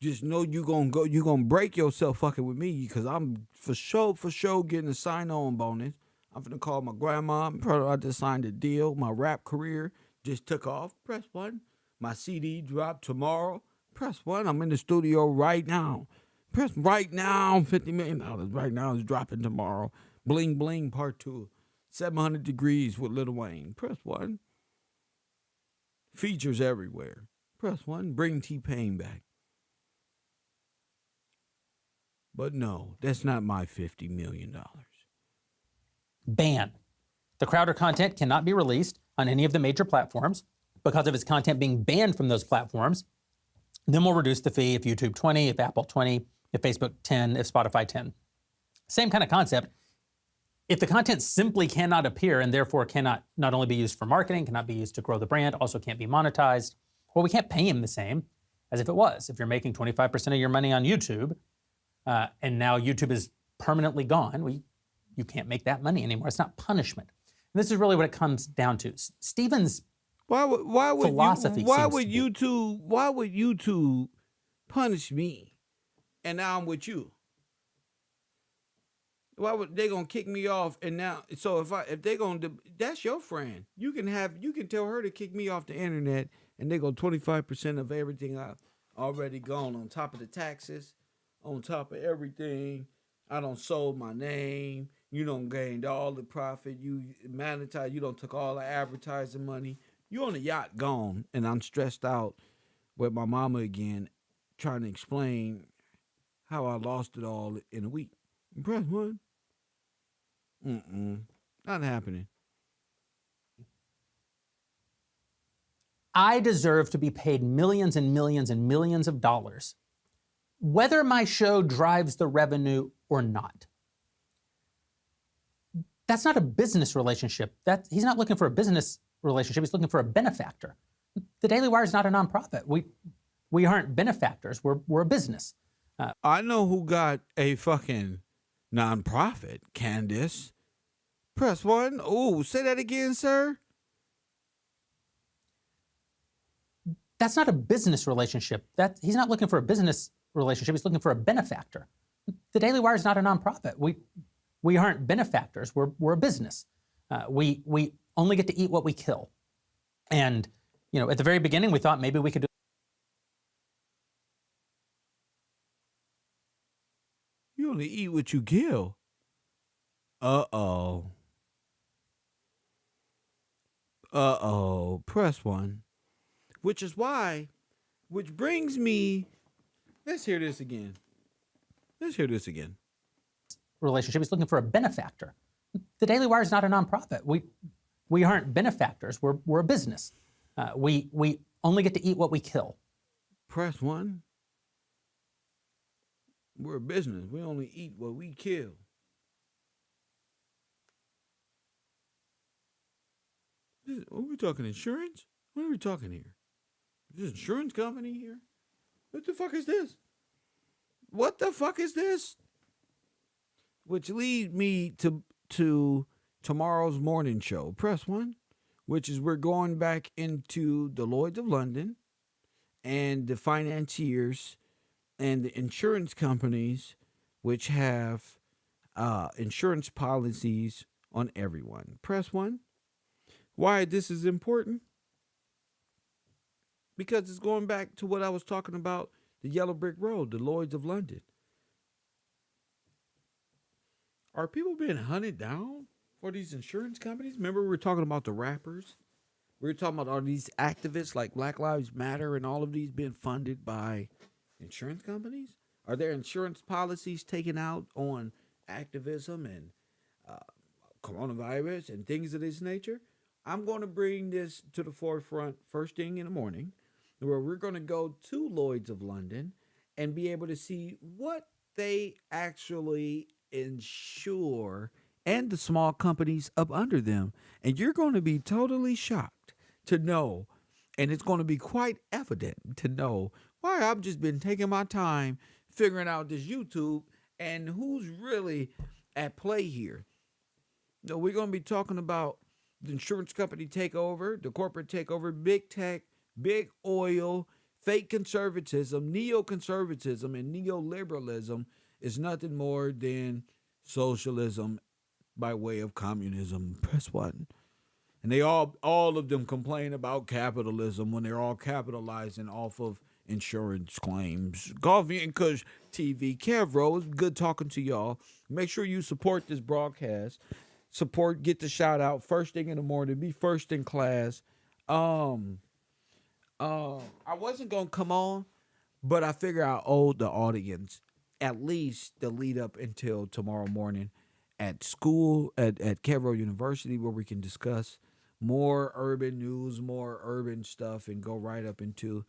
S1: Just know you're gonna break yourself fucking with me, because I'm for sure getting a sign-on bonus. I'm finna call my grandma. I just signed a deal. My rap career just took off. Press 1. My CD dropped tomorrow. Press 1. I'm in the studio right now. Press right now. $50 million right now is dropping tomorrow. Bling Bling Part 2. 700 Degrees with Lil Wayne. Press 1. Features everywhere. Press 1. Bring T-Pain back. But no, that's not my $50 million.
S3: Ban. The Crowder content cannot be released on any of the major platforms because of his content being banned from those platforms. Then we'll reduce the fee if YouTube 20, if Apple 20, if Facebook 10, if Spotify 10. Same kind of concept. If the content simply cannot appear and therefore cannot not only be used for marketing, cannot be used to grow the brand, also can't be monetized, well, we can't pay him the same as if it was. If you're making 25% of your money on YouTube, and now YouTube is permanently gone, you can't make that money anymore. It's not punishment. And this is really what it comes down to. Stephen's philosophy.
S1: Why would YouTube punish me, and now I'm with you? Why would they gonna kick me off? And now, so if they gonna, that's your friend. You can tell her to kick me off the internet, and they go 25% of everything I've already gone on top of the taxes. On top of everything, I done sold my name. You done gained all the profit. You monetized. You done took all the advertising money. You on a yacht gone, and I'm stressed out with my mama again, trying to explain how I lost it all in a week. Press 1. Not happening.
S3: I deserve to be paid millions and millions and millions of dollars, whether my show drives the revenue or not. That's not a business relationship. He's not looking for a business relationship. He's looking for a benefactor. The Daily Wire is not a nonprofit. We aren't benefactors. We're a business.
S1: I know who got a fucking nonprofit, Candice. Press 1. Oh, say that again, sir.
S3: That's not a business relationship. He's not looking for a business relationship. He's looking for a benefactor. The Daily Wire is not a nonprofit. We aren't benefactors. We're a business. We only get to eat what we kill. And at the very beginning, we thought maybe we could do.
S1: You only eat what you kill. Uh-oh. Press 1. Which brings me, let's hear this again.
S3: Relationship. He's looking for a benefactor. The Daily Wire is not a nonprofit. We aren't benefactors. We're a business. We only get to eat what we kill.
S1: Press 1. We're a business. We only eat what we kill. Are we talking insurance? What are we talking here? Is this insurance company here? What the fuck is this? Which leads me to tomorrow's morning show, Press 1, which is we're going back into the Lloyds of London and the financiers and the insurance companies which have insurance policies on everyone. Press 1. Why this is important? Because it's going back to what I was talking about, the Yellow Brick Road, the Lloyds of London. Are people being hunted down for these insurance companies? Remember we were talking about the rappers? We were talking about all these activists like Black Lives Matter and all of these being funded by insurance companies? Are there insurance policies taken out on activism and coronavirus and things of this nature? I'm going to bring this to the forefront first thing in the morning, where we're going to go to Lloyds of London and be able to see what they actually insure and the small companies up under them. And you're going to be totally shocked to know, and it's going to be quite evident to know why I've just been taking my time figuring out this YouTube and who's really at play here. No, we're going to be talking about the insurance company takeover, the corporate takeover, big tech, big oil, fake conservatism, neoconservatism, and neoliberalism is nothing more than socialism by way of communism. Press 1. And they all of them complain about capitalism when they're all capitalizing off of insurance claims. Coffee and Kush TV, KevRow, it's good talking to y'all. Make sure you support this broadcast. Get the shout out first thing in the morning. Be first in class. I wasn't gonna come on, but I figure I owe the audience at least the lead up until tomorrow morning at school at KevRow University, where we can discuss more urban news, more urban stuff, and go right up into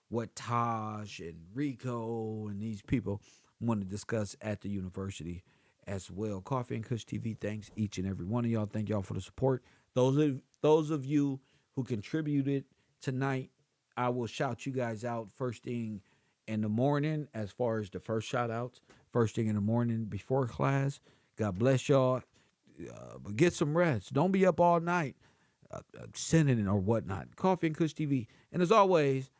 S1: what Taj and Rico and these people want to discuss at the university as well. Coffee and Kush TV, thanks each and every one of y'all. Thank y'all for the support. Those of you who contributed tonight, I will shout you guys out first thing in the morning as far as the first shout outs. First thing in the morning before class. God bless y'all. But get some rest. Don't be up all night sending or whatnot. Coffee and Kush TV. And as always,